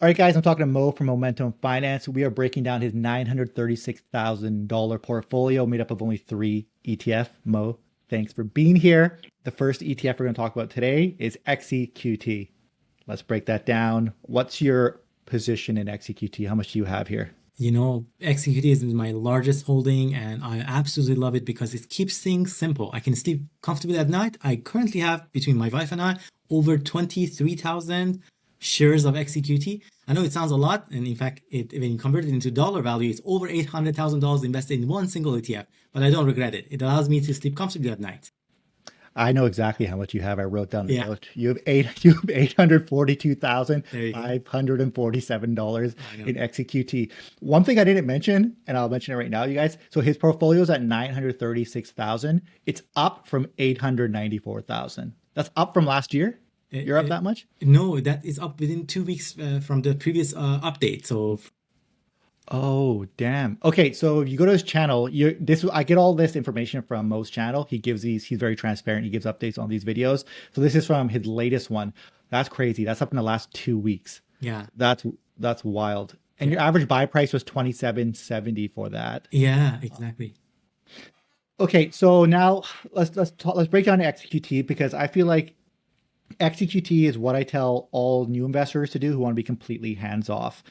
All right, guys, I'm talking to Mo from Moementum Finance. We are breaking down his $936,000 portfolio made up of only three ETF. Mo, thanks for being here. The first ETF we're going to talk about today is XEQT. Let's break that down. What's your position in XEQT? How much do you have here? XEQT is my largest holding, and I absolutely love it because it keeps things simple. I can sleep comfortably at night. I currently have, between my wife and I, over 23,000 shares of XEQT. I know it sounds a lot, and in fact, when you convert it into dollar value, it's over $800,000 invested in one single ETF. But I don't regret it. It allows me to sleep comfortably at night. I know exactly how much you have. I wrote down the Yeah, note. You have $842,547 there you go. I know. in XEQT. One thing I didn't mention, and I'll mention it right now, you guys. So his portfolio is at 936,000. It's up from 894,000. That's up from last year. You're up that much? No, that is up within 2 weeks from the previous update. So Oh, damn. Okay, so if you go to his channel, I get all this information from Mo's channel. He's very transparent. He gives updates on these videos. So this is from his latest one. That's crazy. That's up in the last 2 weeks. yeah, That's wild. And yeah, your average buy price was 27.70 for that. yeah, exactly. Okay, so now let's break down XQT because I feel like XQT is what I tell all new investors to do who want to be completely hands off.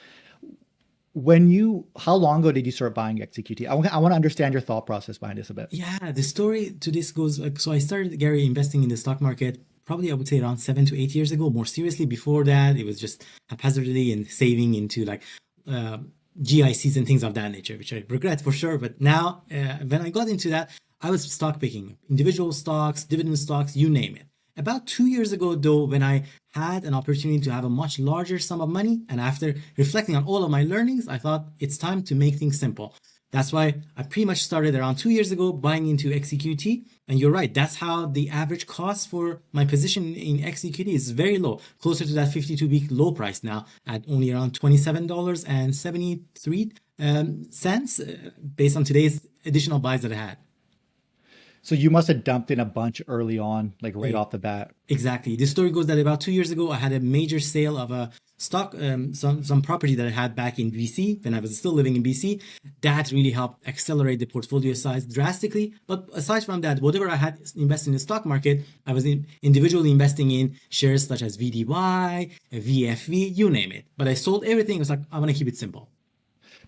How long ago did you start buying XEQT? I want to understand your thought process behind this a bit. Yeah, the story to this goes like, so I started, Gary, investing in the stock market probably I would say around 7 to 8 years ago. More seriously, before that, it was just haphazardly and saving into like uh, GICs and things of that nature, which I regret for sure. But now, when I got into that, I was stock picking, individual stocks, dividend stocks, you name it. About 2 years ago, though, when I had an opportunity to have a much larger sum of money, and after reflecting on all of my learnings, I thought it's time to make things simple. That's why I pretty much started around 2 years ago buying into XEQT. And you're right, that's how the average cost for my position in XEQT is very low, closer to that 52-week low price now at only around $27.73 based on today's additional buys that I had. So you must have dumped in a bunch early on, like right Eh, off the bat. Exactly. The story goes that about 2 years ago, I had a major sale of a stock, some property that I had back in BC when I was still living in BC. That really helped accelerate the portfolio size drastically. But aside from that, whatever I had invested in the stock market, I was individually investing in shares such as VDY, VFV, you name it. But I sold everything. I was like, I want to keep it simple.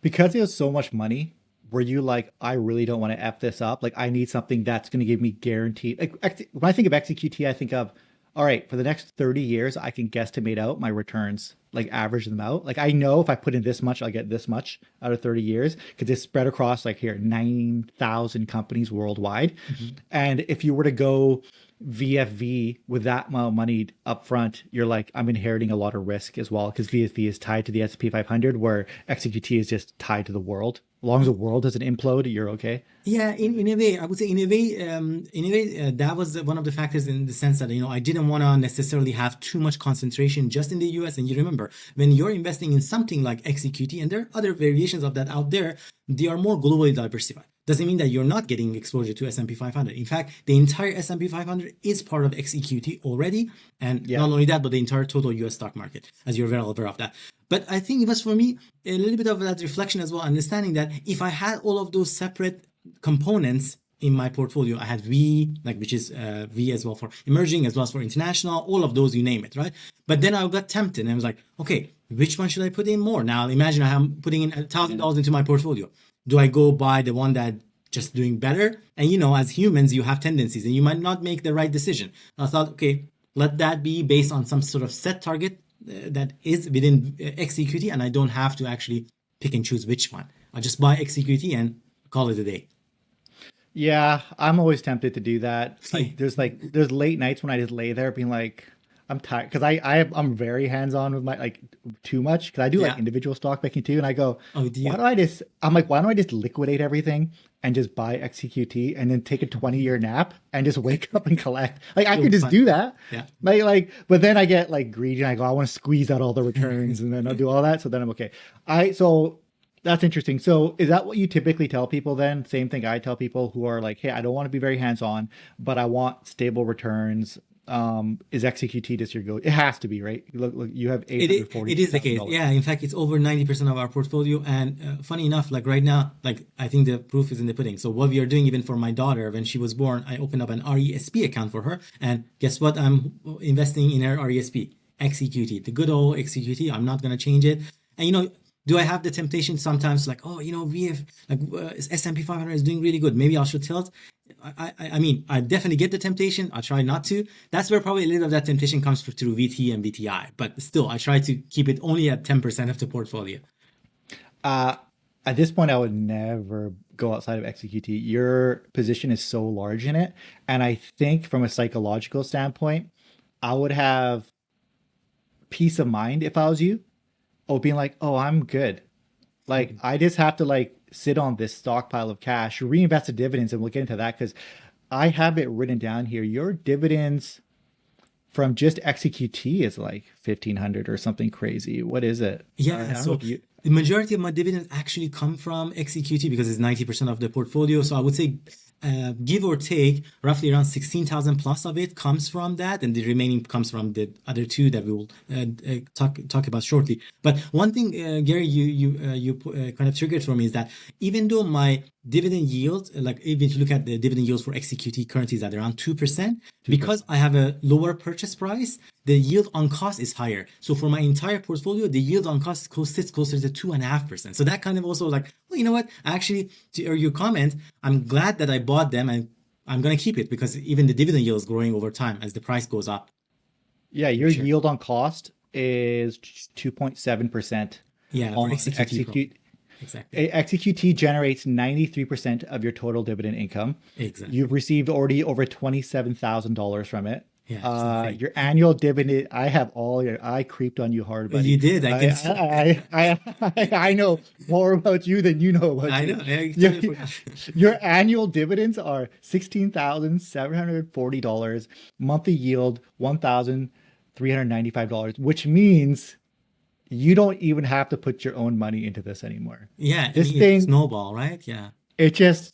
Because it was so much money, were you like, I really don't want to F this up? Like, I need something that's going to give me guaranteed. Like, when I think of XEQT, I think of, all right, for the next 30 years, I can guesstimate out my returns, like average them out. Like, I know if I put in this much, I'll get this much out of 30 years because it's spread across, like, here, 9,000 companies worldwide. Mhm. And if you were to go VFV with that amount of money up front, you're like, I'm inheriting a lot of risk as well because VFV is tied to the S&P 500, where XQT is just tied to the world. As long as the world doesn't implode, you're okay. Yeah, in a way, I would say that was one of the factors in the sense that I didn't want to necessarily have too much concentration just in the US. And you remember when you're investing in something like XEQT, and there are other variations of that out there, they are more globally diversified. Doesn't mean that you're not getting exposure to S&P 500. In fact, the entire S&P 500 is part of XEQT already, and Yeah. not only that, but the entire total US stock market, as you're very aware of that. But I think it was for me a little bit of that reflection as well, understanding that if I had all of those separate components in my portfolio, I had V, like which is V as well for emerging, as well as for international, all of those, you name it, right? But then I got tempted and I was like, okay, which one should I put in more? Now imagine I am putting in $1,000 into my portfolio. Do I go buy the one that just doing better? And as humans, you have tendencies and you might not make the right decision. I thought, okay, let that be based on some sort of set target that is within XEQT, and I don't have to actually pick and choose which one. I just buy XEQT and call it a day. Yeah, I'm always tempted to do that. There's late nights when I just lay there being like, I'm tired because I'm very hands on with my like too much because I do like Yeah. individual stock picking too, and I go, Oh, do why you? do I just why don't I just liquidate everything and just buy XQT and then take a 20-year nap and just wake up and collect? Like I You'll could be just fine. do that. Yeah. But then I get like greedy and I go, I want to squeeze out all the returns and then I'll do all that. So then I'm okay. So that's interesting. So is that what you typically tell people then? Same thing I tell people who are like, hey, I don't want to be very hands-on, but I want stable returns. is XEQT just your go? It has to be, right? Look, you have It is the case. $840,000. Yeah, in fact, it's over 90% of our portfolio. And funny enough, like right now, like I think the proof is in the pudding. So what we are doing, even for my daughter, when she was born, I opened up an RESP account for her. And guess what? I'm investing in her RESP, XEQT, the good old XEQT. I'm not going to change it. And, do I have the temptation sometimes like, oh, we have like S&P 500 is doing really good. Maybe I should tilt. I mean, I definitely get the temptation. I try not to. That's where probably a little of that temptation comes through VT and VTI. But still, I try to keep it only at 10% of the portfolio. At this point, I would never go outside of XEQT. Your position is so large in it. And I think from a psychological standpoint, I would have peace of mind if I was you. Oh, being like, oh, I'm good. Like, I just have to like sit on this stockpile of cash, reinvest the dividends, and we'll get into that because I have it written down here. Your dividends from just XEQT is like 1,500 or something crazy. What is it? Yeah, so the majority of my dividends actually come from XEQT because it's 90% of the portfolio. So I would say give or take roughly around 16,000 plus of it comes from that, and the remaining comes from the other two that we will talk about shortly. But one thing, Gary, you kind of triggered for me is that even though my dividend yield, like even if you look at the dividend yields for XEQT currently is at around 2%, because I have a lower purchase price, the yield on cost is higher. So for my entire portfolio, the yield on cost sits closer to 2.5%. So that kind of also like, well, you know what? Actually, to your comment, I'm glad that I bought them and I'm going to keep it because even the dividend yield is growing over time as the price goes up. Yeah, your yield on cost is 2.7%. Yeah, on XEQT. Exactly. XEQT generates 93% of your total dividend income. Exactly. You've received already over $27,000 from it. Yeah, your annual dividend, I creeped on you hard, buddy. You did. I know more about you than you know about I you. know. Your annual dividends are $16,740, monthly yield $1,395, which means you don't even have to put your own money into this anymore. Yeah, this thing snowball, right? Yeah. It just,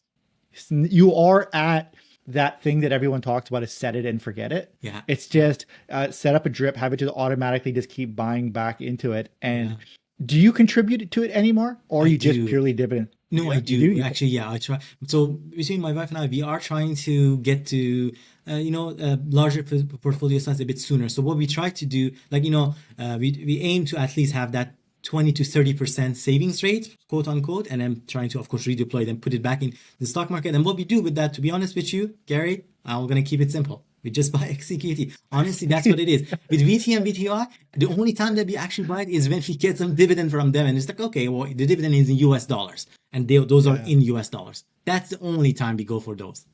you are at that thing that everyone talks about is set it and forget it. Yeah. It's just set up a drip, have it just automatically just keep buying back into it. And do you contribute to it anymore, or are you just purely dividend? No, I do. Actually, yeah, I try. So between my wife and I, we are trying to get to, a larger portfolio size a bit sooner. So what we try to do, like, we aim to at least have that 20 to 30% savings rate, quote unquote, and I'm trying to, of course, redeploy them, put it back in the stock market. And what we do with that, to be honest with you, Gary, I'm going to keep it simple. We just buy XEQT. Honestly, that's what it is. With VT and VTI, the only time that we actually buy it is when we get some dividend from them. And it's like, okay, well, the dividend is in US dollars. And those are in US dollars. That's the only time we go for those.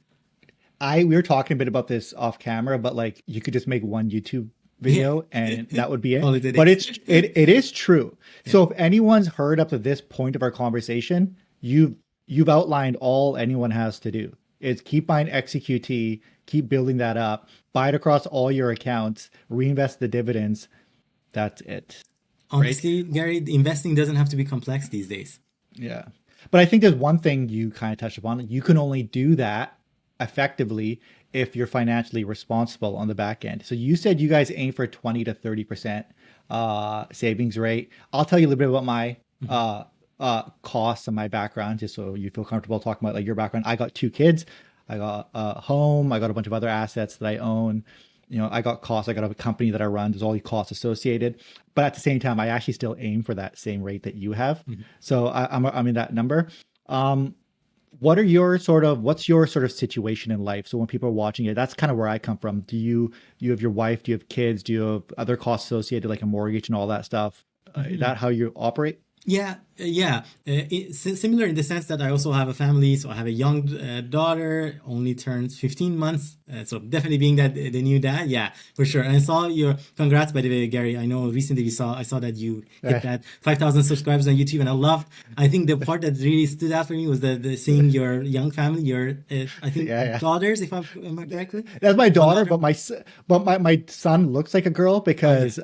We were talking a bit about this off camera, but like you could just make one YouTube video and that would be it. But it is true. Yeah. So if anyone's heard up to this point of our conversation, you've outlined all anyone has to do. It's keep buying XEQT, keep building that up, buy it across all your accounts, reinvest the dividends. That's it. Honestly, right? Gary, investing doesn't have to be complex these days. Yeah. But I think there's one thing you kind of touched upon. You can only do that effectively if you're financially responsible on the back end. So you said you guys aim for 20 to 30% savings rate. I'll tell you a little bit about my costs and my background, just so you feel comfortable talking about like your background. I got 2 kids. I got a home. I got a bunch of other assets that I own. I got costs. I got a company that I run. There's all these costs associated. But at the same time, I actually still aim for that same rate that you have. Mm-hmm. So I'm in that number. What's your sort of situation in life? So when people are watching it, that's kind of where I come from. Do you have your wife? Do you have kids? Do you have other costs associated like a mortgage and all that stuff? Is that how you operate? Yeah. Similar in the sense that I also have a family. So I have a young daughter, only turned 15 months. So definitely being the new dad. Yeah, for sure. And I saw congrats, by the way, Gary. I know recently I saw that you hit that 5,000 subscribers on YouTube. And I think the part that really stood out for me was the seeing your young family, your, I think daughters, if am I correct? That's my daughter, but my son looks like a girl because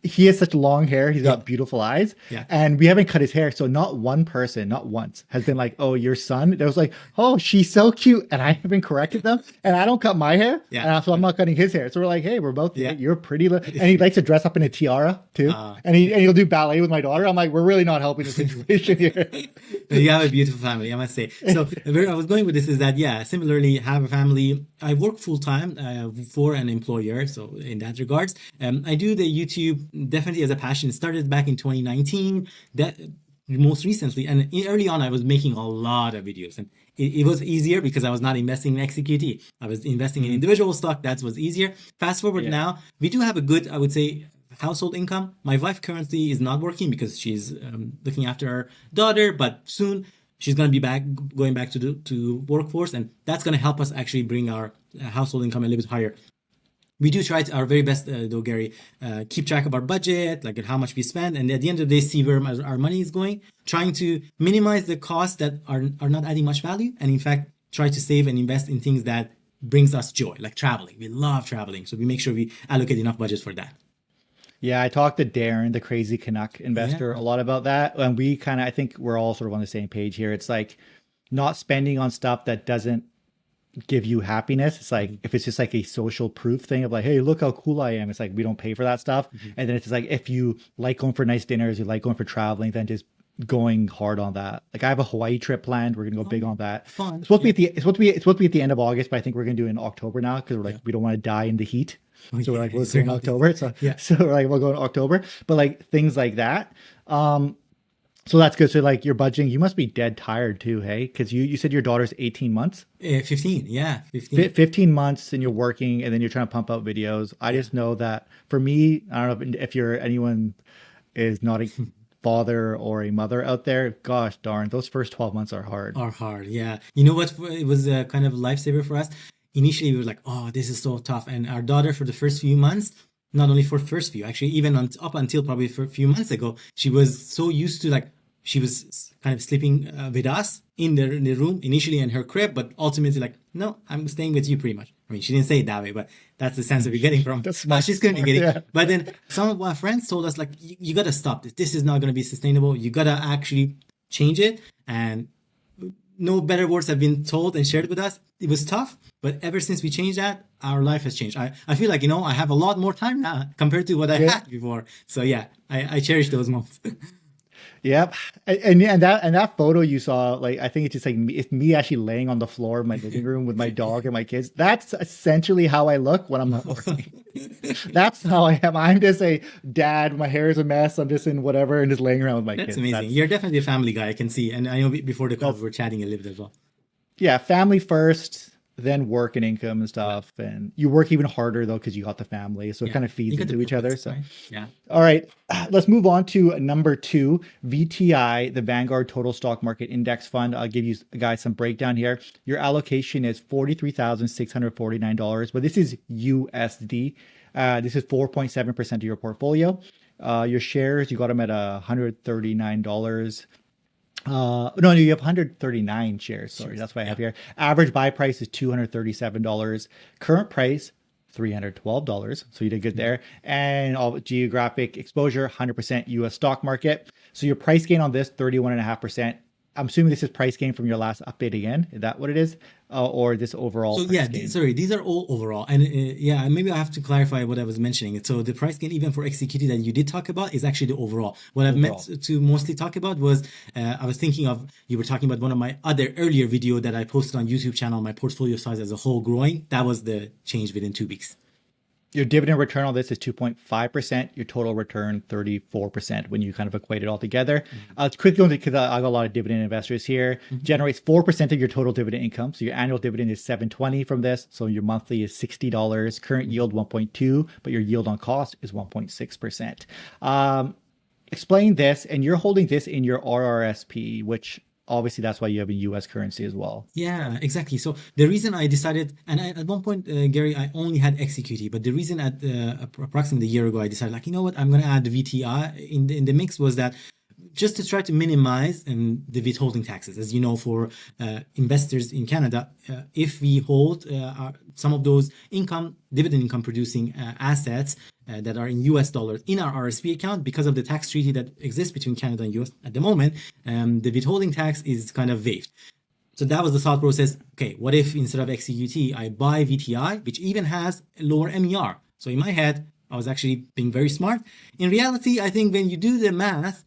he has such long hair. He's got beautiful eyes and we haven't cut his hair swear, so not one person, not once, has been like, "Oh, your son." There was like, "Oh, she's so cute," and I haven't corrected them, and I don't cut my hair, and so I'm not cutting his hair. So we're like, "Hey, we're both, you're pretty," and he likes to dress up in a tiara too, and he'll do ballet with my daughter. I'm like, we're really not helping the situation here. You have a beautiful family, I must say. So where I was going with this is that, similarly, have a family. I work full time for an employer, so in that regards, I do the YouTube definitely as a passion. It started back in 2019. That most recently, and early on, I was making a lot of videos, and it was easier because I was not investing in XEQT. I was investing in individual stock. That was easier. Fast forward now, we do have a good, I would say, household income. My wife currently is not working because she's looking after her daughter, but soon she's going to be going back to workforce, and that's going to help us actually bring our household income a little bit higher. We do try our very best, though, Gary, keep track of our budget, like how much we spend, and at the end of the day, see where our money is going, trying to minimize the costs that are not adding much value, and in fact, try to save and invest in things that brings us joy, like traveling. We love traveling, so we make sure we allocate enough budget for that. Yeah, I talked to Darren, the crazy Canuck investor, a lot about that. And we I think we're all sort of on the same page here. It's like not spending on stuff that doesn't give you happiness. It's like, if it's just like a social proof thing of like, hey, look how cool I am. It's like, we don't pay for that stuff. And then it's just like, if you like going for nice dinners, you like going for traveling, then just going hard on that. Like I have a Hawaii trip planned. We're going to go big on that. Fun. It's supposed to be at the end of August, but I think we're going to do it in October now because we're like, we don't want to die in the heat. So we're like, we'll go in October. So we're like, we'll go in October. But like things like that. So that's good. So like your budgeting, you must be dead tired too, hey? Because you said your daughter's 18 months? 15, yeah. 15. 15 months and you're working and then you're trying to pump out videos. I just know that for me, I don't know if anyone is not a father or a mother out there, gosh darn, those first 12 months are hard. Yeah. You know what? It was a kind of a lifesaver for us. Initially, we were like, oh, this is so tough. And our daughter, for the first few months, not only for first few, actually, even up until probably for a few months ago, she was so used to, like, she was kind of sleeping with us in the room, initially in her crib, but ultimately like, no, I'm staying with you pretty much. I mean, she didn't say it that way, but that's the sense that we're getting from. She's communicating. Yeah. But then some of our friends told us, like, you got to stop this. This is not going to be sustainable. You got to actually change it. And no better words have been told and shared with us. It was tough, but ever since we changed that, our life has changed. I feel like, I have a lot more time now compared to what I had before. So yeah, I cherish those moments. Yep. And that photo you saw, like, I think it's just like it's me actually laying on the floor in my living room with my dog and my kids. That's essentially how I look when I'm not working. That's how I am. I'm just a dad. My hair is a mess. I'm just in whatever and just laying around with my kids. That's amazing. You're definitely a family guy, I can see. And I know before the call we were chatting a little bit as well. Yeah, family first, then work and income and stuff. And you work even harder though because you got the family, so it kind of feeds into each other. So right? Yeah. All right, let's move on to number 2, VTI, the Vanguard Total Stock Market Index Fund. I'll give you guys some breakdown here. Your allocation is $43,649, but this is USD. This is 4.7% of your portfolio. Your shares, you got them at $139. No, you have 139 shares. Sorry, that's what I have here. Average buy price is $237. Current price, $312. So you did good there. And all geographic exposure, 100% US stock market. So your price gain on this, 31.5%. I'm assuming this is price gain from your last update again. Is that what it is? Or this overall? So yeah, sorry, these are all overall. And maybe I have to clarify what I was mentioning. So the price gain, even for XEQT that you did talk about, is actually the overall. What I've meant to mostly talk about was, I was thinking of, you were talking about one of my other earlier video that I posted on YouTube channel, my portfolio size as a whole growing. That was the change within 2 weeks. Your dividend return on this is 2.5%. Your total return, 34% when you kind of equate it all together. It's quickly, because I got a lot of dividend investors here, generates 4% of your total dividend income. So your annual dividend is $720 from this. So your monthly is $60. Current yield 1.2, but your yield on cost is 1.6%. Explain this, and you're holding this in your RRSP, which obviously that's why you have a US currency as well. Yeah, exactly. So the reason I decided, and at one point, Gary, I only had XEQT, but the reason at approximately a year ago, I decided, like, you know what, I'm going to add VTI in the mix was that just to try to minimize the withholding taxes. As you know, for investors in Canada, if we hold some of those dividend income producing assets that are in US dollars in our RRSP account, because of the tax treaty that exists between Canada and US at the moment, the withholding tax is kind of waived. So that was the thought process. Okay, what if instead of XEQT, I buy VTI, which even has a lower MER? So in my head, I was actually being very smart. In reality, I think when you do the math,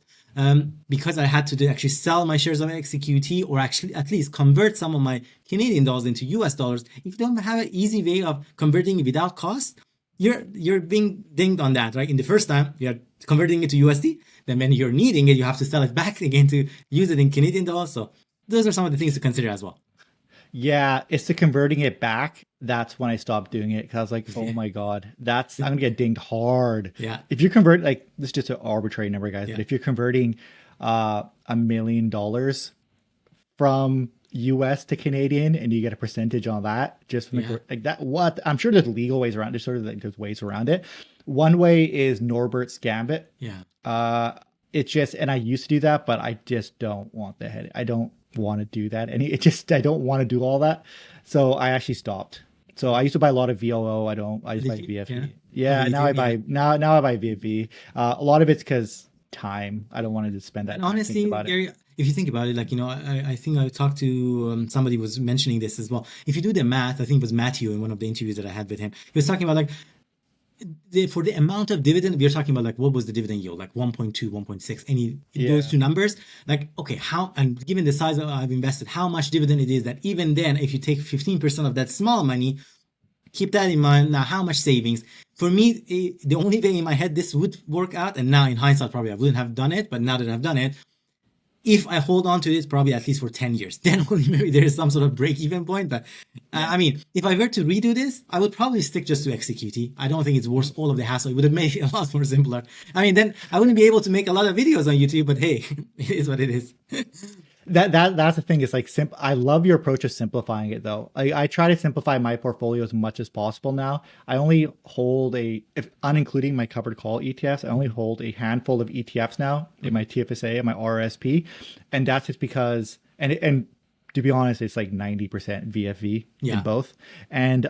because I had to actually sell my shares of XEQT, or actually at least convert some of my Canadian dollars into US dollars, if you don't have an easy way of converting it without cost, you're being dinged on that, right? In the first time, you're converting it to USD. Then when you're needing it, you have to sell it back again to use it in Canadian dollars. So those are some of the things to consider as well. Yeah, it's the converting it back. That's when I stopped doing it because I was like, oh my God, I'm gonna get dinged hard. Yeah. If you convert, like, this is just an arbitrary number, guys, Yeah. but if you're converting $1 million from US to Canadian and you get a percentage on that, just from like that, I'm sure there's legal ways around it. There's sort of like there's ways around it. One way is Norbert's Gambit. Yeah. It's just, and I used to do that, but I just don't want the headache. I don't want to do that. I don't want to do all that. So I actually stopped. So I used to buy a lot of VOO. I just buy VFV. Yeah. Now I buy VFV. A lot of it's because time. I don't want to just spend that And time honestly, thinking about it. Gary, if you think about it, like, I think I talked to somebody was mentioning this as well. If you do the math, I think it was Matthew in one of the interviews that I had with him. He was talking about like, for the amount of dividend, we're talking about like, what was the dividend yield? Like 1.2, 1.6, those two numbers. Like, okay, and given the size I've invested, how much dividend it is that even then, if you take 15% of that small money, keep that in mind. Now, how much savings? For me, the only way in my head this would work out, and now in hindsight, probably I wouldn't have done it, but now that I've done it, if I hold on to it, probably at least for 10 years, then only maybe there is some sort of break-even point. But I mean, if I were to redo this, I would probably stick just to XEQT. I don't think it's worth all of the hassle. It would have made it a lot more simpler. I mean, then I wouldn't be able to make a lot of videos on YouTube, but hey, it is what it is. That's the thing. It's like I love your approach of simplifying it though. I try to simplify my portfolio as much as possible now. I only hold if unincluding my covered call ETFs, I only hold a handful of ETFs now in my TFSA and my RRSP, and that's just because and to be honest, it's like 90% VFV in both, and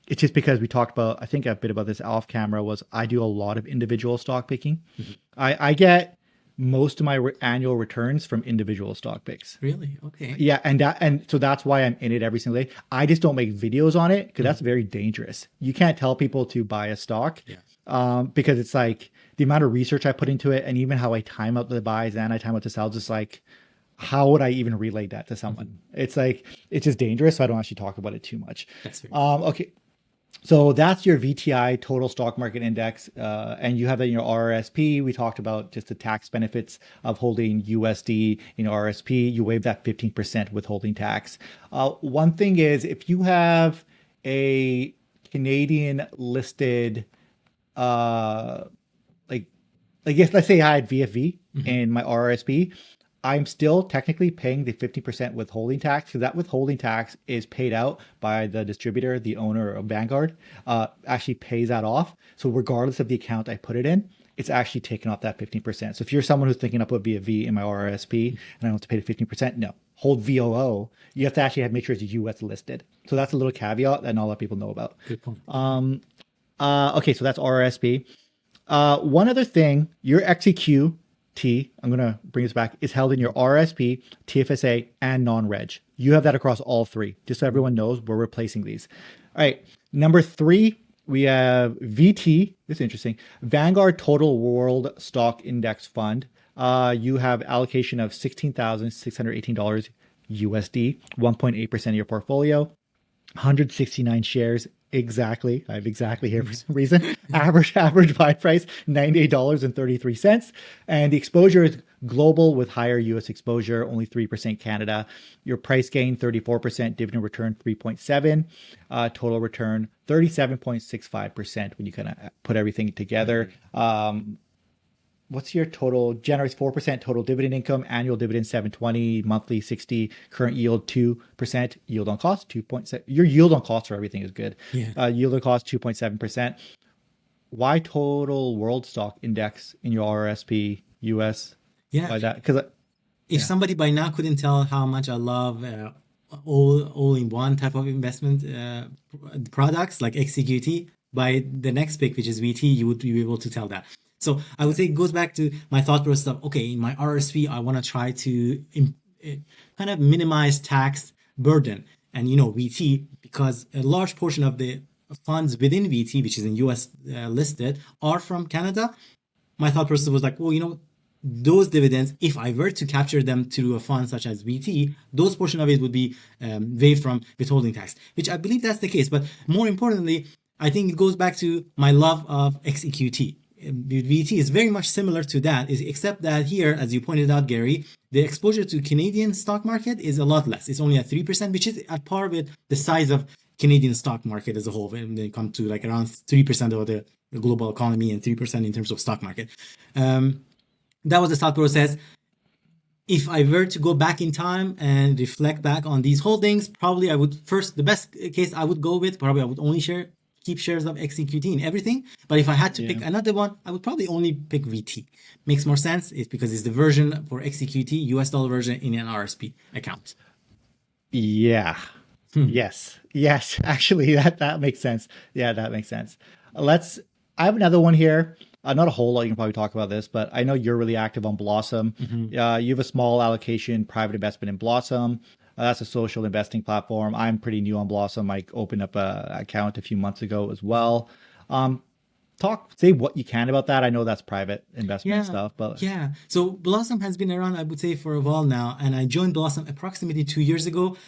it's just because we talked about, I think a bit about this off camera, was I do a lot of individual stock picking. I get most of my annual returns from individual stock picks. Really? Okay. Yeah, and so that's why I'm in it every single day. I just don't make videos on it because that's very dangerous. You can't tell people to buy a stock because it's like the amount of research I put into it, and even how I time out the buys and I time out the sells. Just like, how would I even relate that to someone? It's like, it's just dangerous. So I don't actually talk about it too much. That's fair. Okay. So that's your VTI total stock market index, and you have that in your RRSP. We talked about just the tax benefits of holding USD in RRSP. You waive that 15% withholding tax. One thing is, if you have a Canadian listed, let's say I had VFV in my RRSP, I'm still technically paying the 50% withholding tax, because that withholding tax is paid out by the distributor, the owner of Vanguard, actually pays that off. So regardless of the account I put it in, it's actually taken off that 15%. So if you're someone who's thinking, I'll put VFV in my RRSP and I don't have to pay the 15%, no. Hold VOO, you have to actually make sure it's US listed. So that's a little caveat that not a lot of people know about. Good point. Okay, so that's RRSP. One other thing, your XEQT, I'm going to bring this back, is held in your RSP, TFSA, and non-reg. You have that across all three, just so everyone knows we're replacing these. All right, number 3, we have VT. This is interesting. Vanguard Total World Stock Index Fund. You have allocation of $16,618 USD, 1.8% of your portfolio, 169 shares. Exactly. I have exactly here for some reason. Average buy price, $98.33. And the exposure is global with higher US exposure, only 3% Canada. Your price gain, 34%, dividend return, 3.7, total return, 37.65% when you kind of put everything together. What's your total? Generates 4% total dividend income, annual dividend 720, monthly 60, current yield 2%, yield on cost 2.7. Your yield on cost for everything is good. Yeah. Yield on cost 2.7%. Why total world stock index in your RRSP US? Yeah. by that because If yeah, somebody by now couldn't tell how much I love all in one type of investment products like XEQT, by the next pick, which is VT, you would be able to tell that. So I would yeah, say it goes back to my thought process of, okay, in my RRSP, I want to try to kind of minimize tax burden. And, VT, because a large portion of the funds within VT, which is in US listed, are from Canada. My thought process was like, well, those dividends, if I were to capture them through a fund such as VT, those portion of it would be waived from withholding tax, which I believe that's the case. But more importantly, I think it goes back to my love of XEQT. VT is very much similar to that, except that here, as you pointed out, Gary, the exposure to Canadian stock market is a lot less. It's only at 3%, which is at par with the size of Canadian stock market as a whole when they come to like around 3% of the global economy and 3% in terms of stock market. That was the thought process. If I were to go back in time and reflect back on these holdings, probably I would first, the best case I would go with, probably I would only keep shares of XEQT in everything. But if I had to yeah, pick another one, I would probably only pick VT. Makes more sense. It's because it's the version for XEQT, US dollar version in an RSP account. yeah. Yes. Yes. Actually, that makes sense. Yeah, that makes sense. Let's. I have another one here. Not a whole lot. You can probably talk about this, but I know you're really active on Blossom. Mhm. You have a small allocation private investment in Blossom. That's a social investing platform. I'm pretty new on Blossom. I opened up a account a few months ago as well. Um, say what you can about that. I know that's private investment and Yeah, stuff, but yeah. So Blossom has been around, I would say, for a while now, and I joined Blossom approximately 2 years ago.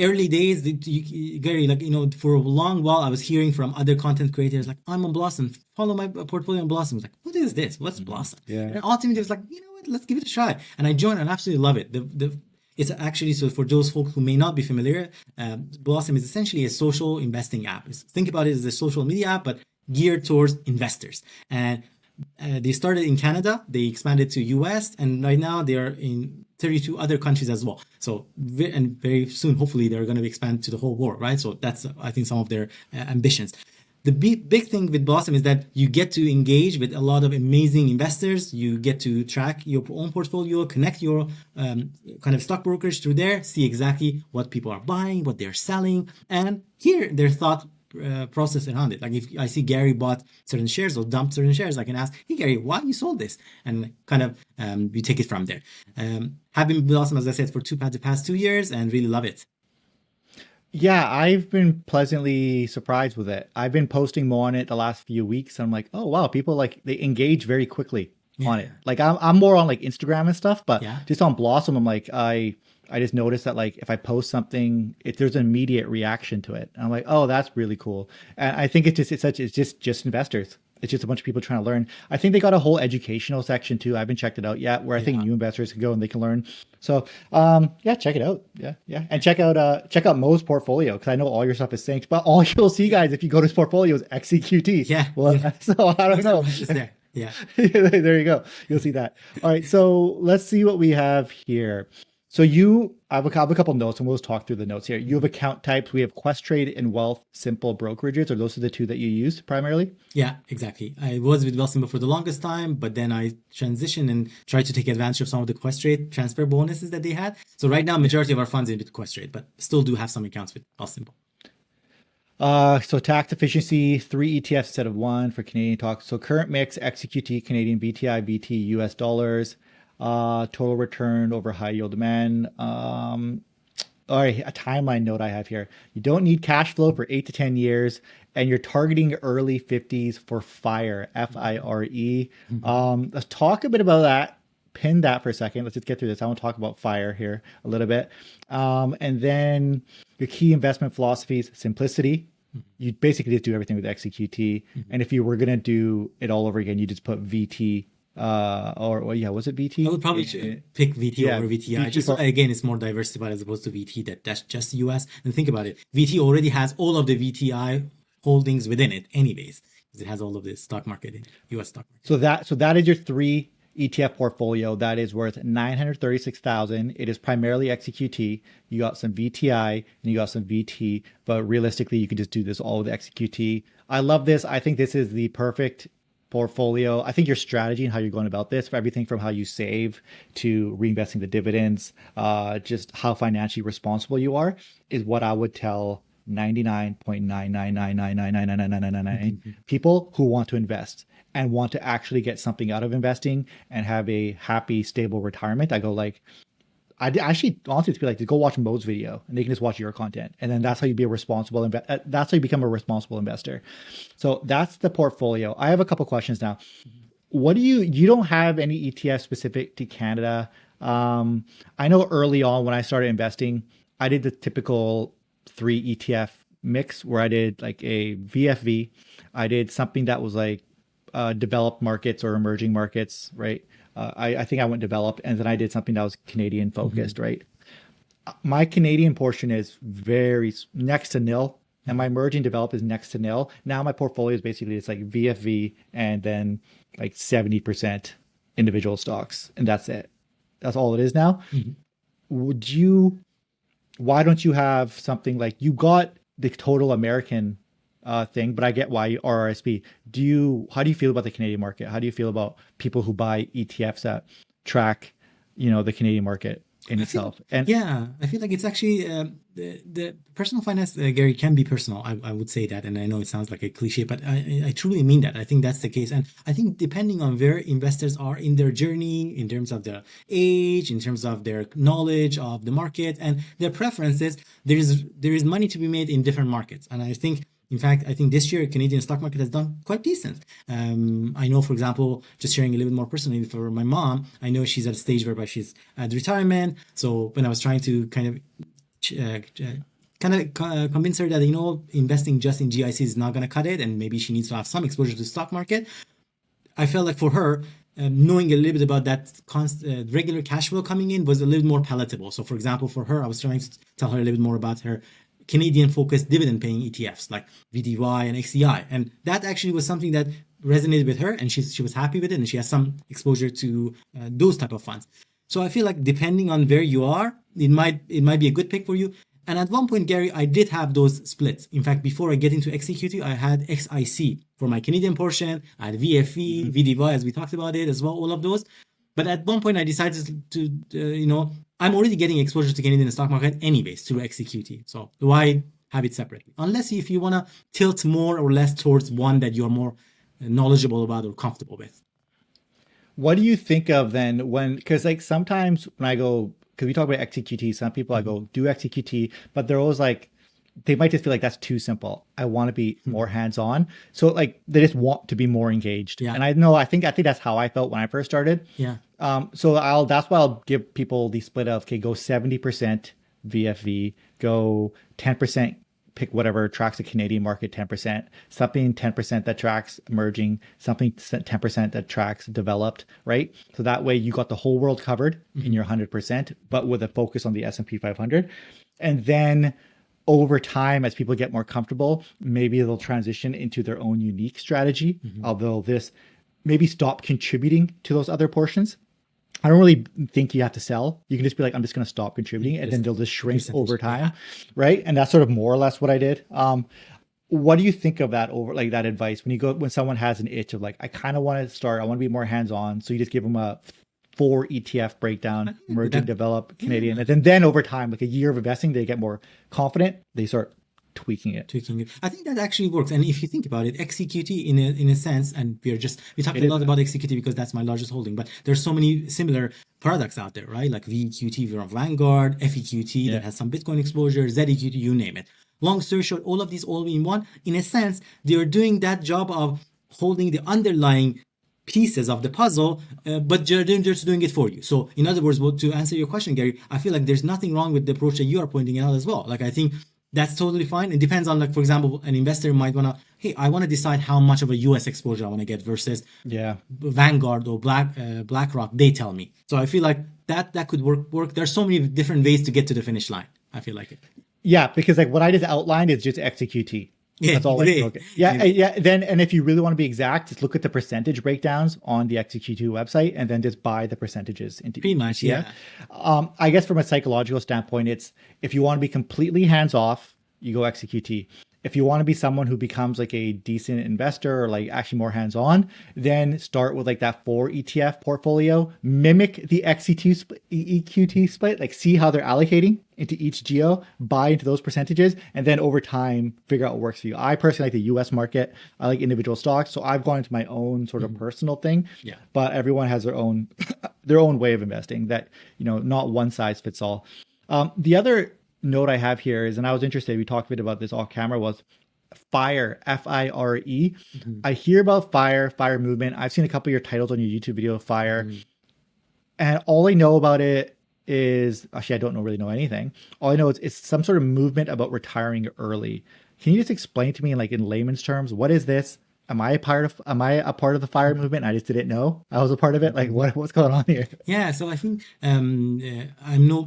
Early days, Gary, like for a long while, I was hearing from other content creators like, "I'm on Blossom, follow my portfolio on Blossom." I was like, "What is this? What's mhm, Blossom?" yeah, And ultimately, I was like, "You know what? Let's give it a try." And I joined, and I absolutely love it. The It's actually, so for those folks who may not be familiar, Blossom is essentially a social investing app. Think about it as a social media app, but geared towards investors. And they started in Canada, they expanded to US, and right now they are in 32 other countries as well. So, and very soon, hopefully, they're going to expand to the whole world, right? So that's, I think, some of their ambitions. The big thing with Blossom is that you get to engage with a lot of amazing investors. You get to track your own portfolio, connect your kind of stock brokerage through there, see exactly what people are buying, what they're selling, and hear their thought process around it. Like if I see Gary bought certain shares or dumped certain shares, I can ask, "Hey Gary, why you sold this?" And kind of you take it from there. Have been Blossom, as I said, for the past 2 years, and really love it. yeah. I've been pleasantly surprised with it. I've been posting more on it the last few weeks. I'm like, oh wow, people like they engage very quickly on it. Yeah, Like I'm more on like Instagram and stuff, but yeah, just on Blossom, I'm like I just noticed that like if I post something, if there's an immediate reaction to it. And I'm like, oh, that's really cool. And I think it's just investors. It's just a bunch of people trying to learn. I think they got a whole educational section too. I haven't checked it out yet, where I think yeah. new investors can go and they can learn. So yeah, check it out. Yeah, yeah. And check out Mo's portfolio, because I know all your stuff is synced, but all you'll see, guys, if you go to his portfolio is XEQT. Yeah, Well, yeah. so I don't Most of know. mine is there. Yeah. There you go. You'll see that. All right. So let's see what we have here. So I have a couple notes, and we'll just talk through the notes here. You have account types. We have Questrade and Wealth Simple brokerages. Are those are the two that you use primarily? Yeah, exactly. I was with Wealthsimple for the longest time, but then I transitioned and tried to take advantage of some of the Questrade transfer bonuses that they had. So right now, Yeah. majority of our funds is with Questrade, but still do have some accounts with Wealthsimple. So tax efficiency, three ETFs instead of one for Canadian talk. So current mix, XEQT, Canadian VTI, VT, US dollars. Total return over high yield demand. All right, a timeline note I have here. You don't need cash flow for 8 to 10 years, and you're targeting early 50s for FIRE, FIRE. Let's talk a bit about that. Pin that for a second. Let's just get through this. I want to talk about FIRE here a little bit. And then your key investment philosophies, simplicity. You basically just do everything with XEQT. And if you were going to do it all over again, you just put VT, or well, yeah, was it I VT? would probably pick VT Yeah, over VTI. VT Just for again, it's more diversified as opposed to VT. That's just US. And think about it, VT already has all of the VTI holdings within it, anyways, because it has all of the stock market in US stock market. So that is your three ETF portfolio that is worth 936,000. It is primarily XEQT. You got some VTI and you got some VT, but realistically, you can just do this all with XEQT. I love this. I think this is the perfect portfolio, I think your strategy and how you're going about this, for everything from how you save to reinvesting the dividends, just how financially responsible you are, is what I would tell 99.999999999 people who want to invest and want to actually get something out of investing and have a happy, stable retirement. I go like, I actually honestly to be like to go watch Mo's video and they can just watch your content, and then that's how you be a responsible that's how you become a responsible investor. So that's the portfolio. I have a couple questions now. What do you don't have any ETF specific to Canada? I know early on when I started investing, I did the typical 3 ETF mix where I did like a VFV. I did something that was like developed markets or emerging markets, right? I think I went developed, and then I did something that was Canadian focused, right? My Canadian portion is very next to nil, and my emerging developed is next to nil. Now my portfolio is basically it's like VFV and then like 70% individual stocks, and that's it. That's all it is now. Would you? Why don't you have something like you got the total American thing, but I get why RRSP. How do you feel about the Canadian market? How do you feel about people who buy ETFs that track, the Canadian market in itself? I feel like it's actually the personal finance, Gary, can be personal. I would say that, and I know it sounds like a cliche, but I truly mean that. I think that's the case, and I think depending on where investors are in their journey, in terms of their age, in terms of their knowledge of the market and their preferences, there is money to be made in different markets, and I think. In fact, I think this year Canadian stock market has done quite decent. I know, for example, just sharing a little bit more personally for my mom, I know she's at a stage whereby she's at retirement. So when I was trying to kind of convince her that, investing just in GIC is not going to cut it, and maybe she needs to have some exposure to the stock market, I felt like for her, knowing a little bit about that regular cash flow coming in was a little more palatable. So for example, for her, I was trying to tell her a little bit more about her Canadian-focused dividend-paying ETFs like VTY and XEI, and that actually was something that resonated with her, and she was happy with it, and she has some exposure to those type of funds. So I feel like depending on where you are, it might be a good pick for you. And at one point, Gary, I did have those splits. In fact, before I get into XEQT, I had XIC for my Canadian portion. I had VFE, VDY, as we talked about it as well, all of those. But at one point, I decided to I'm already getting exposure to Canadian stock market anyways through XEQT. So why have it separately? Unless if you want to tilt more or less towards one that you're more knowledgeable about or comfortable with. What do you think of then because like sometimes when I go, because we talk about XEQT, some people I go do XEQT, but they're always like, they might just feel like that's too simple. I want to be more hands-on. So like they just want to be more engaged. Yeah. And I think that's how I felt when I first started. Yeah. So that's why I'll give people the split of, okay, go 70% VFV, go 10%, pick whatever tracks the Canadian market, 10%, something 10% that tracks emerging, something 10% that tracks developed, right? So that way you got the whole world covered in your 100%, but with a focus on the S&P 500. And then over time, as people get more comfortable, maybe they'll transition into their own unique strategy, although this maybe stop contributing to those other portions. I don't really think you have to sell. You can just be like, I'm just going to stop contributing, and then they'll just shrink over time, right? And that's sort of more or less what I did. What do you think of that that advice when someone has an itch of like, I kind of want to start, I want to be more hands-on. So you just give them a 4 ETF breakdown, emerging, develop, Canadian. And then over time, like a year of investing, they get more confident. They start tweaking it. I think that actually works. And if you think about it, XEQT in a sense, and we talked a lot about XEQT because that's my largest holding, but there's so many similar products out there, right? Like VEQT from Vanguard, FEQT that has some Bitcoin exposure, ZEQT, you name it. Long story short, all of these all in one, in a sense, they're doing that job of holding the underlying pieces of the puzzle, but they're just doing it for you. So in other words, to answer your question, Gary, I feel like there's nothing wrong with the approach that you are pointing out as well. Like I think that's totally fine. It depends on, like, for example, an investor might want to, hey, I want to decide how much of a US exposure I want to get versus Vanguard or BlackRock, they tell me. So I feel like that could work. There's so many different ways to get to the finish line. I feel like it. Yeah, because like what I just outlined is just XEQT. That's all. Then, and if you really want to be exact, just look at the percentage breakdowns on the XEQT website, and then just buy the percentages into pretty much. Yeah. I guess from a psychological standpoint, it's if you want to be completely hands off, you go XEQT. if you want to be someone who becomes like a decent investor or like actually more hands-on, then start with like that 4 ETF portfolio, mimic the XEQT split, like see how they're allocating into each geo, buy into those percentages, and then over time figure out what works for you. I personally like the US market. I like individual stocks. So I've gone into my own sort of personal thing, Yeah. but everyone has their own their own way of investing that, not one size fits all. The other note I have here is, and I was interested, we talked a bit about this off camera, was FIRE, FIRE. I hear about FIRE movement. I've seen a couple of your titles on your YouTube video, FIRE. And all I know about it is, actually, I don't really know anything. All I know is it's some sort of movement about retiring early. Can you just explain to me in layman's terms, what is this? Am I a part of the FIRE movement? I just didn't know I was a part of it. Like what's going on here? Yeah, so I think I'm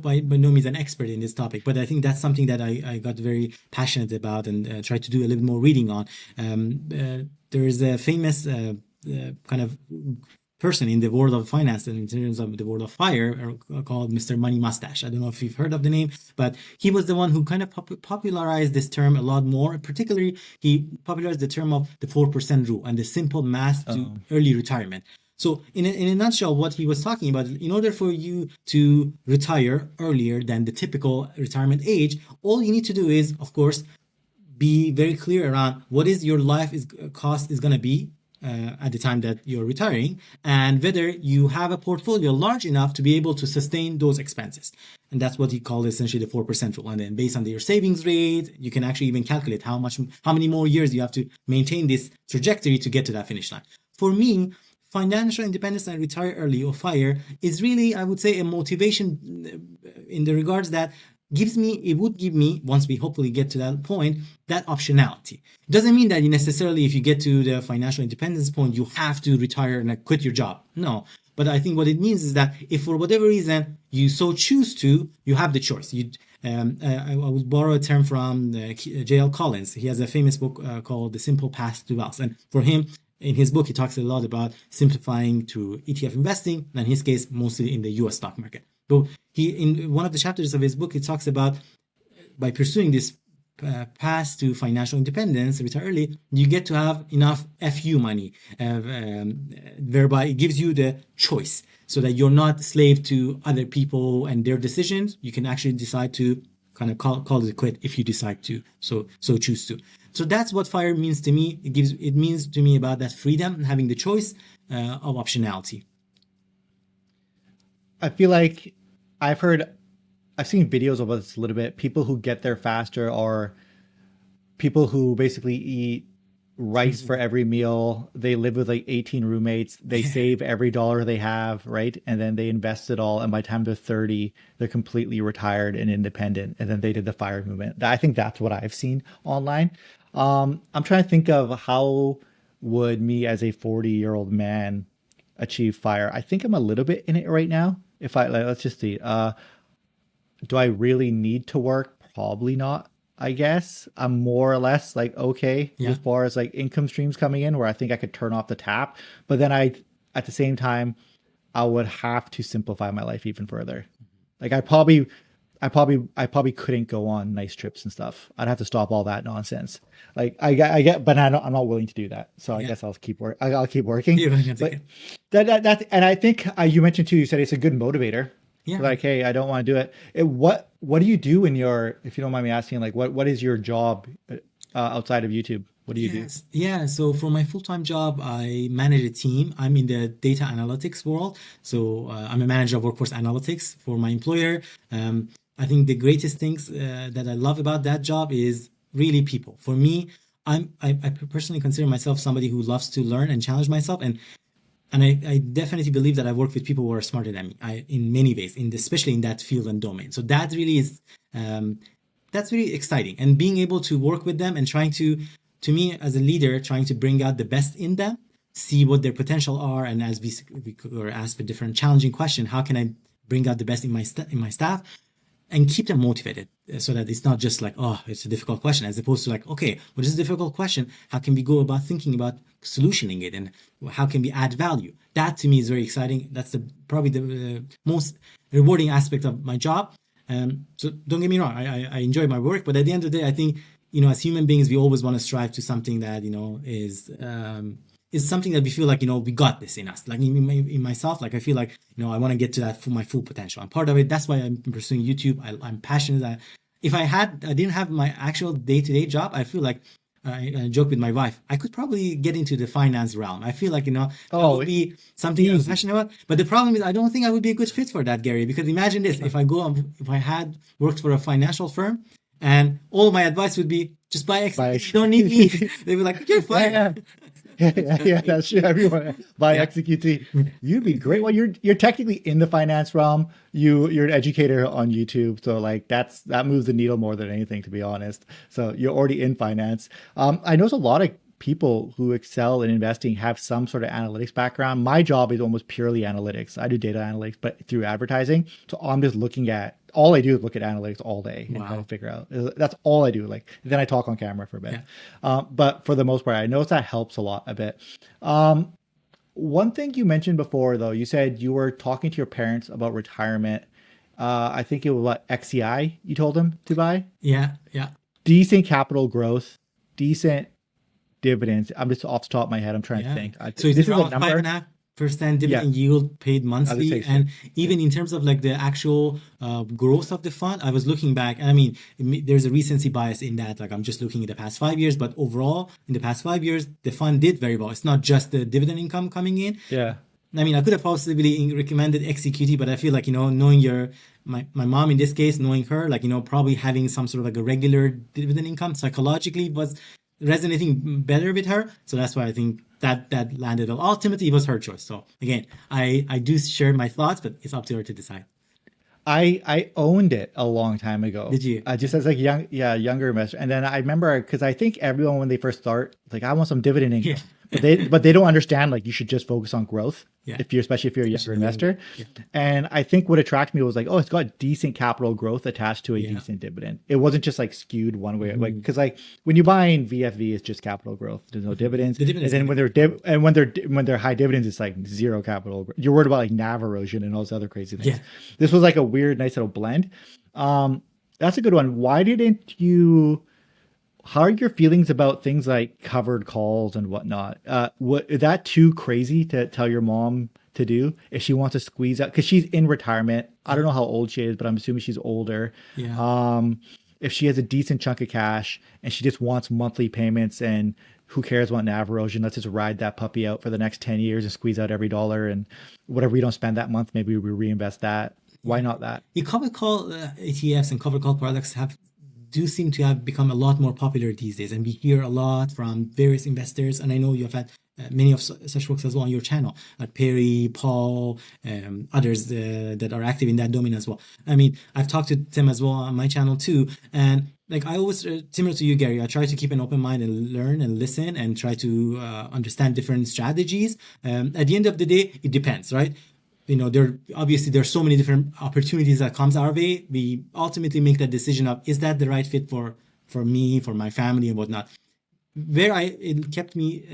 by no means an expert in this topic, but I think that's something that I got very passionate about and tried to do a little more reading on. There is a famous kind of person in the world of finance and in terms of the world of FIRE called Mr. Money Mustache. I don't know if you've heard of the name, but he was the one who kind of popularized this term a lot more. Particularly, he popularized the term of the 4% rule and the simple math to early retirement. So in a nutshell, what he was talking about, in order for you to retire earlier than the typical retirement age, all you need to do is, of course, be very clear around what is your life cost is going to be at the time that you're retiring, and whether you have a portfolio large enough to be able to sustain those expenses. And that's what he called essentially the 4% rule. And then based on your savings rate, you can actually even calculate how many more years you have to maintain this trajectory to get to that finish line. For me, financial independence and retire early, or FIRE, is really, I would say, a motivation in the regards that it would give me, once we hopefully get to that point, that optionality. It doesn't mean that necessarily if you get to the financial independence point, you have to retire and quit your job. No. But I think what it means is that if for whatever reason you so choose to, you have the choice. I will borrow a term from J.L. Collins. He has a famous book called The Simple Path to Wealth. And for him, in his book, he talks a lot about simplifying to ETF investing, and in his case, mostly in the US stock market. So in one of the chapters of his book, he talks about by pursuing this path to financial independence, retire early, you get to have enough FU money, whereby it gives you the choice so that you're not slave to other people and their decisions. You can actually decide to kind of call it a quit if you decide to so choose to. So that's what FIRE means to me. It means to me about that freedom and having the choice of optionality. I feel like I've seen videos about this a little bit. People who get there faster are people who basically eat rice for every meal. They live with like 18 roommates. They save every dollar they have, right? And then they invest it all. And by the time they're 30, they're completely retired and independent. And then they did the FIRE movement. I think that's what I've seen online. I'm trying to think of how would me as a 40-year-old man achieve FIRE. I think I'm a little bit in it right now. Let's just see. Do I really need to work? Probably not. I guess I'm more or less like okay as far as like income streams coming in, where I think I could turn off the tap. But then at the same time, I would have to simplify my life even further. Like I probably couldn't go on nice trips and stuff. I'd have to stop all that nonsense. Like I get, but I'm not willing to do that. So I guess I'll keep working. But that, and I think you mentioned too. You said it's a good motivator. Yeah. Like, hey, I don't want to do it. What do you do if you don't mind me asking, like what is your job outside of YouTube? What do you do? Yeah, so for my full-time job, I manage a team. I'm in the data analytics world. So I'm a manager of workforce analytics for my employer. I think the greatest things that I love about that job is really people. For me, I personally consider myself somebody who loves to learn and challenge myself. And I definitely believe that I work with people who are smarter than me in many ways, especially in that field and domain. So that really is, that's really exciting. And being able to work with them and trying to me as a leader, trying to bring out the best in them, see what their potential are. And as we were asked a different challenging question, how can I bring out the best in my staff and keep them motivated so that it's not just like, oh, it's a difficult question, as opposed to like, okay, what is a difficult question? How can we go about thinking about solutioning it, and how can we add value? That to me is very exciting. That's probably the most rewarding aspect of my job. So don't get me wrong, I enjoy my work, but at the end of the day, I think as human beings, we always want to strive to something that, is something that we feel like, we got this in us. Like in myself, like I feel like, I want to get to that for my full potential. I'm part of it. That's why I'm pursuing YouTube. I'm passionate that if I didn't have my actual day-to-day job, I feel like I joke with my wife, I could probably get into the finance realm. I feel like, that would be something I'm passionate about. But the problem is I don't think I would be a good fit for that, Gary, because imagine this, if I had worked for a financial firm and all my advice would be just buy XEQT. You don't need me. They were like, you're fine. Yeah, that's true. Everyone buy XEQT. You'd be great. Well, you're technically in the finance realm. You're an educator on YouTube, so like that moves the needle more than anything, to be honest. So you're already in finance. I know a lot of people who excel in investing have some sort of analytics background. My job is almost purely analytics. I do data analytics, but through advertising. So I'm just all I do is look at analytics all day and try to figure out. That's all I do. Like then I talk on camera for a bit. Yeah. But for the most part, I notice that helps a bit. One thing you mentioned before, though, you said you were talking to your parents about retirement. I think it was what, XEI you told them to buy? Yeah. Decent capital growth, decent dividends. I'm just off the top of my head. I'm trying to think. So this is around 5.5% dividend yield paid monthly. And even in terms of like the actual growth of the fund, I was looking back, and I mean, there's a recency bias in that. Like I'm just looking at the past 5 years, but overall in the past 5 years, the fund did very well. It's not just the dividend income coming in. Yeah. I mean, I could have possibly recommended XEQT, but I feel like, knowing my mom in this case, knowing her, like, probably having some sort of like a regular dividend income psychologically was resonating better with her. So that's why I think that landed. Ultimately, it was her choice. So again, I do share my thoughts, but it's up to her to decide. I owned it a long time ago. Did you? Just as like younger investor. And then I remember, because I think everyone when they first start, like I want some dividend income. Yeah. But they don't understand like you should just focus on growth. Yeah. Especially if you're a younger investor. Yeah. And I think what attracted me was like, oh, it's got decent capital growth attached to a decent dividend. It wasn't just like skewed one way. Like because like when you buy in VFV, it's just capital growth. There's no dividends. And then when they're high dividends, it's like zero capital. You're worried about like NAV erosion and all those other crazy things. Yeah. This was like a weird, nice little blend. That's a good one. Why didn't you? How are your feelings about things like covered calls and whatnot? Is that too crazy to tell your mom to do if she wants to squeeze out? Because she's in retirement. I don't know how old she is, but I'm assuming she's older. Yeah. If she has a decent chunk of cash and she just wants monthly payments and who cares about NAV erosion? Let's just ride that puppy out for the next 10 years and squeeze out every dollar, and whatever we don't spend that month, maybe we reinvest that. Why not that? The covered call ETFs and covered call products do seem to have become a lot more popular these days, and we hear a lot from various investors, and I know you've had many of such folks as well on your channel, like Perry, Paul, others that are active in that domain as well. I mean, I've talked to them as well on my channel too, and like I always, similar to you, Gary, I try to keep an open mind and learn and listen and try to understand different strategies. At the end of the day, it depends, right? There's so many different opportunities that comes our way. We ultimately make that decision of, is that the right fit for me, for my family and whatnot. It kept me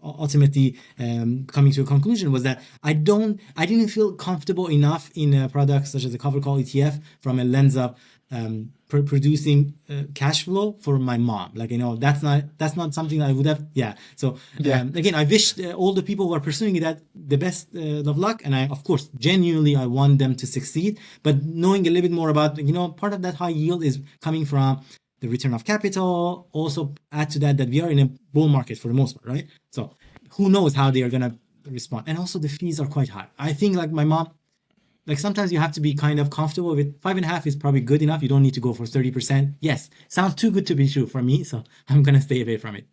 ultimately coming to a conclusion was that I didn't feel comfortable enough in a product such as a covered call ETF from a lens of producing cash flow for my mom. Like, that's not something I would have. Yeah. So again, I wish all the people who are pursuing it the best of luck. And I, of course, genuinely, I want them to succeed, but knowing a little bit more about, part of that high yield is coming from the return of capital. Also add to that we are in a bull market for the most part, right? So who knows how they are going to respond. And also the fees are quite high. I think like my mom, like sometimes you have to be kind of comfortable with 5.5 is probably good enough. You don't need to go for 30%. Yes, sounds too good to be true for me, so I'm gonna stay away from it.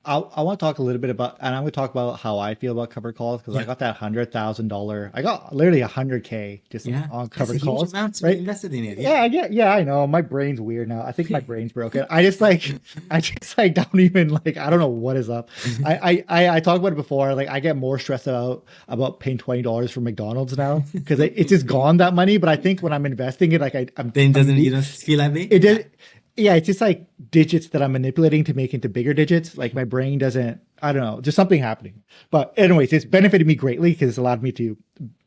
I want to talk a little bit about, and I'm going to talk about how I feel about covered calls, because I got that $100,000. I got literally $100K just on covered calls. Right? Invested in it. Yeah, I know. My brain's weird now. I think my brain's broken. I just don't even I don't know what is up. I talked about it before. Like I get more stressed about paying $20 for McDonald's now because it's just gone, that money. But I think when I'm investing it, then doesn't feel that way? It did. Yeah, it's just like digits that I'm manipulating to make into bigger digits. Like my brain doesn't, I don't know, just something happening. But anyways, it's benefited me greatly because it's allowed me to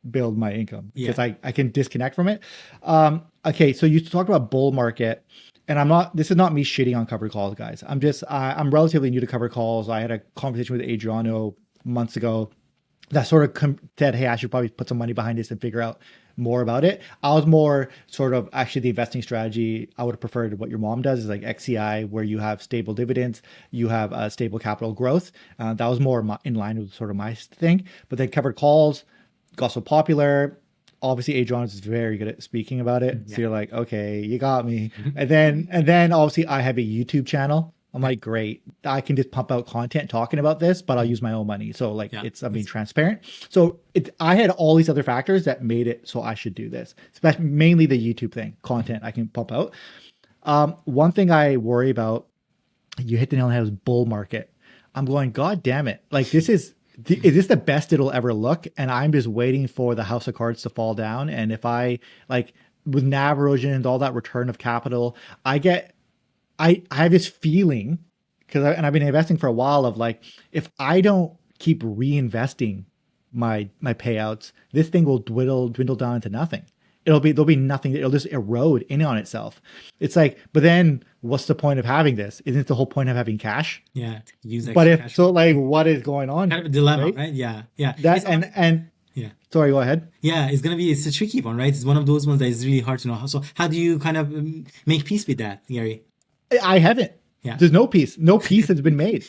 build my income because I can disconnect from it. Okay, so you talked about bull market. and I'm not, this is not me shitting on covered calls, guys. I'm relatively new to covered calls. I had a conversation with Adriano months ago that sort of said, hey, I should probably put some money behind this and figure out more about it. I was more sort of actually the investing strategy I would have preferred what your mom does is like XCI, where you have stable dividends, you have stable capital growth. That was more in line with sort of my thing. But then covered calls got so popular. Obviously, Adrian is very good at speaking about it. So you're like, okay, you got me. And then obviously I have a YouTube channel. I'm like, great, I can just pump out content talking about this, but I'll use my own money. So like I'm being transparent. So I had all these other factors that made it so I should do this, especially mainly the YouTube thing, content I can pump out. One thing I worry about, you hit the nail on the head, is bull market. I'm going, God damn it. Like is this the best it'll ever look? And I'm just waiting for the house of cards to fall down. And if I like with NAV erosion and all that return of capital, I have this feeling, and I've been investing for a while, of like, if I don't keep reinvesting my payouts, this thing will dwindle down into nothing. There'll be nothing. It'll just erode in on itself. It's like, but then what's the point of having this? Isn't it the whole point of having cash? Yeah, use but if cash. So, like, what is going on? Kind of a dilemma, right? Yeah. That and yeah. Sorry, go ahead. Yeah, it's a tricky one, right? It's one of those ones that is really hard to know. So how do you kind of make peace with that, Gary? I haven't. Yeah. There's no peace. No peace has been made.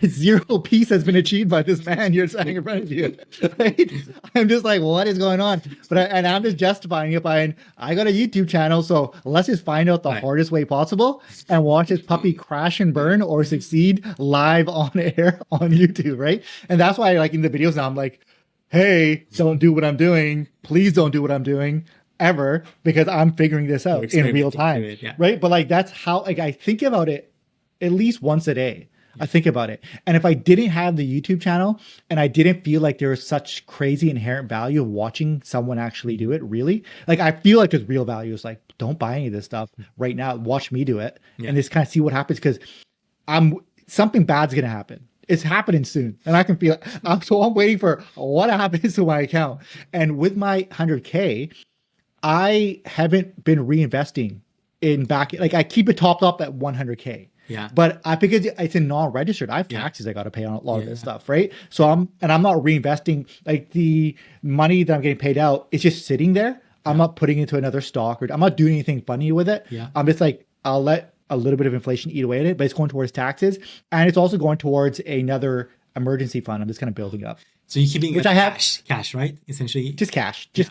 Zero peace has been achieved by this man you're standing in front of you. Right? I'm just like, what is going on? And I'm just justifying it by, I got a YouTube channel, so let's just find out the hardest way possible and watch this puppy crash and burn or succeed live on air on YouTube, right? And that's why, like, in the videos now, I'm like, hey, don't do what I'm doing. Please don't do what I'm doing ever, because I'm figuring this out in real time, right? But like, that's how, like, I think about it at least once a day. I think about it. And if I didn't have the YouTube channel and I didn't feel like there was such crazy inherent value of watching someone actually do it, really, like, I feel like there's real value. It's like, don't buy any of this stuff right now. Watch me do it and just kind of see what happens, because something bad's going to happen. It's happening soon. And I can feel it. So I'm waiting for what happens to my account. And with my 100K, I haven't been reinvesting in back. Like, I keep it topped up at 100K. Yeah. But because it's in non-registered, I have taxes I got to pay on a lot of this stuff, right? So I'm not reinvesting. Like, the money that I'm getting paid out is just sitting there. I'm not putting it into another stock, or I'm not doing anything funny with it. Yeah. I'm just like, I'll let a little bit of inflation eat away at it, but it's going towards taxes, and it's also going towards another emergency fund. I'm just kind of building up. So you're keeping which I have cash, right? Essentially, just cash. It's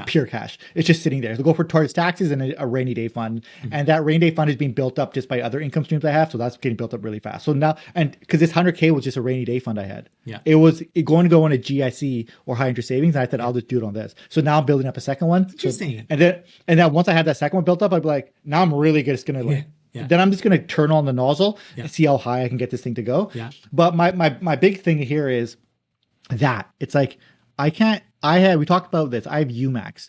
pure cash. It's just sitting there. So go for towards taxes and a rainy day fund, and that rainy day fund is being built up just by other income streams I have. So that's getting built up really fast. So now, and because this 100K was just a rainy day fund I had, it was going to go on a GIC or high interest savings, and I thought I'll just do it on this. So now I'm building up a second one. Interesting. So, and then once I have that second one built up, I'd be like, now I'm really just gonna like. Then I'm just going to turn on the nozzle and see how high I can get this thing to go. But my big thing here is that it's like, we talked about this. I have UMAX.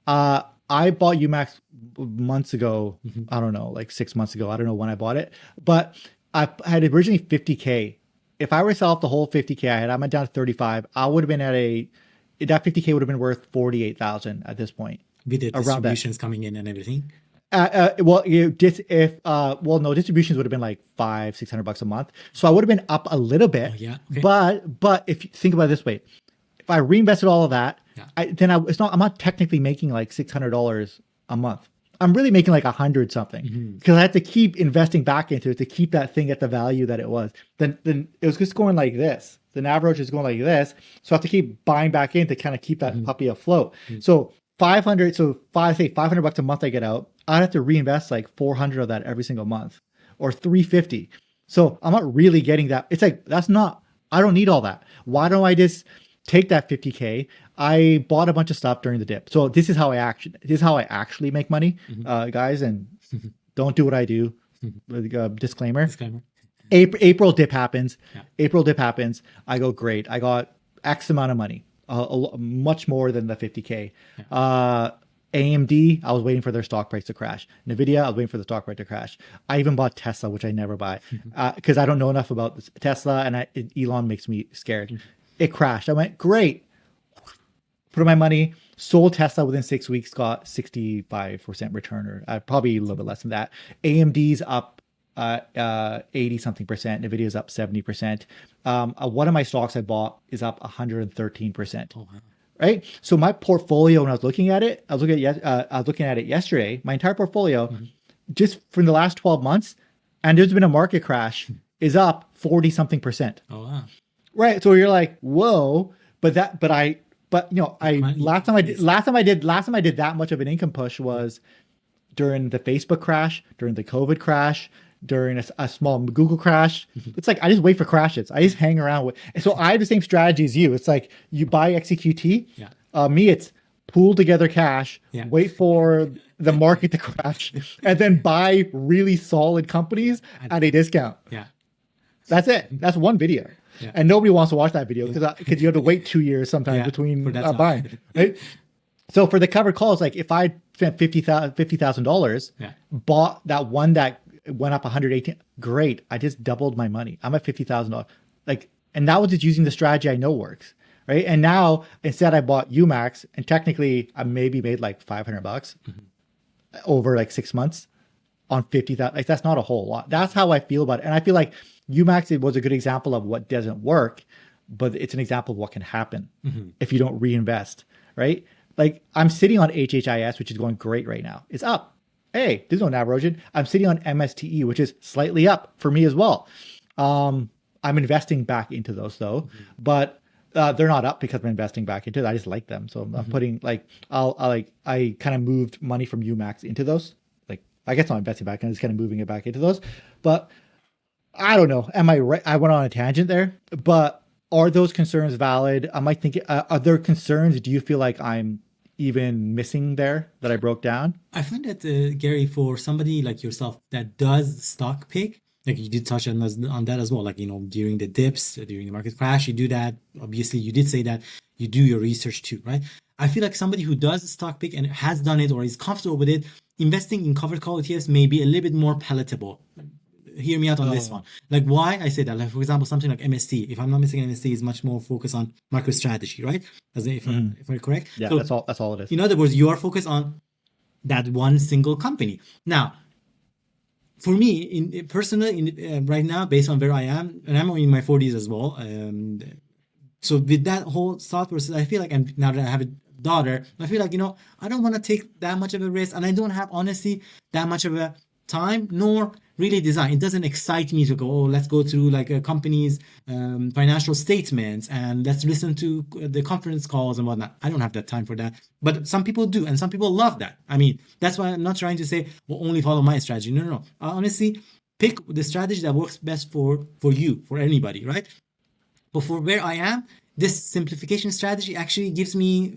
I bought UMAX months ago. I don't know, like 6 months ago. I don't know when I bought it, but I had originally 50K. If I were to sell off the whole 50K I had, I went down to 35. I would have been that 50K would have been worth 48,000 at this point. With the distributions coming in and everything. No, distributions would have been like $500-600 a month. So I would have been up a little bit. But if you think about it this way, if I reinvested all of that, I'm not technically making like $600 a month. I'm really making like 100 something, because I had to keep investing back into it to keep that thing at the value that it was. Then it was just going like this. The average is going like this. So I have to keep buying back in to kind of keep that puppy afloat. So $500 a month I get out, I'd have to reinvest like 400 of that every single month, or 350. So I'm not really getting that. It's like, I don't need all that. Why don't I just take that 50K? I bought a bunch of stuff during the dip. So this is how I actually make money, guys, and don't do what I do. Disclaimer. April dip happens. April dip happens. I go, great. I got X amount of money. Much more than the 50K. AMD, I was waiting for their stock price to crash. Nvidia, I was waiting for the stock price to crash. I even bought Tesla, which I never buy, because I don't know enough about Tesla, and Elon makes me scared. It crashed. I went, great. put in my money, sold Tesla within 6 weeks, got 65% return, or probably a little bit less than that. AMD's up 80 something percent. Nvidia's up 70%. One of my stocks I bought is up 113%. Oh, wow. Right. So my portfolio, when I was looking at it, I was looking at it yesterday. My entire portfolio, just from the last 12 months, and there's been a market crash, is up 40 something percent. Oh, wow. Right. So you're like, whoa. But last time I did that much of an income push was during the Facebook crash, during the COVID crash, during a small Google crash. It's like I just wait for crashes. I just hang around with. So I have the same strategy as you. It's like you buy XEQT. Yeah. Me, it's pool together cash, Yeah. wait for the market to crash, and then buy really solid companies at a discount. Yeah. That's it. That's one video. Yeah. And nobody wants to watch that video because you have to wait 2 years sometimes between buying. Right? So for the covered calls, like if I spent $50,000, bought that one that went up 118, great. I just doubled my money. I'm at $50,000. And that was just using the strategy I know works. Right. And now instead I bought UMAX, and technically I maybe made like $500 over like 6 months on 50,000. Like that's not a whole lot. That's how I feel about it. And I feel like UMAX, it was a good example of what doesn't work, but it's an example of what can happen if you don't reinvest. Right. Like I'm sitting on HHIS, which is going great right now. It's up. Hey, there's no NAV erosion. I'm sitting on MSTE, which is slightly up for me as well. I'm investing back into those though, but they're not up because I'm investing back into it. I just like them. So I'm putting I kind of moved money from UMAX into those. Like I guess I'm investing back. I'm just kind of moving it back into those. But I don't know. Am I right? I went on a tangent there, but are those concerns valid? I might think, are there concerns? Do you feel like I'm even missing there that I broke down? I find that, Gary, for somebody like yourself that does stock pick, like you did touch on that as well, like, during the dips, during the market crash, you do that. Obviously, you did say that you do your research too, right? I feel like somebody who does stock pick and has done it or is comfortable with it, investing in covered call ETFs may be a little bit more palatable. Hear me out on this one. Like why I say that, like for example, something like MST, if I'm not mistaken, MST is much more focused on micro strategy, right? If I'm correct. Yeah, so, that's all it is. In other words, you are focused on that one single company. Now, for me, personally, right now, based on where I am, and I'm in my 40s as well. So with that whole thought process, I feel like, and now that I have a daughter, I feel like, I don't want to take that much of a risk, and I don't have, honestly, that much of a time, nor really design. It doesn't excite me to go, let's go through like a company's financial statements and let's listen to the conference calls and whatnot. I don't have that time for that. But some people do, and some people love that. I mean, that's why I'm not trying to say, only follow my strategy. No. Honestly, pick the strategy that works best for you, for anybody, right? But for where I am, this simplification strategy actually gives me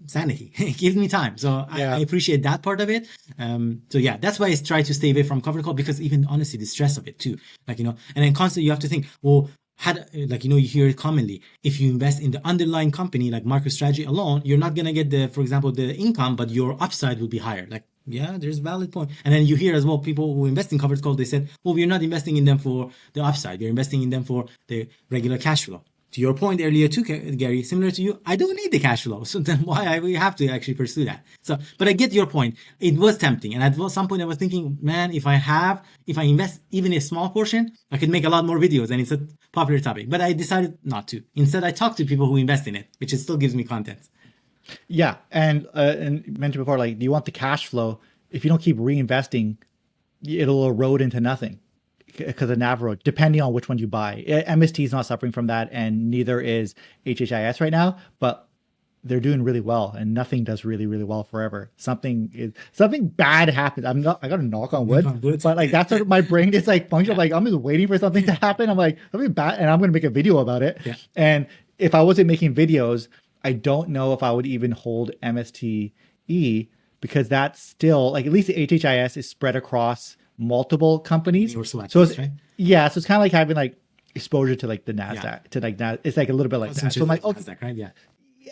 sanity. It gives me time. So I appreciate that part of it. So yeah, that's why I try to stay away from covered call, because even honestly, the stress of it too, like, and then constantly you have to think, you hear it commonly. If you invest in the underlying company, like MicroStrategy alone, you're not going to get for example, the income, but your upside will be higher. Like, yeah, there's a valid point. And then you hear as well, people who invest in covered call, they said, we're not investing in them for the upside. We're investing in them for the regular cash flow. To your point earlier too, Gary, similar to you, I don't need the cash flow. So then why we have to actually pursue that? So, but I get your point. It was tempting. And at some point I was thinking, man, if I invest even a small portion, I could make a lot more videos, and it's a popular topic. But I decided not to. Instead, I talk to people who invest in it, which still gives me content. Yeah. And you mentioned before, like, do you want the cash flow? If you don't keep reinvesting, it'll erode into nothing. Because of NAV road, depending on which one you buy. MST is not suffering from that, and neither is HHIS right now, but they're doing really well, and nothing does really, really well forever. Something bad happens. I got to knock on wood, but like that's sort of my brain is like functional. Like I'm just waiting for something to happen. I'm like, something bad, and I'm going to make a video about it. Yeah. And if I wasn't making videos, I don't know if I would even hold MSTE, because that's still like, at least the HHIS is spread across multiple companies. So it's, right? Yeah, so it's kind of like having like exposure to like the NASDAQ, to like that. It's like a little bit like that. So I'm like, okay, NASDAQ, right? Yeah.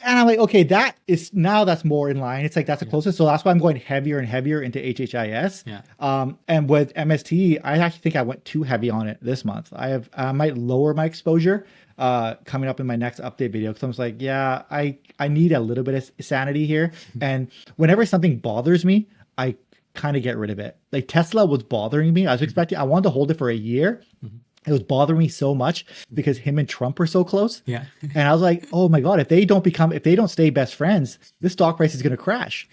And I'm like, okay, that's more in line. It's like that's the Yeah. closest. So that's why I'm going heavier and heavier into HHIS. Yeah. And with MST, I actually think I went too heavy on it this month. I might lower my exposure coming up in my next update video, because I was like, yeah, I need a little bit of sanity here. And whenever something bothers me, I kind of get rid of it. Like Tesla was bothering me. I wanted to hold it for a year. It was bothering me so much because him and Trump are so close. Yeah. And I was like, oh my God, if they don't stay best friends, this stock price is going to crash.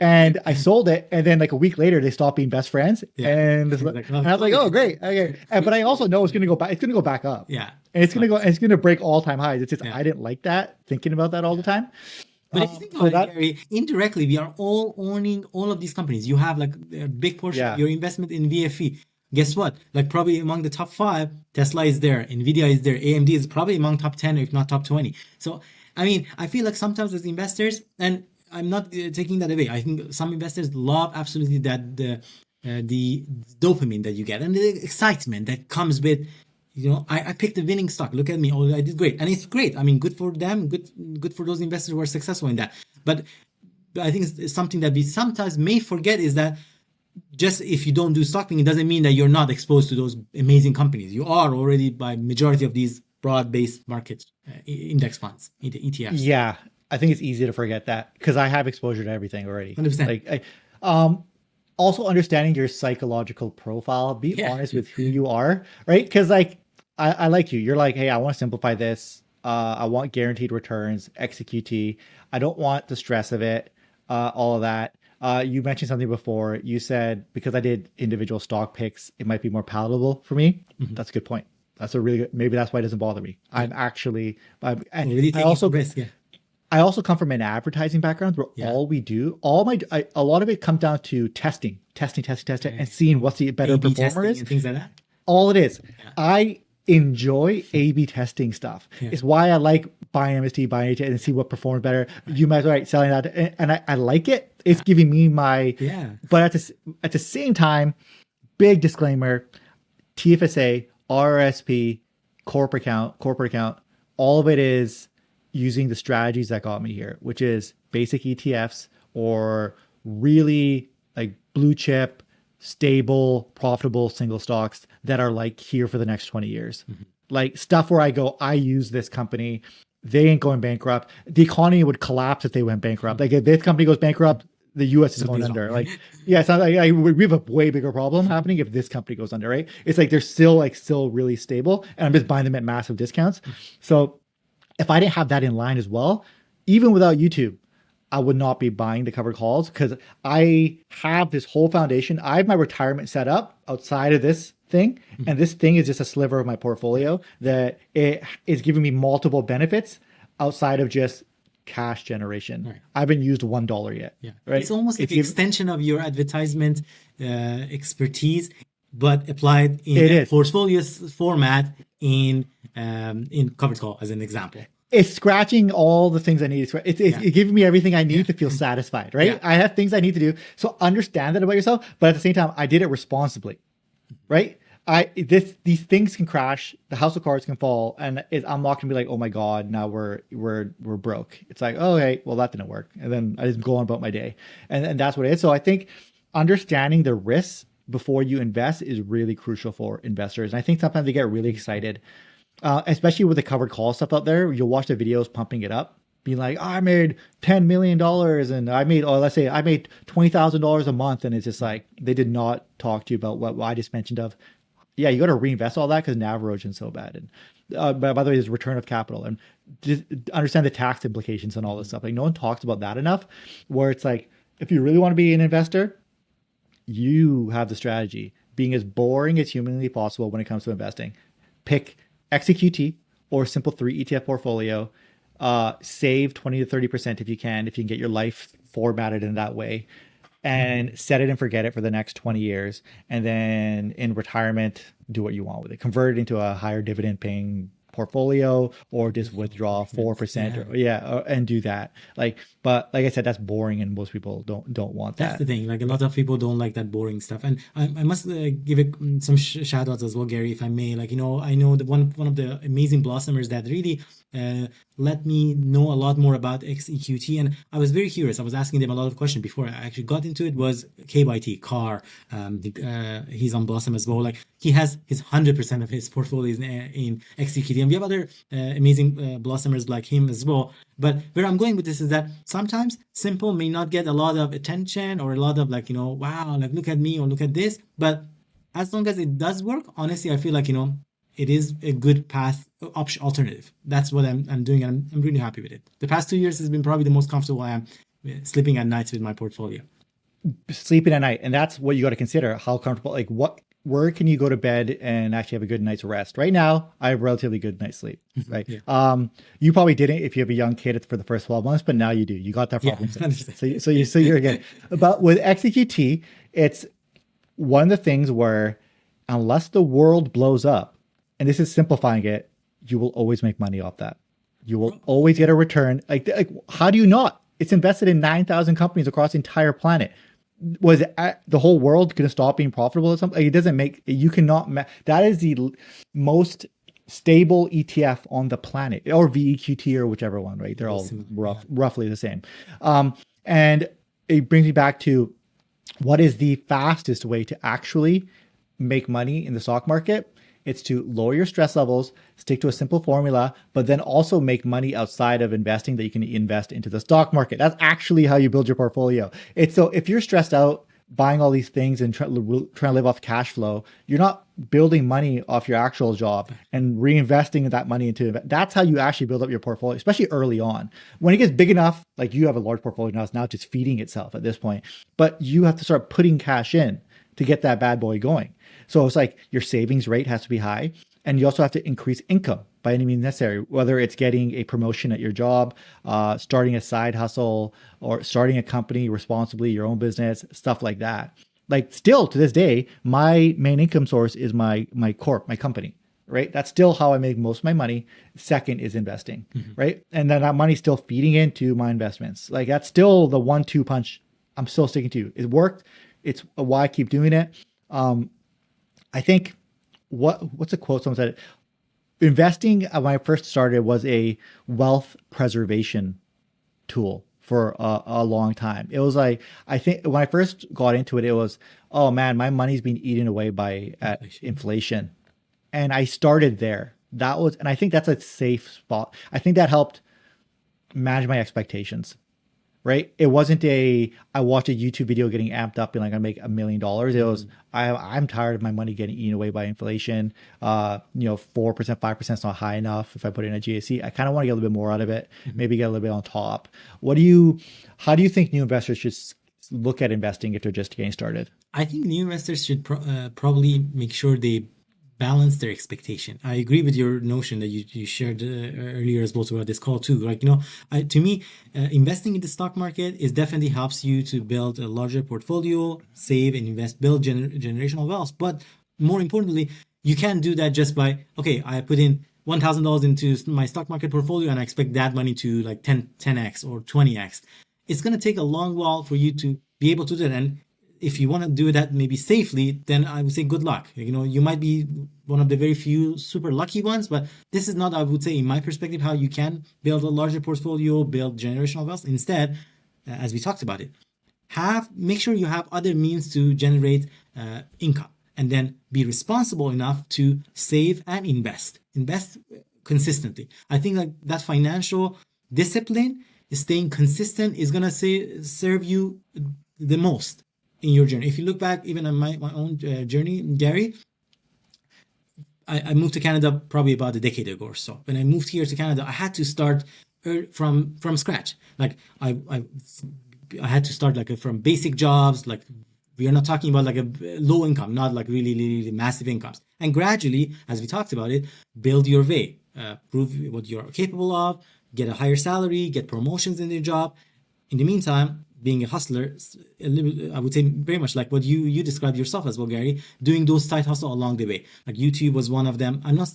And I sold it. And then like a week later, they stopped being best friends. Yeah. And I was like, oh, great. Okay. But I also know it's going to go back. It's going to go back up. Yeah. And it's going to break all time highs. It's just, Yeah. I didn't like that, thinking about that all the time. But if you think about it, Gary, indirectly, we are all owning all of these companies. You have like a big portion of your investment in VFE. Guess what? Like probably among the top 5, Tesla is there, Nvidia is there, AMD is probably among top 10, if not top 20. So, I mean, I feel like sometimes as investors, and I'm not taking that away. I think some investors love absolutely that the dopamine that you get and the excitement that comes with, I picked a winning stock. Look at me. Oh, I did great. And it's great. I mean, good for them. Good for those investors who are successful in that. But I think it's something that we sometimes may forget is that just if you don't do stock picking, it doesn't mean that you're not exposed to those amazing companies. You are already by majority of these broad-based market index funds, ETFs. Yeah, I think it's easy to forget that because I have exposure to everything already. 100%. Also understanding your psychological profile. Be honest with who you are, right? Because like I like you. You're like, hey, I want to simplify this. I want guaranteed returns, XEQT. I don't want the stress of it, all of that. You mentioned something before. You said because I did individual stock picks, it might be more palatable for me. That's a good point. That's a really good. Maybe that's why it doesn't bother me. I'm actually. Really risk, I also come from an advertising background where all we do, a lot of it comes down to testing, and seeing what's the better A/B performer is. and things like that. All it is. Yeah. I enjoy A/B testing stuff. Yeah. It's why I like buying MST, buying it, and see what performs better. Right. You might be selling that, and I like it. It's giving me my. Yeah. But at the same time, big disclaimer: TFSA, RRSP, corporate account, all of it is using the strategies that got me here, which is basic ETFs or really like blue chip, stable, profitable single stocks that are like here for the next 20 years. Like stuff where I go, I use this company, they ain't going bankrupt. The economy would collapse if they went bankrupt. Like if this company goes bankrupt, the US is going under. Like, yeah, it's not like we have a way bigger problem happening if this company goes under, right? It's like they're still really stable, and I'm just buying them at massive discounts. So if I didn't have that in line as well, even without YouTube, I would not be buying the covered calls because I have this whole foundation. I have my retirement set up outside of this thing, and this thing is just a sliver of my portfolio that it is giving me multiple benefits outside of just cash generation. Right. I haven't used $1 yet. Yeah. Right? It's almost like an extension of your advertisement expertise, but applied in a portfolio format in covered call, as an example. It's scratching all the things I need. It's giving me everything I need to feel satisfied, right? Yeah. I have things I need to do. So understand that about yourself, but at the same time, I did it responsibly, right? These things can crash. The house of cards can fall, and I'm not gonna be like, oh my god, now we're broke. It's like, oh, okay, well that didn't work, and then I just go on about my day, and that's what it is. So I think understanding the risks before you invest is really crucial for investors. And I think sometimes they get really excited. Especially with the covered call stuff out there, you'll watch the videos pumping it up, being like, oh, I made $10 million and I made $20,000 a month. And it's just like, they did not talk to you about what I just mentioned of, yeah, you got to reinvest all that because NAV erosion is so bad. And by the way, there's return of capital and just understand the tax implications and all this stuff. Like no one talks about that enough, where it's like, if you really want to be an investor, you have the strategy. Being as boring as humanly possible when it comes to investing. Pick XEQT or simple 3 ETF portfolio. Save 20 to 30% if you can get your life formatted in that way, and set it and forget it for the next 20 years. And then in retirement, do what you want with it. Convert it into a higher dividend paying portfolio or just withdraw 4% and do that. But like I said, that's boring and most people don't want that. That's the thing. Like a lot of people don't like that boring stuff. And I must give it some shout outs as well, Gary, if I may. Like, I know that one of the amazing blossomers that really let me know a lot more about XEQT. And I was very curious. I was asking them a lot of questions before I actually got into it. Was KYT, Carr. He's on Blossom as well. Like he has his 100% of his portfolio in XEQT. And we have other amazing blossomers like him as well. But where I'm going with this is that sometimes simple may not get a lot of attention or a lot of like, wow, like look at me or look at this. But as long as it does work, honestly, I feel like, it is a good path alternative. That's what I'm doing. And I'm really happy with it. The past 2 years has been probably the most comfortable I am sleeping at nights with my portfolio. Sleeping at night. And that's what you got to consider. How comfortable, like where can you go to bed and actually have a good night's rest? Right now, I have relatively good night's sleep, right? Yeah. You probably didn't if you have a young kid for the first 12 months, but now you do. You got that problem. Yeah. So you're again. But with XEQT, it's one of the things where unless the world blows up, and this is simplifying it, you will always make money off that. You will always get a return. Like how do you not? It's invested in 9,000 companies across the entire planet. Was the whole world going to stop being profitable or something? Like, it doesn't make, you cannot, that is the most stable ETF on the planet, or VEQT or whichever one, right? They're all roughly the same. And it brings me back to what is the fastest way to actually make money in the stock market? It's to lower your stress levels, stick to a simple formula, but then also make money outside of investing that you can invest into the stock market. That's actually how you build your portfolio. It's so if you're stressed out buying all these things and trying to live off cash flow, you're not building money off your actual job and reinvesting that money into it. That's how you actually build up your portfolio, especially early on. When it gets big enough, like you have a large portfolio now, it's now just feeding itself at this point, but you have to start putting cash in to get that bad boy going. So it's like your savings rate has to be high, and you also have to increase income by any means necessary, whether it's getting a promotion at your job, starting a side hustle, or starting a company responsibly, your own business, stuff like that. Like still to this day, my main income source is my company, right? That's still how I make most of my money. Second is investing, right? And then that money's still feeding into my investments. Like that's still the 1-2 punch I'm still sticking to. It worked. It's why I keep doing it. I think what's a quote someone said? Investing when I first started was a wealth preservation tool for a long time. It was like, I think when I first got into it, it was, oh man, my money's being eaten away by inflation. And I started there. And I think that's a safe spot. I think that helped manage my expectations. Right? It wasn't I watched a YouTube video getting amped up and like I make $1 million. It was, I'm tired of my money getting eaten away by inflation. 4%, 5% is not high enough. If I put it in a GAC, I kind of want to get a little bit more out of it, maybe get a little bit on top. How do you think new investors should look at investing if they're just getting started? I think new investors should probably make sure they balance their expectation. I agree with your notion that you shared earlier as well throughout this call too. Like, to me, investing in the stock market definitely helps you to build a larger portfolio, save and invest, build generational wealth. But more importantly, you can't do that just by, okay, I put in $1,000 into my stock market portfolio and I expect that money to like 10x or 20x. It's going to take a long while for you to be able to do that. And if you want to do that maybe safely, then I would say good luck. You might be one of the very few super lucky ones, but this is not, I would say, in my perspective, how you can build a larger portfolio, build generational wealth. Instead, as we talked about it, make sure you have other means to generate income, and then be responsible enough to save and invest consistently. I think like that financial discipline, staying consistent, is going to serve you the most in your journey. If you look back even on my own journey, Gary, I moved to Canada probably about a decade ago or so. When I moved here to Canada, I had to start from scratch. Like I had to start like from basic jobs. Like we are not talking about like a low income, not like really, really massive incomes. And gradually, as we talked about it, build your way, prove what you're capable of, get a higher salary, get promotions in your job. In the meantime, being a hustler, a little, I would say very much like what you described yourself as well, Gary, doing those side hustle along the way. Like YouTube was one of them. I'm not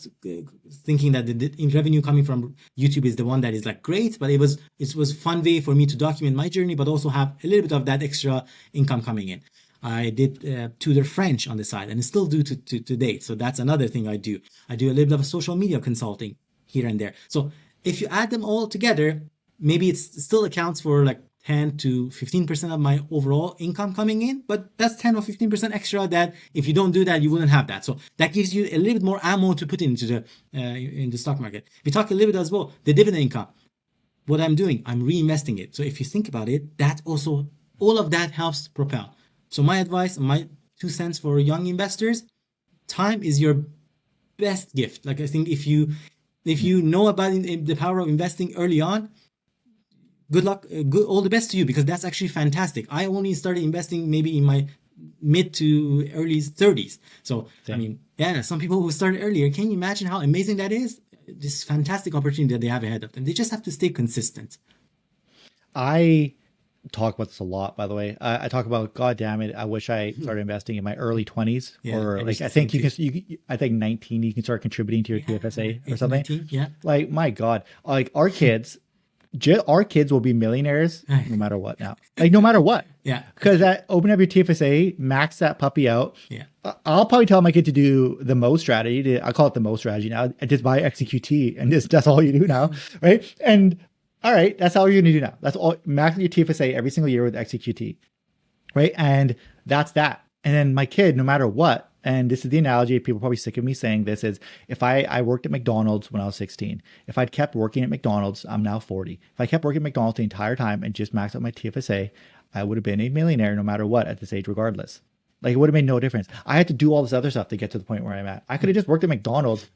thinking that the revenue coming from YouTube is the one that is like great, but it was fun way for me to document my journey, but also have a little bit of that extra income coming in. I did tutor French on the side and still do to date. So that's another thing I do. I do a little bit of social media consulting here and there. So if you add them all together, maybe it still accounts for like 10 to 15% of my overall income coming in, but that's 10 or 15% extra that if you don't do that, you wouldn't have that. So that gives you a little bit more ammo to put into the in the stock market. We talk a little bit as well, the dividend income. What I'm doing, I'm reinvesting it. So if you think about it, that also, all of that helps propel. So my advice, my 2 cents for young investors, time is your best gift. Like I think if you know about the power of investing early on, good luck, all the best to you, because that's actually fantastic. I only started investing maybe in my mid to early 30s. So, I mean, yeah, some people who started earlier, can you imagine how amazing that is? This fantastic opportunity that they have ahead of them. They just have to stay consistent. I talk about this a lot, by the way. I talk about, God damn it, I wish I started investing in my early 20s, or like, I think I think 19, you can start contributing to your TFSA or something. 19, yeah. Like, my God, like our kids will be millionaires no matter what now. Like, no matter what. Yeah. Because open up your TFSA, max that puppy out. Yeah. I'll probably tell my kid to do the Mo strategy. I call it the Mo strategy now. Just buy XEQT and that's all you do now. Right. And all right, that's all you're going to do now. That's all. Max your TFSA every single year with XEQT. Right. And that's that. And then my kid, no matter what, and this is the analogy, people are probably sick of me saying this, is if I worked at McDonald's when I was 16, if I'd kept working at McDonald's, I'm now 40. If I kept working at McDonald's the entire time and just maxed out my TFSA, I would have been a millionaire no matter what at this age, regardless. Like, it would have made no difference. I had to do all this other stuff to get to the point where I'm at. I could have just worked at McDonald's,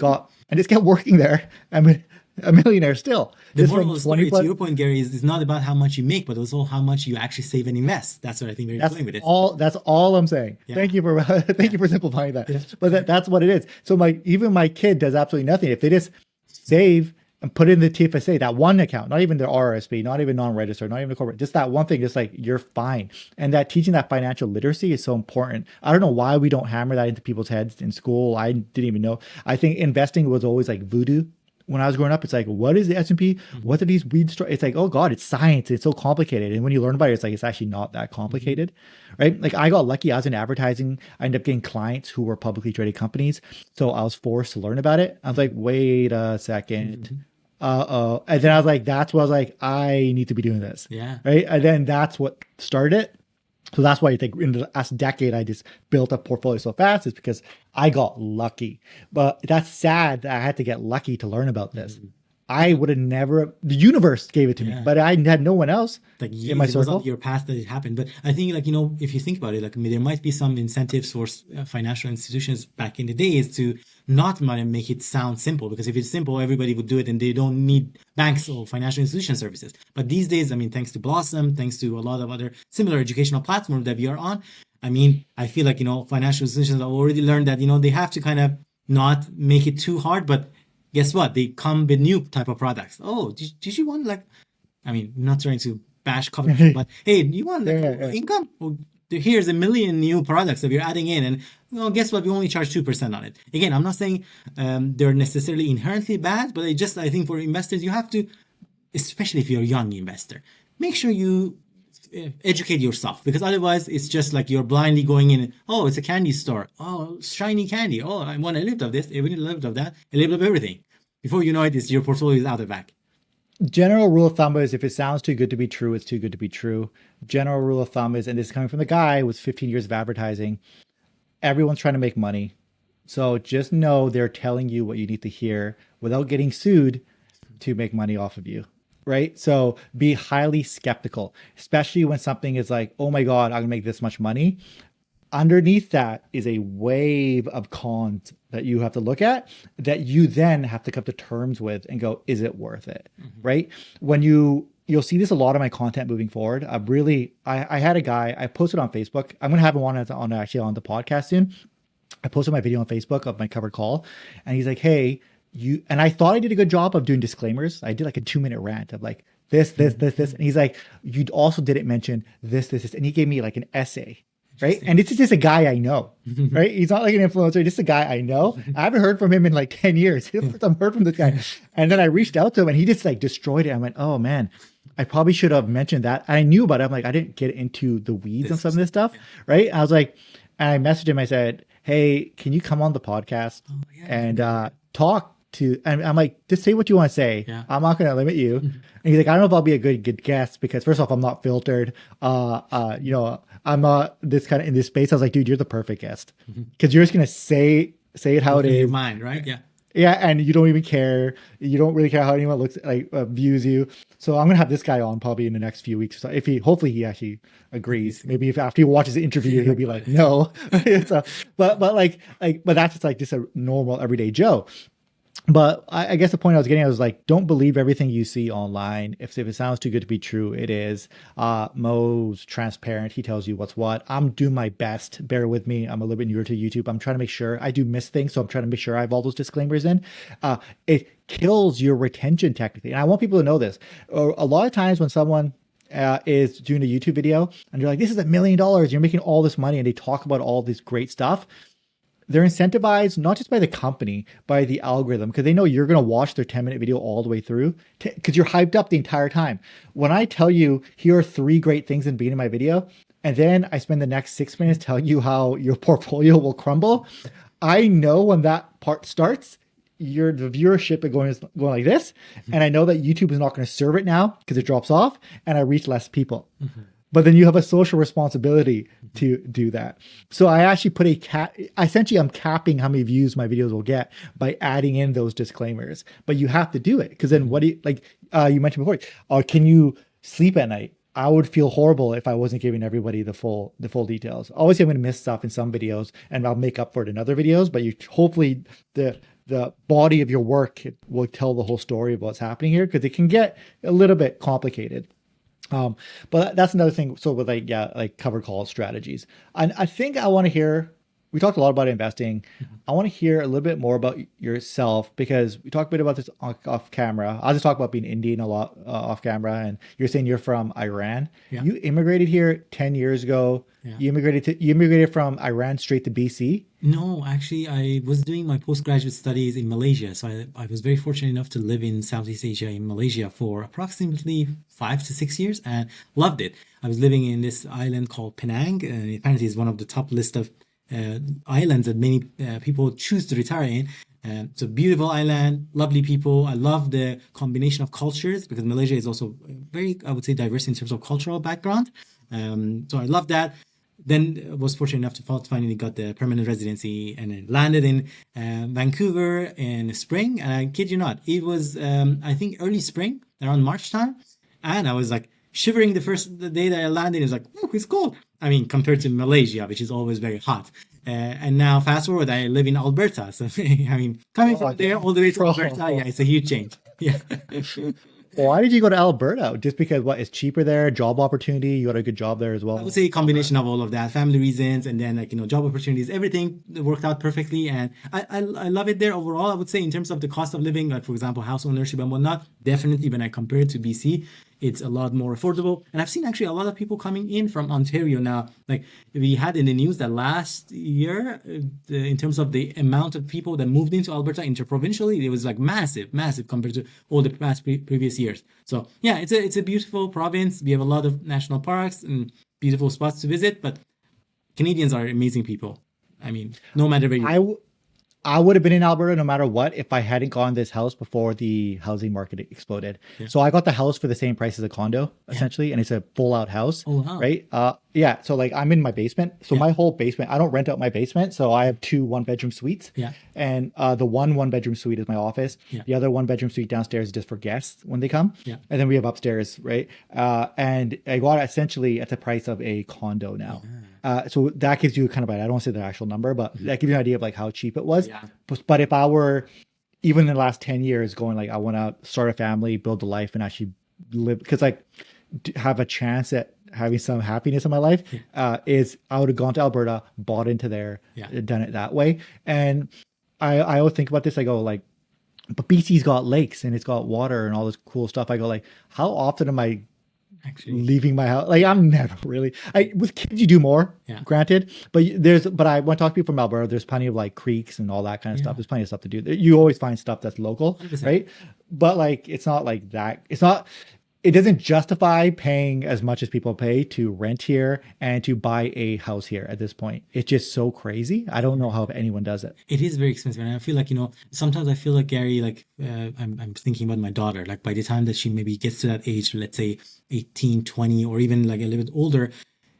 and just kept working there. I'm a millionaire still. The moral of the story, to your point, Gary, is not about how much you make, but also how much you actually save and invest. That's what I think they're playing with it. That's all I'm saying. Yeah. Thank you for simplifying that. Yeah. But that's what it is. So even my kid does absolutely nothing. If they just save and put in the TFSA, that one account, not even the RRSP, not even non-registered, not even the corporate, just that one thing, just like, you're fine. And that teaching that financial literacy is so important. I don't know why we don't hammer that into people's heads in school. I didn't even know. I think investing was always like voodoo. When I was growing up, it's like, what is the S&P? What are these weed stores? It's like, oh God, it's science. It's so complicated. And when you learn about it, it's like, it's actually not that complicated, right? Like, I got lucky. I was in advertising. I ended up getting clients who were publicly traded companies. So I was forced to learn about it. I was like, wait a second. And then I was like, that's what I was like, I need to be doing this. Yeah. Right. And then that's what started it. So that's why I think in the last decade, I just built a portfolio so fast, is because I got lucky. But that's sad that I had to get lucky to learn about this. I would have never, the universe gave it to me, but I had no one else in my circle. It was not your path that it happened. But I think, like, if you think about it, like, I mean, there might be some incentives for financial institutions back in the days to not make it sound simple, because if it's simple, everybody would do it and they don't need banks or financial institution services. But these days, I mean, thanks to Blossom, thanks to a lot of other similar educational platforms that we are on, I mean, I feel like, financial institutions have already learned that, they have to kind of not make it too hard, but guess what? They come with new type of products. Oh, did you want, like, I mean, I'm not trying to bash cover, but hey, you want income? Well, here's 1 million new products that we're adding in, and guess what? We only charge 2% on it. Again, I'm not saying they're necessarily inherently bad, but I think for investors, you have to, especially if you're a young investor, make sure you educate yourself, because otherwise it's just like you're blindly going in. Oh, it's a candy store. Oh, shiny candy. Oh, I want a little bit of this, a little bit of that, a little bit of everything. Before you know it, your portfolio is out of whack. General rule of thumb is, if it sounds too good to be true, it's too good to be true. General rule of thumb is, and this is coming from the guy with 15 years of advertising, everyone's trying to make money. So just know they're telling you what you need to hear without getting sued to make money off of you. Right? So be highly skeptical, especially when something is like, oh my God, I'm gonna make this much money. Underneath that is a wave of cons that you have to look at, that you then have to come to terms with and go, is it worth it? Right? When you'll see this a lot of my content moving forward. I had a guy, I posted on Facebook. I'm going to have him on the podcast soon. I posted my video on Facebook of my covered call, and he's like, hey, and I thought I did a good job of doing disclaimers. I did like a 2-minute rant of like, this. And he's like, you also didn't mention this. And he gave me like an essay. Right. And this is just a guy I know. Right. He's not like an influencer, just a guy I know. I haven't heard from him in like 10 years. I've heard from this guy. And then I reached out to him and he just like destroyed it. I went, oh man, I probably should have mentioned that. I knew about it. I'm like, I didn't get into the weeds on some of this stuff. Right. I was like, and I messaged him. I said, hey, can you come on the podcast and talk to, and I'm like, just say what you want to say. Yeah. I'm not going to limit you. And he's like, I don't know if I'll be a good guest because first off, I'm not filtered. You know, I'm not this kind of in this space. I was like, dude, you're the perfect guest because you're just going to say it how it is. Your mind, right? Yeah. Yeah, and you don't even care. You don't really care how anyone looks like views you. So I'm gonna have this guy on probably in the next few weeks. So if hopefully he actually agrees. Maybe if after he watches the interview, he'll be like, no. So, but that's just a normal everyday Joe. But I guess the point I was getting at was like, don't believe everything you see online. If it sounds too good to be true, it is. Mo's transparent. He tells you what's what. I'm doing my best. Bear with me. I'm a little bit newer to YouTube. I'm trying to make sure I do miss things. So I'm trying to make sure I have all those disclaimers in. It kills your retention technically. And I want people to know this. A lot of times when someone is doing a YouTube video and they're like, this is $1 million. You're making all this money. And they talk about all this great stuff. They're incentivized not just by the company, by the algorithm, because they know you're going to watch their 10-minute video all the way through because you're hyped up the entire time. When I tell you, here are 3 great things in being in my video, and then I spend the next 6 minutes telling you how your portfolio will crumble, I know when that part starts, the viewership is going like this. And I know that YouTube is not going to serve it now because it drops off and I reach less people. But then you have a social responsibility to do that. So I actually put essentially I'm capping how many views my videos will get by adding in those disclaimers. But you have to do it because then you mentioned before, can you sleep at night? I would feel horrible if I wasn't giving everybody the full details. Obviously, I'm going to miss stuff in some videos and I'll make up for it in other videos, but hopefully the body of your work will tell the whole story of what's happening here because it can get a little bit complicated. But that's another thing. So with like covered call strategies, and I think I want to hear, we talked a lot about investing. I want to hear a little bit more about yourself because we talked a bit about this off camera. I'll just talk about being Indian a lot off camera. And you're saying you're from Iran. Yeah. You immigrated here 10 years ago. Yeah. You immigrated from Iran straight to BC. No, actually, I was doing my postgraduate studies in Malaysia. So I was very fortunate enough to live in Southeast Asia in Malaysia for approximately 5 to 6 years and loved it. I was living in this island called Penang, and apparently it's one of the top list of islands that many people choose to retire in. It's a beautiful island, lovely people. I love the combination of cultures because Malaysia is also very, I would say, diverse in terms of cultural background. So I love that. Then was fortunate enough to finally got the permanent residency and then landed in Vancouver in spring. And I kid you not, it was, I think, early spring, around March time. And I was like shivering the day that I landed. It was like, oh, it's cold. I mean, compared to Malaysia, which is always very hot. And now fast forward, I live in Alberta. So, I mean, coming from there all the way to Alberta, yeah, it's a huge change. Yeah. Why did you go to Alberta? Just because it's cheaper there, job opportunity, you got a good job there as well? I would say a combination of all of that, family reasons, and then job opportunities, everything worked out perfectly. And I love it there overall. I would say in terms of the cost of living, like for example, house ownership and whatnot, definitely when I compare it to BC, it's a lot more affordable. And I've seen actually a lot of people coming in from Ontario now. Like we had in the news that last year, in terms of the amount of people that moved into Alberta interprovincially, it was like massive compared to all the past previous years. So yeah, it's a beautiful province. We have a lot of national parks and beautiful spots to visit, but Canadians are amazing people. I mean, no matter where you I would have been in Alberta no matter what if I hadn't gotten this house before the housing market exploded. Yeah. So I got the house for the same price as a condo, essentially, and it's a full-out house, right? Yeah, so like I'm in my basement. So my whole basement, I don't rent out my basement. So I have 2 one-bedroom suites. Yeah. And the one-bedroom suite is my office. Yeah. The other one-bedroom suite downstairs is just for guests when they come. Yeah. And then we have upstairs, right? And I got it essentially at the price of a condo now. Yeah. So that gives you kind of, I don't want to say the actual number, but that gives you an idea of like how cheap it was. Yeah. But if I were, even in the last 10 years going like, I want to start a family, build a life and actually live, because like have a chance at having some happiness in my life, is I would have gone to Alberta, bought into there, done it that way. And I always think about this. I go like, but BC's got lakes and it's got water and all this cool stuff. I go like, how often am I Actually, leaving my house? Like I'm never really. With kids you do more, yeah, granted, but I want to talk to people from Alberta. There's plenty of like creeks and all that kind of yeah, stuff. There's plenty of stuff to do. You always find stuff that's local, 100%. right? But like it's not like that. It's not. It doesn't justify paying as much as people pay to rent here and to buy a house here at this point. It's just so crazy. I don't know how anyone does it. It is very expensive, and I feel like sometimes I feel like Gary, like I'm thinking about my daughter. Like by the time that she maybe gets to that age, let's say 18, 20, or even like a little bit older,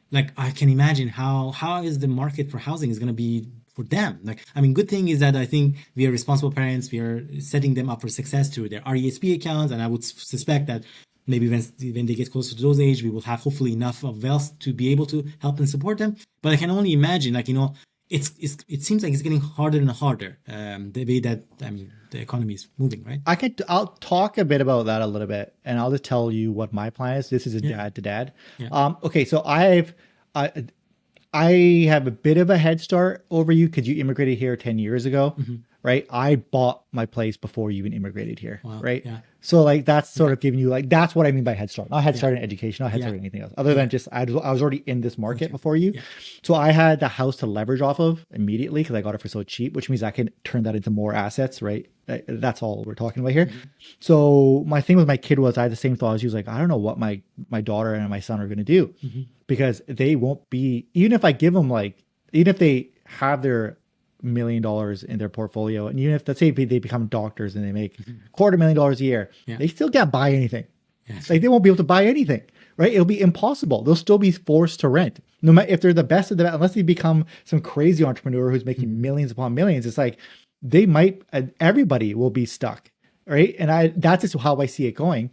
like I can imagine how is the market for housing is going to be for them. Like I mean, good thing is that I think we are responsible parents. We are setting them up for success through their RESP accounts, and I would suspect that maybe when they get closer to those age, we will have hopefully enough of wealth to be able to help and support them. But I can only imagine, like it seems like it's getting harder and harder. The way that the economy is moving, right? I'll talk a bit about that a little bit, and I'll just tell you what my plan is. This is a Yeah, dad to dad. yeah, Okay, so I, I have a bit of a head start over you because you immigrated here 10 years ago, hmm, right? I bought my place before you even immigrated here, wow, right? yeah, So like that's sort yeah, of giving you like that's what I mean by head start. Not head yeah, start in education, not head yeah, start in anything else, other yeah. than just I was already in this market Okay, before you. yeah, So I had the house to leverage off of immediately because I got it for so cheap, which means I can turn that into more assets, right? That's all we're talking about here. hmm, So my thing with my kid was I had the same thought as you. Was like, I don't know what my daughter and my son are going to do hmm, because they won't be, even if I give them like, even if they have their $1 million in their portfolio, and even if let's say they become doctors and they make hmm, $250,000 a year, yeah, they still can't buy anything. yeah, Like they won't be able to buy anything, right? It'll be impossible. They'll still be forced to rent. No matter if they're the best of the best, unless they become some crazy entrepreneur who's making hmm, millions upon millions, it's like they might, everybody will be stuck, right? And that's just how I see it going.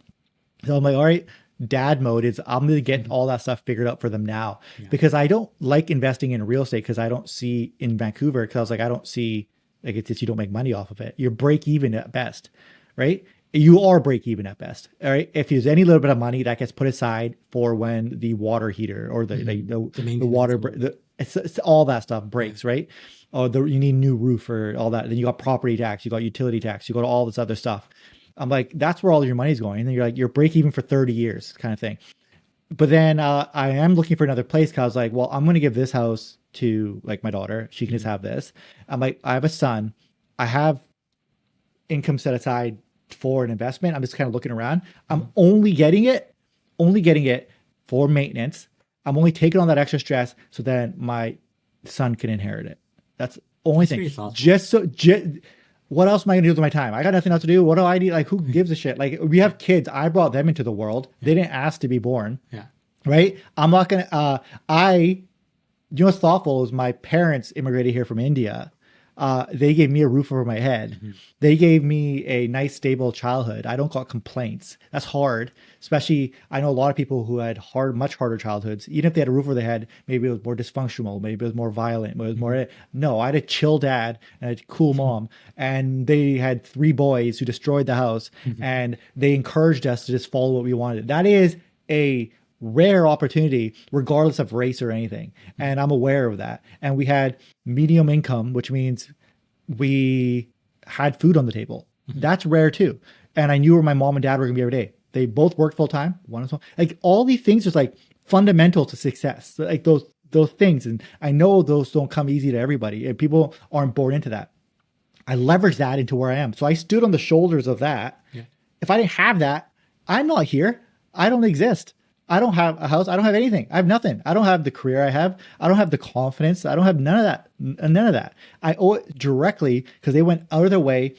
So I'm like, all right, dad mode is I'm going to get hmm, all that stuff figured out for them now yeah, because I don't like investing in real estate because I don't see in Vancouver because I was like, I don't see like it's just you don't make money off of it. You're break even at best, right? You are break even at best. All right. If there's any little bit of money that gets put aside for when the water heater or hmm. The the maintenance water, of all that. it's all that stuff Yeah, breaks, right? Oh, you need a new roof or all that. Then you got property tax, you got utility tax, you got all this other stuff. I'm like, that's where all your money's going. And then you're like, you're break even for 30 years kind of thing. But then I am looking for another place because I was like, well, I'm going to give this house to like my daughter. She can just hmm, have this. I'm like, I have a son. I have income set aside for an investment. I'm just kind of looking around. hmm. I'm only getting it for maintenance. I'm only taking on that extra stress so then my son can inherit it. That's the only That's thing. very thoughtful. Just so, what else am I gonna do with my time? I got nothing else to do. What do I need? Like, who gives a shit? Like, we have kids. I brought them into the world. Yeah, They didn't ask to be born, yeah, right? I'm not gonna. You know what's thoughtful is my parents immigrated here from India. They gave me a roof over my head. hmm, They gave me a nice, stable childhood. I don't got complaints. That's hard, especially I know a lot of people who had much harder childhoods. Even if they had a roof over their head, maybe it was more dysfunctional, maybe it was more violent, maybe it was hmm, more. No, I had a chill dad and a cool mom, and they had three boys who destroyed the house, hmm, and they encouraged us to just follow what we wanted. That is a rare opportunity regardless of race or anything, and I'm aware of that. And we had medium income, which means we had food on the table. hmm. That's rare too. And I knew where my mom and dad were gonna be every day. They both worked full time. One is like all these things is like fundamental to success. Like those things, and I know those don't come easy to everybody, and people aren't born into that. I leveraged that into where I am. So I stood on the shoulders of that. Yeah, If I didn't have that, I'm not here. I don't exist. I don't have a house. I don't have anything. I have nothing. I don't have the career I have. I don't have the confidence. I don't have none of that. None of that. I owe it directly because they went out of their way,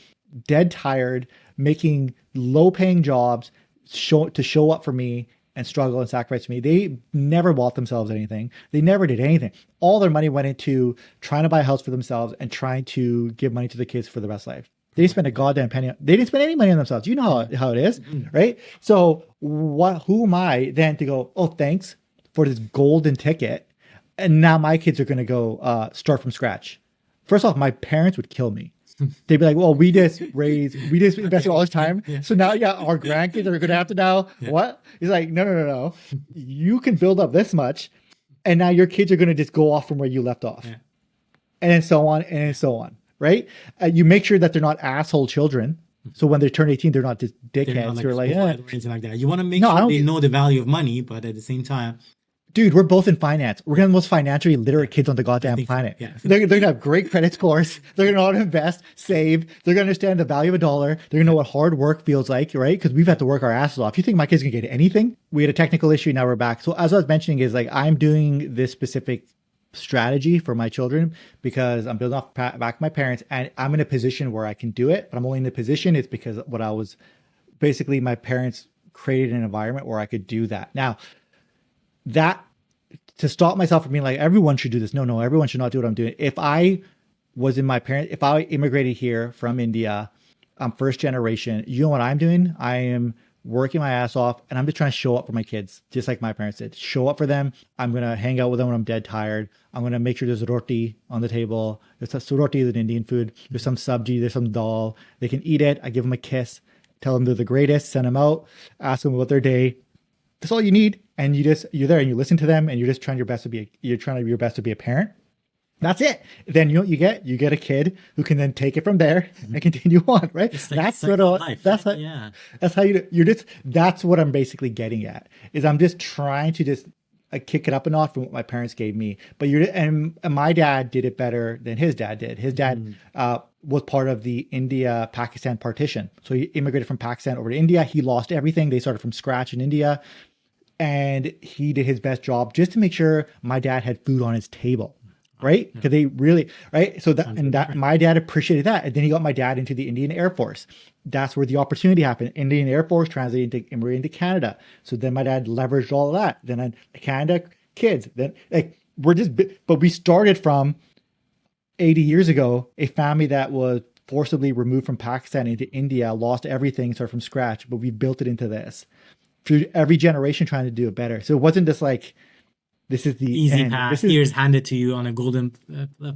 dead tired, making low paying jobs to show up for me and struggle and sacrifice for me. They never bought themselves anything. They never did anything. All their money went into trying to buy a house for themselves and trying to give money to the kids for the best life. They didn't spend a goddamn penny. They didn't spend any money on themselves. You know how it is, hmm, right? So who am I then to go, oh, thanks for this golden ticket. And now my kids are going to go start from scratch. First off, my parents would kill me. They'd be like, well, we just invested all this time. yeah, So now, yeah, our grandkids are going to have to now, yeah, what? He's like, no. You can build up this much. And now your kids are going to just go off from where you left off. yeah, And then so on and so on, right? You make sure that they're not asshole children, So when they turn 18, they're not just They're not dickheads like who are like, spoiled or anything like that. You want to make no, I sure don't they get, know the value of money, but at the same time, dude, we're both in finance. We're gonna have the most financially yeah, literate kids on the I goddamn think so. planet. Yeah. They're gonna have great credit scores. They're gonna know how to invest, save. They're gonna understand the value of a dollar. They're gonna know what hard work feels like, right? Because we've had to work our asses off. You think my kids can get anything? We had a technical issue. Now we're back. So as I was mentioning, is like I'm doing this specific strategy for my children because I'm building off back my parents, and I'm in a position where I can do it. But I'm only in the position it's because what I was basically my parents created an environment where I could do that. Now that to stop myself from being like everyone should do this. No, everyone should not do what I'm doing. If I immigrated here from India, I'm first generation. You know what I'm doing? I am working my ass off and I'm just trying to show up for my kids, just like my parents did. Show up for them. I'm gonna hang out with them when I'm dead tired. I'm gonna make sure there's roti on the table. So roti is an Indian food. There's some sabji, there's some dal. They can eat it. I give them a kiss, tell them they're the greatest, send them out, ask them about their day. That's all you need. And you're there and you listen to them and you're just trying your best to be a parent. That's it. Then you know what you get? You get a kid who can then take it from there and continue on, right? It's like That's second what life. that's how, Yeah. that's how you're just that's what I'm basically getting at is I'm just trying to just kick it up a notch from what my parents gave me. But and my dad did it better than his dad did. His dad was part of the India-Pakistan partition. So he immigrated from Pakistan over to India. He lost everything. They started from scratch in India. And he did his best job just to make sure my dad had food on his table. Right? Because they really, right? So that my dad appreciated that. And then he got my dad into the Indian Air Force. That's where the opportunity happened. Indian Air Force translated into immigrating to Canada. So then my dad leveraged all of that. Then Canada kids. Then like but we started from 80 years ago, a family that was forcibly removed from Pakistan into India, lost everything, started from scratch, but we built it into this. Through every generation trying to do it better. So it wasn't just like, this is the Easy end. path. Here's handed to you on a golden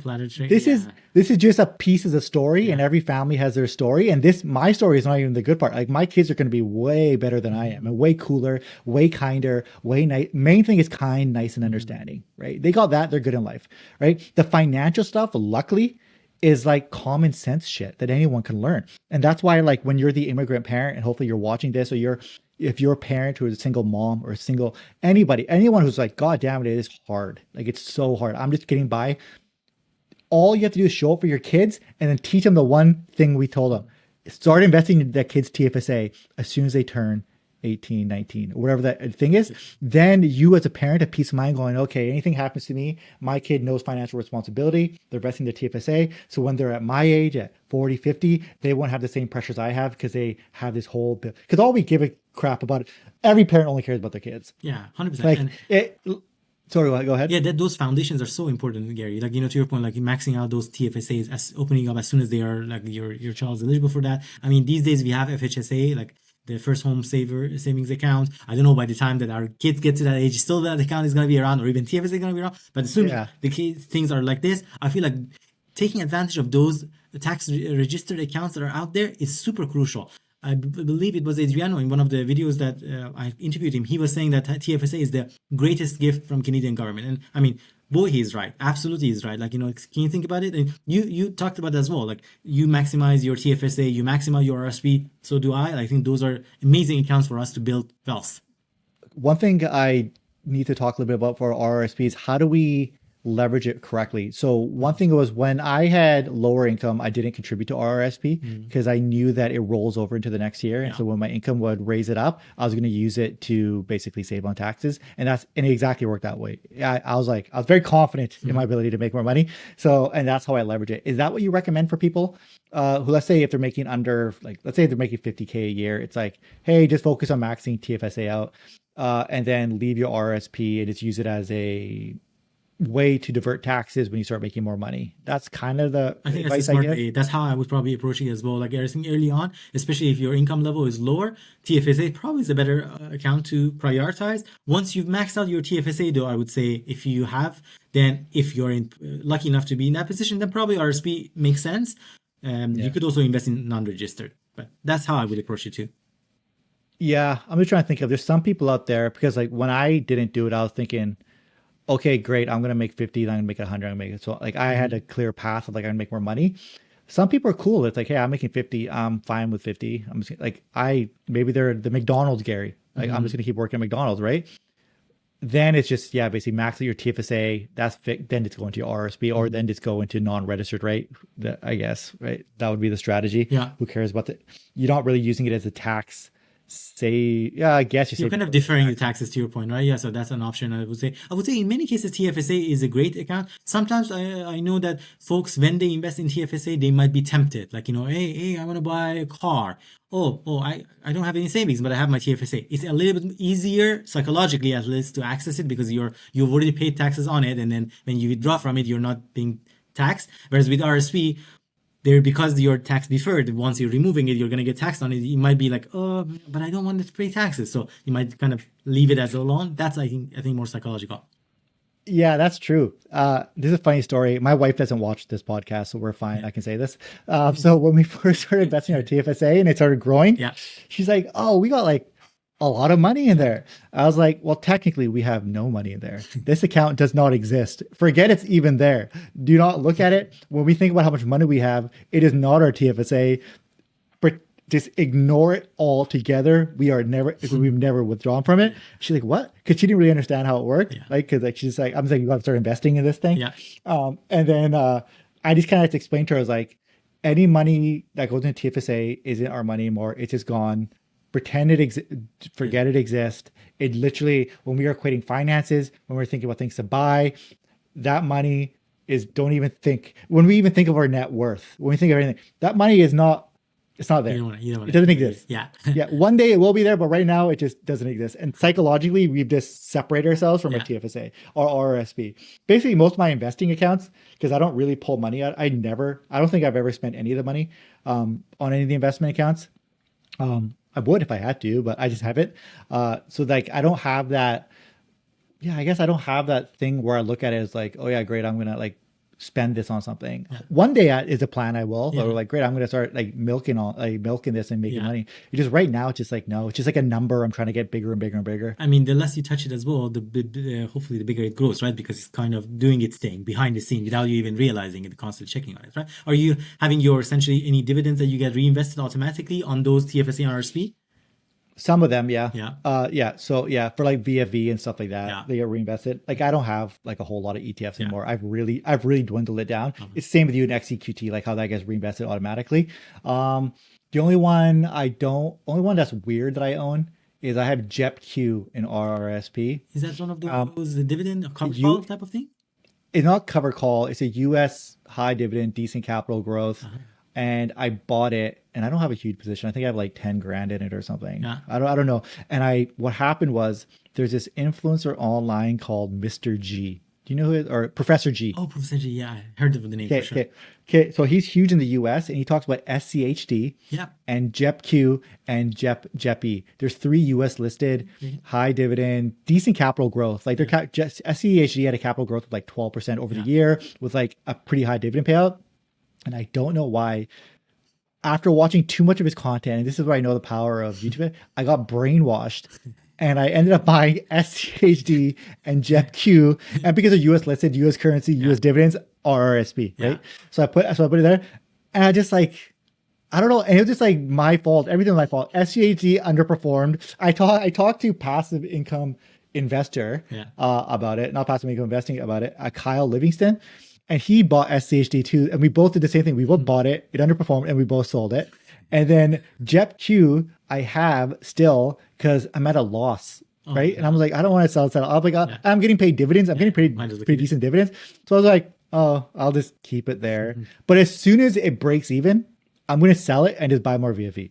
platter tray. This is just a piece of the story, and Yeah. every family has their story. And my story is not even the good part. Like my kids are going to be way better than I am, and way cooler, way kinder, way nice. Main thing is kind, nice, and understanding. Right? They got that. They're good in life. Right? The financial stuff, luckily, is like common sense shit that anyone can learn. And that's why, like, when you're the immigrant parent, and hopefully you're watching this, or if you're a parent who is a single mom or a single anyone who's like, God damn it is hard. Like, it's so hard. I'm just getting by. All you have to do is show up for your kids and then teach them the one thing we told them. Start investing in that kid's TFSA as soon as they turn 18, 19, or whatever that thing is. Then you as a parent have peace of mind going, okay, anything happens to me, my kid knows financial responsibility. They're investing in their TFSA. So when they're at my age, at 40, 50, they won't have the same pressures I have because they have this whole bit. Because all we give a crap about it, every parent only cares about their kids. Yeah, 100%. Like And sorry, go ahead. yeah, those foundations are so important, Gary. Like, to your point, like maxing out those TFSAs, as opening up as soon as they are, like, your child's eligible for that. I mean, these days we have FHSA, like the first home savings account. I don't know by the time that our kids get to that age, still that account is going to be around, or even TFSA is going to be around. But assuming the kids, things are like this, I feel like taking advantage of those tax registered accounts that are out there is super crucial. I believe it was Adriano in one of the videos that I interviewed him. He was saying that TFSA is the greatest gift from Canadian government. And I mean, boy, he's right. Absolutely, he's right. Like, can you think about it? And you talked about it as well. Like, you maximize your TFSA, you maximize your RRSP. So do I. I think those are amazing accounts for us to build wealth. One thing I need to talk a little bit about for RRSP is how do we leverage it correctly. So one thing was when I had lower income, I didn't contribute to RRSP because I knew that it rolls over into the next year. And so when my income would raise it up, I was going to use it to basically save on taxes. And it exactly worked that way. I was very confident in my ability to make more money. So, and that's how I leverage it. Is that what you recommend for people who, let's say if they're making let's say they're making 50K a year, it's like, hey, just focus on maxing TFSA out and then leave your RRSP and just use it as a way to divert taxes when you start making more money. That's kind of the I think that's a smart way. That's how I would probably approach it as well. Like, everything early on, especially if your income level is lower, TFSA probably is a better account to prioritize. Once you've maxed out your TFSA, though, I would say if you have, then if you're lucky enough to be in that position, then probably RSP makes sense. You could also invest in non-registered, but that's how I would approach it too. Yeah, I'm just trying to think of, there's some people out there, because like when I didn't do it, I was thinking, okay, great, I'm going to make 50, then I'm going to make 100, I'm going to make it. So like I had a clear path of like, I'm going to make more money. Some people are cool. It's like, hey, I'm making 50. I'm fine with 50. I'm just like, maybe they're the McDonald's Gary. Like, I'm just going to keep working at McDonald's, right? Then it's just, yeah, basically max out your TFSA. Then it's going to your RRSP, or then just go into non-registered, right? I guess, right? That would be the strategy. Yeah. Who cares about you're not really using it as a tax. Yeah, I guess You're kind of deferring the taxes to your point, right? Yeah, so that's an option. I would say in many cases TFSA is a great account. Sometimes I know that folks, when they invest in TFSA, they might be tempted, like, hey, I want to buy a car. I don't have any savings, but I have my TFSA. It's a little bit easier psychologically at least to access it because you've already paid taxes on it, and then when you withdraw from it, you're not being taxed. Whereas with RSP, because you're tax deferred, once you're removing it, you're going to get taxed on it. You might be like, oh, but I don't want to pay taxes. So you might kind of leave it as a loan. That's, I think more psychological. Yeah, that's true. This is a funny story. My wife doesn't watch this podcast, so we're fine. I can say this. So when we first started investing in our TFSA and it started growing, she's like, oh, we got like a lot of money in there. I was like, well, technically we have no money in there. This account does not exist. Forget it's even there. Do not look at it. When we think about how much money we have, it is not our TFSA. But just ignore it altogether. We've never withdrawn from it. She's like, what? Because she didn't really understand how it worked. Yeah. Like, because like she's like, I'm saying you got to start investing in this thing. Yeah. And then I just kind of explained to her, I was like, any money that goes into TFSA isn't our money anymore. It's just gone. Pretend forget it exists. It literally, when we are equating finances, when we're thinking about things to buy, that money don't even think, when we even think of our net worth, when we think of anything, that money it's not there. It doesn't exist. Yeah. Yeah. One day it will be there, but right now it just doesn't exist. And psychologically, we've just separated ourselves from a TFSA or RRSP. Basically, most of my investing accounts, because I don't really pull money out, I don't think I've ever spent any of the money on any of the investment accounts. I would if I had to, but I just haven't. So like, I don't have that. Yeah, I guess I don't have that thing where I look at it as like, oh yeah, great, I'm gonna like spend this on something. Yeah. One day is a plan I will. Yeah. Or like, great, I'm gonna start like milking this and making money. It's just right now, it's just like, no, it's just like a number. I'm trying to get bigger and bigger and bigger. I mean, the less you touch it as well, hopefully the bigger it grows, right? Because it's kind of doing its thing behind the scene without you even realizing it, constantly checking on it, right? Are you having essentially any dividends that you get reinvested automatically on those TFSA and RRSP? Some of them, yeah. Yeah. So yeah, for like VFV and stuff like that, they get reinvested. Like I don't have like a whole lot of ETFs anymore. I've really dwindled it down. It's the same with you in XEQT, like how that gets reinvested automatically. The only one that's weird that I own is I have JEPQ in RRSP. Is that one of those the dividend cover call type of thing? It's not cover call. It's a US high dividend, decent capital growth. And I bought it, and I don't have a huge position. I think I have like 10 grand in it or something. Yeah. I don't know. And what happened was there's this influencer online called Mr. G. Do you know who it is? Or Professor G? Oh, Professor G. Yeah, I heard of the name for sure. Okay. So he's huge in the US, and he talks about SCHD and JEPQ and JEPE. There's 3 US listed, high dividend, decent capital growth. Like SCHD had a capital growth of like 12% over the year with like a pretty high dividend payout. And I don't know why, after watching too much of his content, and this is where I know the power of YouTube, I got brainwashed and I ended up buying SCHD and JEPQ. And because of US listed, US currency, US dividends, RRSP, right? So I put it there, and I just like, I don't know. And it was just like my fault. Everything was my fault. SCHD underperformed. I talked to passive income investor about it, not passive income investing about it, Kyle Livingston. And he bought SCHD too. And we both did the same thing. We both bought it. It underperformed and we both sold it. And then JEPQ, I have still because I'm at a loss, right? And I'm like, I don't want to sell. I'm like, I'm getting paid dividends. I'm getting paid pretty decent dividends. So I was like, oh, I'll just keep it there. But as soon as it breaks even, I'm going to sell it and just buy more VFE.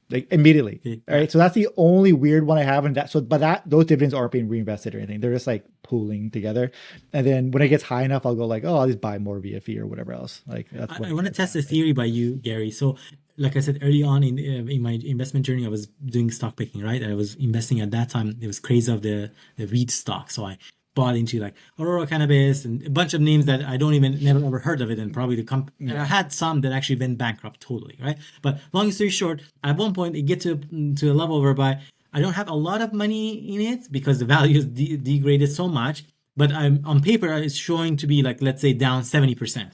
Like immediately. All right. So that's the only weird one I have. And those dividends aren't being reinvested or anything. They're just like pooling together. And then when it gets high enough, I'll go like, oh, I'll just buy more VFE or whatever else. Like that's I want to test a theory by you, Gary. So like I said, early on in my investment journey, I was doing stock picking, right? I was investing at that time. It was crazy of the REIT stock. So I bought into like Aurora Cannabis and a bunch of names that I never ever heard of it, and probably and I had some that actually went bankrupt totally, right? But long story short, at one point it get to a level whereby I don't have a lot of money in it because the value is degraded so much, but I'm on paper it's showing to be like, let's say, down 70%.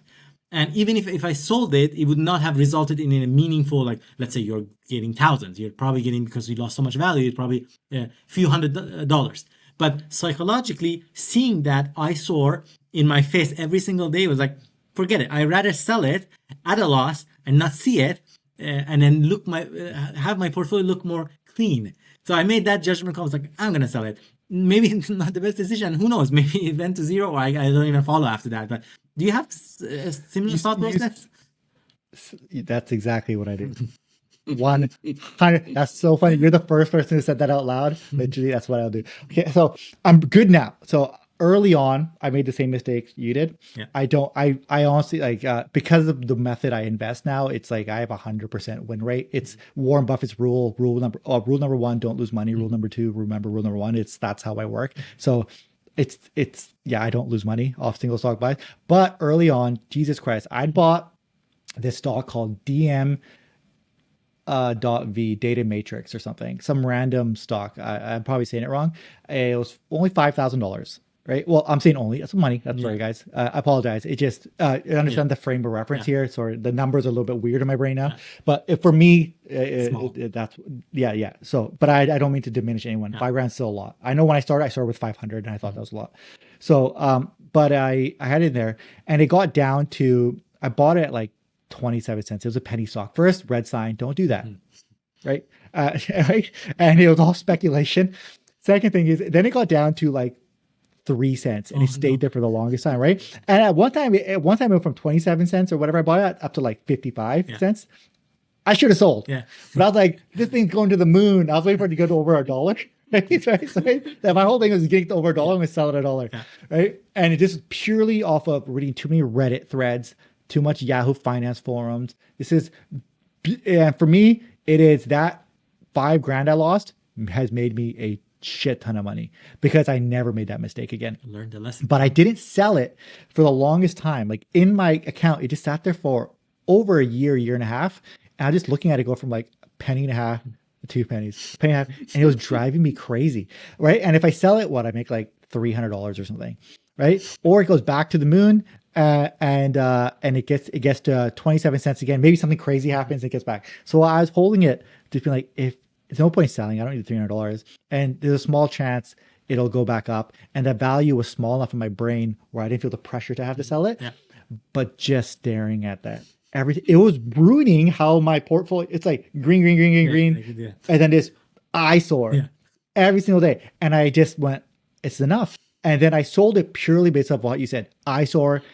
And even if I sold it, it would not have resulted in a meaningful, like, let's say you're getting thousands. You're probably getting, because we lost so much value, it's probably a few $100. But psychologically, seeing that eyesore in my face every single day was like, forget it. I'd rather sell it at a loss and not see it, and then have my portfolio look more clean. So I made that judgment call. I was like, I'm gonna sell it. Maybe it's not the best decision. Who knows? Maybe it went to zero, or I don't even follow after that. But do you have a similar thought process? That's exactly what I did. 100. That's so funny. You're the first person who said that out loud. Literally, that's what I'll do. Okay, so I'm good now. So early on, I made the same mistakes you did. Yeah. I honestly like, because of the method I invest now, it's like I have 100% win rate. It's Warren Buffett's rule number 1, don't lose money. Rule number 2, remember rule number 1. That's how I work. So it's yeah, I don't lose money off single stock buys. But early on, Jesus Christ, I bought this stock called DM .v, Data Matrix or something, some random stock. I'm probably saying it wrong. It was only $5,000, right? Well, I'm saying only. That's money. That's sorry, guys. I apologize. It just, I understand the frame of reference here. So the numbers are a little bit weird in my brain now. But for me, that's, yeah. So, but I don't mean to diminish anyone. $5,000 is still a lot. I know when I started with 500 and I thought that was a lot. So, but I had it in there, and it got down to, I bought it at like 27 cents. It was a penny stock. First, red sign, don't do that. Right? Right? And it was all speculation. Second thing is, then it got down to like 3 cents, and it stayed there for the longest time, right? And at one time it went from 27 cents or whatever I bought it up to like 55 cents. I should have sold. Yeah. But I was like, this thing's going to the moon. I was waiting for it to go to over $1. Right? So my whole thing was getting to over $1. I'm going to sell it at $1. Yeah. Right? And it just purely off of reading too many Reddit threads, too much Yahoo Finance forums. And for me, it is that $5,000 I lost has made me a shit ton of money, because I never made that mistake again. I learned the lesson. But I didn't sell it for the longest time. Like in my account, it just sat there for over a year and a half. And I was just looking at it go from like a penny and a half to 2 pennies, penny and a half, and it was driving me crazy. Right. And if I sell it, I make like $300 or something. Right. Or it goes back to the moon. And it gets to 27 cents again. Maybe something crazy happens, it gets back. So I was holding it, just being like, if there's no point selling, I don't need $300, and there's a small chance it'll go back up. And the value was small enough in my brain where I didn't feel the pressure to have to sell it. Yeah. But just staring at that, everything, it was ruining how my portfolio. It's like green, and then this eyesore every single day. And I just went, it's enough. And then I sold it purely based off what you said. I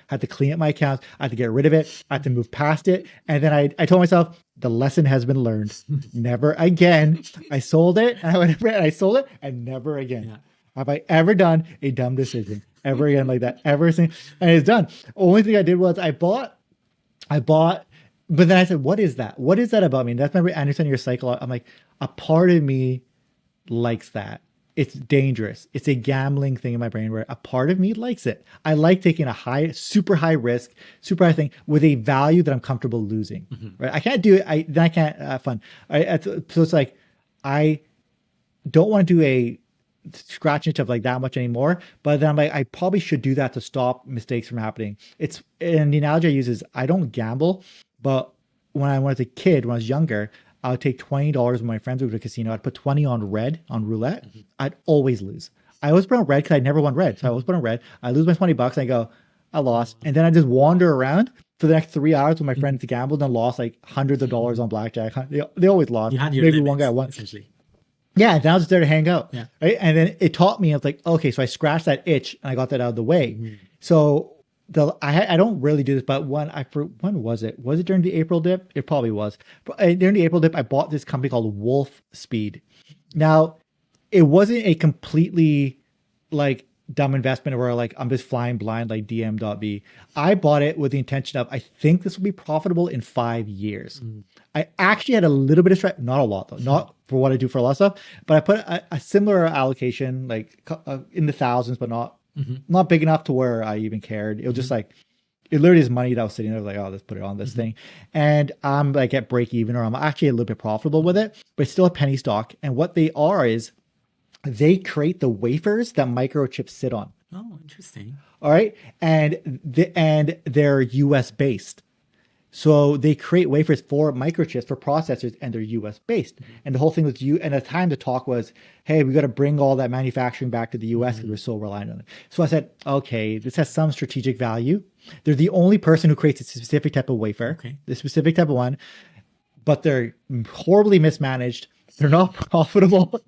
had to clean up my accounts. I had to get rid of it. I had to move past it. And then I told myself, the lesson has been learned. Never again. I sold it. And I sold it, and never again. Yeah. Have I ever done a dumb decision ever again like that? And it's done. Only thing I did was I bought, but then I said, what is that? What is that about me? And that's my understanding your cycle. I'm like, a part of me likes that. It's dangerous. It's a gambling thing in my brain where a part of me likes it. I like taking a super high risk, super high thing with a value that I'm comfortable losing. Right? I can't do it. I can't have fun. So it's like, I don't want to do a scratch itch of like that much anymore. But then I'm like, I probably should do that to stop mistakes from happening. And the analogy I use is, I don't gamble, but when I was a kid, when I was younger, I would take $20 when my friends would go to the casino. I'd put 20 on red, on roulette. I'd always lose. I always put on red because I never won red. So I always put on red. I lose my $20 and I go, I lost. And then I just wander around for the next 3 hours with my friends to gamble, and lost like hundreds of dollars on blackjack. They always lost. You had your maybe limits, one guy won. Essentially. Yeah, and then I was just there to hang out. Yeah. Right. And then it taught me, I was like, okay, so I scratched that itch and I got that out of the way. So I don't really do this, but when was it? Was it during the April dip? It probably was. During the April dip, I bought this company called Wolf Speed. Now, it wasn't a completely like dumb investment where like I'm just flying blind like DM.V. I bought it with the intention of, I think this will be profitable in 5 years. I actually had a little bit of stress, not a lot though, not for what I do for a lot of stuff, but I put a similar allocation, like in the thousands, but not big enough to where I even cared. It was just like, it literally is money that was sitting there like, oh, let's put it on this thing. And I'm like at break even, or I'm actually a little bit profitable with it, but it's still a penny stock. And what they are is they create the wafers that microchips sit on. Oh, interesting. All right. And they're US based. So they create wafers for microchips for processors, and they're US based. And the whole thing was and at the time the talk was, hey, we got to bring all that manufacturing back to the US because we're so reliant on it. So I said, okay, this has some strategic value. They're the only person who creates a specific type of wafer, the specific type of one, but they're horribly mismanaged. They're not profitable.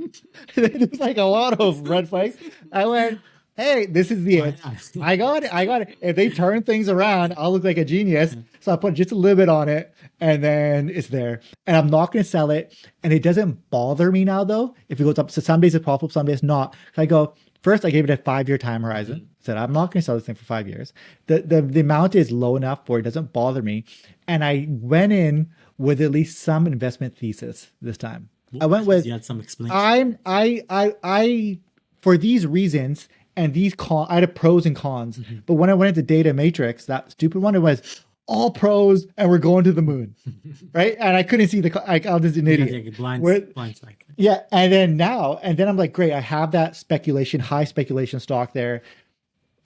There's like a lot of red flags. I went, hey, this is the it. I got it. I got it. If they turn things around, I'll look like a genius. So I put just a little bit on it, and then it's there. And I'm not going to sell it. And it doesn't bother me now, though, if it goes up. So some days it's profitable, some days not. So I go, first, I gave it a 5-year time horizon. Said, I'm not going to sell this thing for 5 years. The amount is low enough where it doesn't bother me. And I went in with at least some investment thesis this time. I went with, you had some explanation. I for these reasons and these I had a pros and cons. But when I went into data matrix, that stupid one, it was all pros and we're going to the moon, right? And I couldn't see I was an idiot. Blind side. Yeah, and then I'm like, great, I have that high speculation stock there.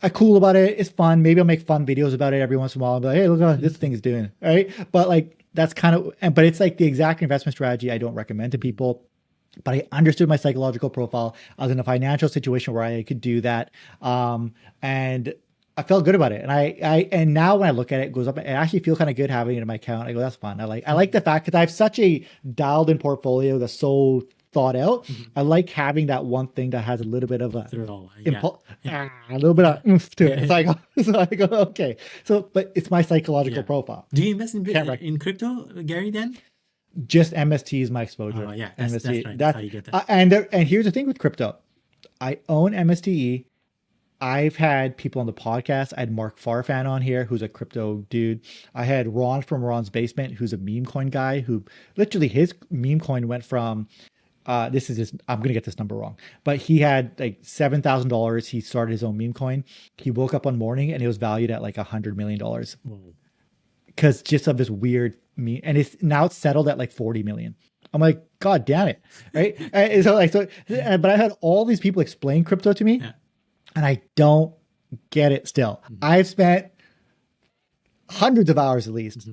I'm cool about it. It's fun. Maybe I'll make fun videos about it every once in a while. I'll be like, hey, look what this thing is doing, right? But like, that's kind of, but it's like the exact investment strategy I don't recommend to people. But I understood my psychological profile. I was in a financial situation where I could do that. And I felt good about it. And now when I look at it, it goes up. I actually feel kind of good having it in my account. I go, that's fun. I like the fact that I have such a dialed in portfolio that's so thought out. I like having that one thing that has a little bit of a little bit of oomph to it. It's like, so I go, okay. So, but it's my psychological profile. Do you invest in crypto, Gary, then? Just MST is my exposure. Oh, yeah. That's right. That's how you get that. And here's the thing with crypto. I own MSTE. I've had people on the podcast. I had Mark Farfan on here, who's a crypto dude. I had Ron from Ron's Basement, who's a meme coin guy, who literally his meme coin went from, I'm going to get this number wrong, but he had like $7,000. He started his own meme coin. He woke up one morning and it was valued at like $100 million. Because just of this weird meme. And it's settled at like 40 million. I'm like, God damn it. Right. But I had all these people explain crypto to me and I don't get it still. I've spent hundreds of hours at least.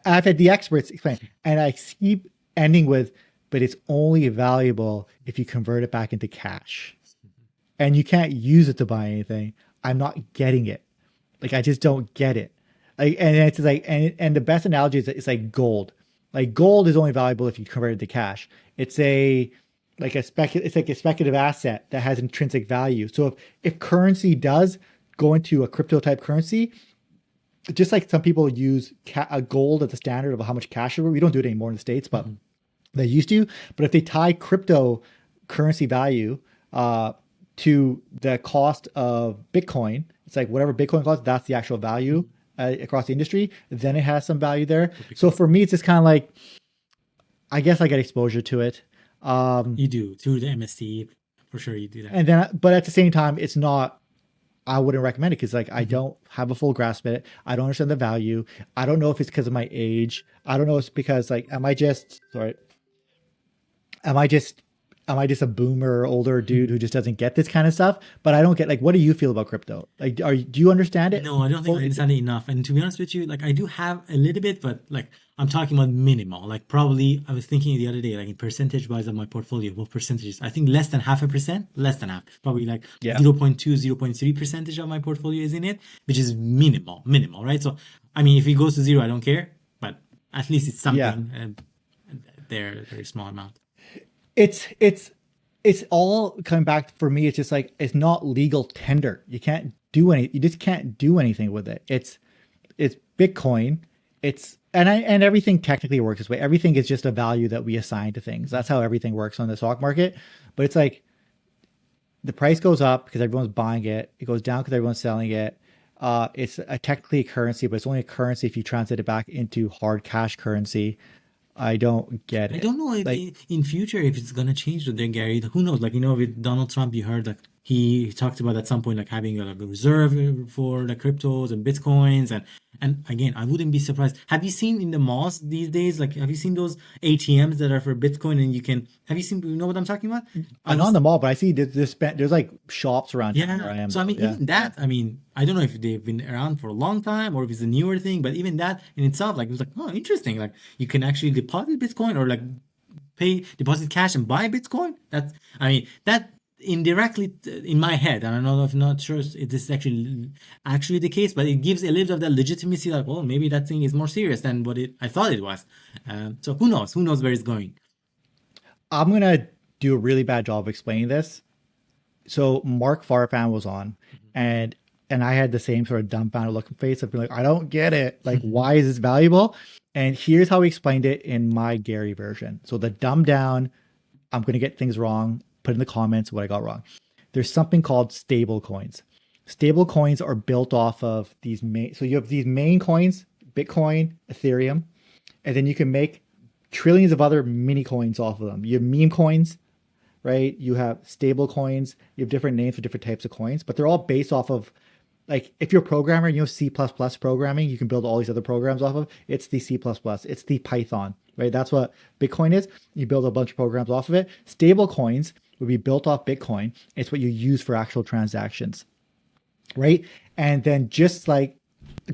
I've had the experts explain, and I keep ending with, but it's only valuable if you convert it back into cash. And you can't use it to buy anything. I'm not getting it. Like, I just don't get it. Like, and it's like, and the best analogy is that it's like gold. Like, gold is only valuable if you convert it to cash. It's like a speculative asset that has intrinsic value. So if currency does go into a crypto type currency, just like some people use gold as the standard of how much cash we don't do it anymore in the States, but they used to. But if they tie cryptocurrency value to the cost of Bitcoin, it's like whatever Bitcoin costs, that's the actual value across the industry. Then it has some value there. So for me, it's just kind of like, I guess I get exposure to it. You do through the MST, for sure. You do that. And then, but at the same time, it's not. I wouldn't recommend it because like I don't have a full grasp of it. I don't understand the value. I don't know if it's because of my age. I don't know if it's because like am I just a boomer, older dude who just doesn't get this kind of stuff? But I don't get, like, what do you feel about crypto? Like, do you understand it? No, I don't think I understand it enough. And to be honest with you, like, I do have a little bit, but like, I'm talking about minimal. Like, probably, I was thinking the other day, like, in percentage wise of my portfolio, what percentages? I think less than 0.5%, less than half, probably like 0.2, 0.3% of my portfolio is in it, which is minimal, right? So, I mean, if it goes to zero, I don't care, but at least it's something. They're very small amount. It's all coming back for me. It's just like, it's not legal tender. You just can't do anything with it. It's Bitcoin. And everything technically works this way. Everything is just a value that we assign to things. That's how everything works on the stock market. But it's like the price goes up because everyone's buying it. It goes down because everyone's selling it. It's technically a currency, but it's only a currency if you translate it back into hard cash currency. I don't get it. I don't know if in future if it's gonna change there, Gary. Who knows? Like, with Donald Trump, you heard that he talked about at some point like having a reserve for the cryptos and bitcoins, and again, I wouldn't be surprised. Have you seen in the malls these days, like have you seen those ATMs that are for Bitcoin, and have you seen, you know what I'm talking about? I I'm not in was the mall, but I see there's like shops around town where Yeah. I am. So I So mean, yeah. even that, I mean, I don't know if they've been around for a long time or if it's a newer thing, but even that in itself, like, it was like, oh, interesting. Like, you can actually deposit Bitcoin or like deposit cash and buy Bitcoin. That's, I mean, that indirectly in my head, and I know I'm not sure if this is actually the case, but it gives a little bit of that legitimacy, like, oh, maybe that thing is more serious than what I thought it was. So who knows? Who knows where it's going? I'm gonna do a really bad job of explaining this. So Mark Farfan was on, and I had the same sort of dumbfounded looking face of being like, I don't get it. Like, why is this valuable? And here's how he explained it in my Gary version. So the dumbed down, I'm gonna get things wrong. Put in the comments what I got wrong. There's something called stable coins. Stable coins are built off of these main. So you have these main coins, Bitcoin, Ethereum, and then you can make trillions of other mini coins off of them. You have meme coins, right? You have stable coins. You have different names for different types of coins, but they're all based off of, like, if you're a programmer, you know, C++ programming, you can build all these other programs off of. It's the C++, it's the Python, right? That's what Bitcoin is. You build a bunch of programs off of it. Stable coins would be built off Bitcoin. It's what you use for actual transactions, right? And then just like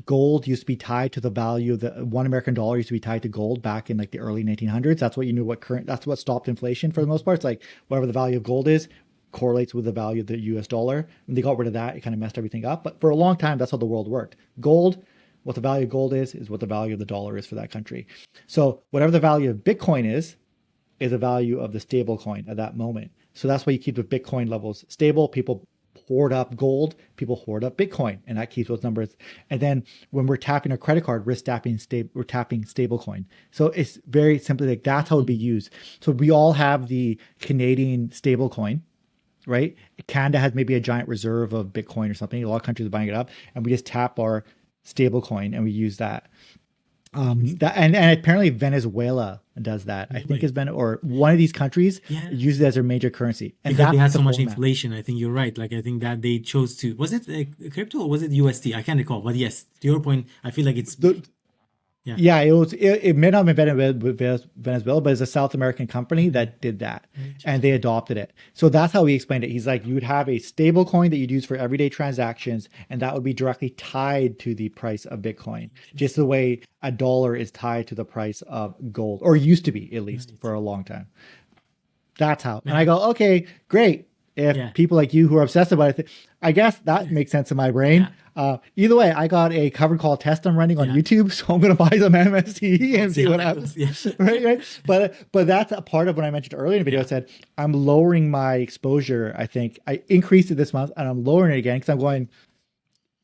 gold used to be tied to the value of the $1 American used to be tied to gold back in like the early 1900s. That's what you knew that's what stopped inflation for the most part. It's like whatever the value of gold is correlates with the value of the US dollar. When they got rid of that, it kind of messed everything up. But for a long time, that's how the world worked. Gold, what the value of gold is what the value of the dollar is for that country. So whatever the value of Bitcoin is the value of the stable coin at that moment. So that's why you keep the Bitcoin levels stable. People hoard up gold, people hoard up Bitcoin, and that keeps those numbers. And then when we're tapping a credit card, we're tapping stable coin. So it's very simply like that's how it would be used. So we all have the Canadian stable coin, right? Canada has maybe a giant reserve of Bitcoin or something. A lot of countries are buying it up, and we just tap our stable coin and we use that. And apparently Venezuela does that. I think it's been, or one of these countries Yeah. uses it as their major currency. And Because they had that's so the much format. inflation. I think you're right. Like, I think that they chose to, was it crypto or was it USD? I can't recall. But yes, to your point, I feel like it's, yeah. Yeah, it may not have been Venezuela, but it's a South American company that did that, and they adopted it. So that's how he explained it. He's like, you would have a stable coin that you'd use for everyday transactions, and that would be directly tied to the price of Bitcoin, just the way a dollar is tied to the price of gold, or used to be at least for a long time. That's how. And I go, okay, great. If people like you who are obsessed about it, I guess that makes sense in my brain. Either way, I got a covered call test I'm running on YouTube, so I'm going to buy some MSTE and see what happens. Right. But that's a part of what I mentioned earlier in the video. I said I'm lowering my exposure. I think I increased it this month, and I'm lowering it again because I'm going.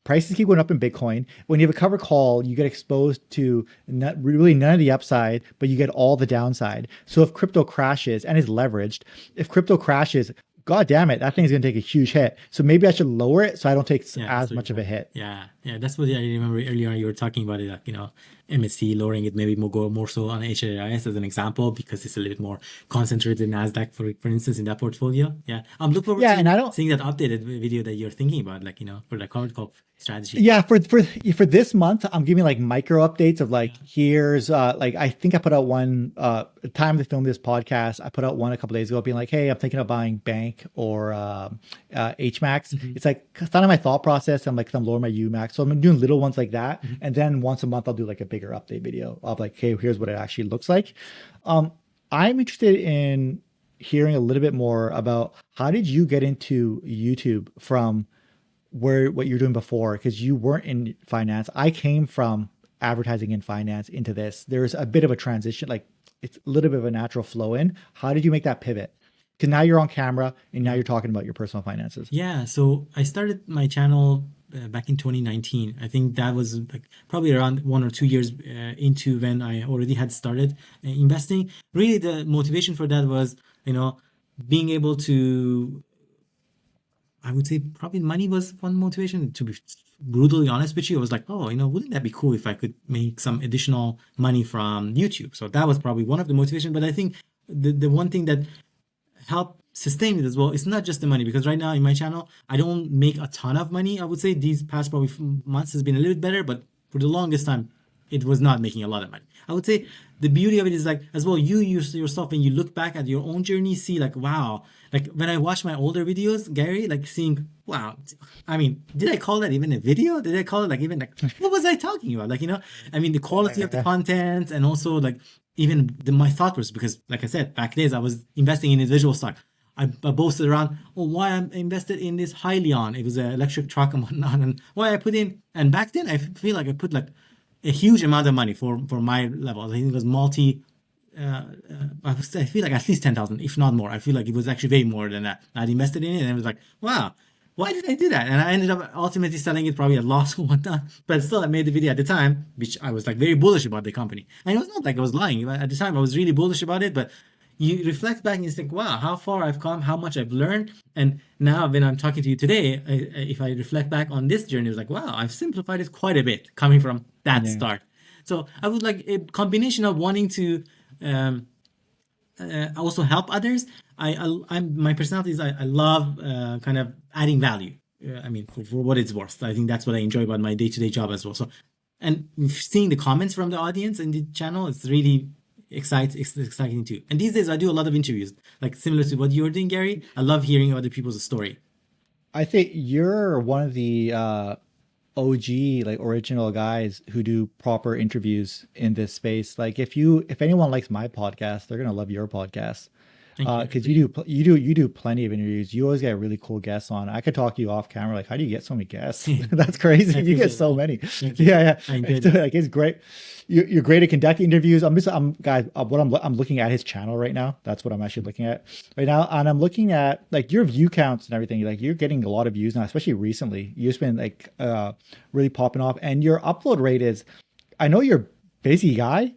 Prices keep going up in Bitcoin. When you have a covered call, you get exposed to really none of the upside, but you get all the downside. So if crypto crashes and is leveraged, if crypto crashes, God damn it, that thing's going to take a huge hit. So maybe I should lower it so I don't take as much of a hit. Yeah, that's what I remember earlier you were talking about it, like, you know, MSC lowering it, maybe go more so on HRIS as an example because it's a little bit more concentrated in NASDAQ, for instance, in that portfolio. Yeah, I'm looking forward to seeing that updated video that you're thinking about, like, you know, for the covered call strategy. Yeah, for this month, I'm giving like micro updates of like here's like I think I put out one time to film this podcast. I put out one a couple days ago being like, hey, I'm thinking of buying Bank or HMAX. It's like it's not in my thought process. I'm like I'm lowering my UMAX, so I'm doing little ones like that, and then once a month I'll do like a bigger update video of like, hey, here's what it actually looks like. I'm interested in hearing a little bit more about how did you get into YouTube from what you're doing before, because you weren't in finance. I came from advertising and finance into this. There's a bit of a transition, like it's a little bit of a natural flow in. How did you make that pivot? Because now you're on camera and now you're talking about your personal finances. Yeah, so I started my channel back in 2019. I think that was like probably around 1 or 2 years into when I already had started investing. Really, the motivation for that was, you know, being able to, I would say probably money was one motivation. To be brutally honest with you, I was like, oh, you know, wouldn't that be cool if I could make some additional money from YouTube? So that was probably one of the motivations. But I think the one thing that helped sustain it as well. It's not just the money, because right now in my channel, I don't make a ton of money. I would say these past probably months has been a little bit better, but for the longest time, it was not making a lot of money. I would say the beauty of it is like, as well, you use yourself when you look back at your own journey, see like, wow, like when I watch my older videos, Gary, like seeing, wow, I mean, did I call that even a video? Did I call it like even like, what was I talking about? Like, I mean, the quality of the content, and also like even my thought was, because like I said, back days I was investing in individual stock. I boasted around, oh, why I'm invested in this Hyliion. It was an electric truck and whatnot, and why I put in. And back then, I feel like I put like a huge amount of money for my level. I think it was I feel like at least 10,000, if not more. I feel like it was actually way more than that. I'd invested in it, and I was like, wow, why did I do that? And I ended up ultimately selling it probably at loss or whatnot. But still, I made the video at the time, which I was like very bullish about the company. And it was not like I was lying. At the time, I was really bullish about it, but you reflect back and you think, wow, how far I've come, how much I've learned. And now when I'm talking to you today, if I reflect back on this journey, it's like, wow, I've simplified it quite a bit coming from that start. So I would like a combination of wanting to also help others. I'm my personality is I love kind of adding value. I mean, for what it's worth. I think that's what I enjoy about my day-to-day job as well. So, and seeing the comments from the audience in the channel, it's really exciting too. And these days I do a lot of interviews, like similar to what you're doing, Gary. I love hearing other people's story. I think you're one of the OG, like original guys who do proper interviews in this space. Like if anyone likes my podcast, they're gonna love your podcast. Because you do plenty of interviews. You always get really cool guests on. I could talk to you off camera. Like, how do you get so many guests? That's crazy. You get so many. Yeah. Like it's great. You're great at conducting interviews. I'm looking at his channel right now. That's what I'm actually looking at right now. And I'm looking at like your view counts and everything. Like you're getting a lot of views now, especially recently. You've been like really popping off, and your upload rate is. I know you're a busy guy,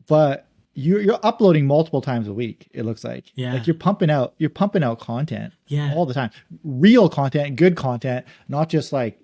but you're uploading multiple times a week. It looks like, like you're pumping out content all the time, real content, good content, not just like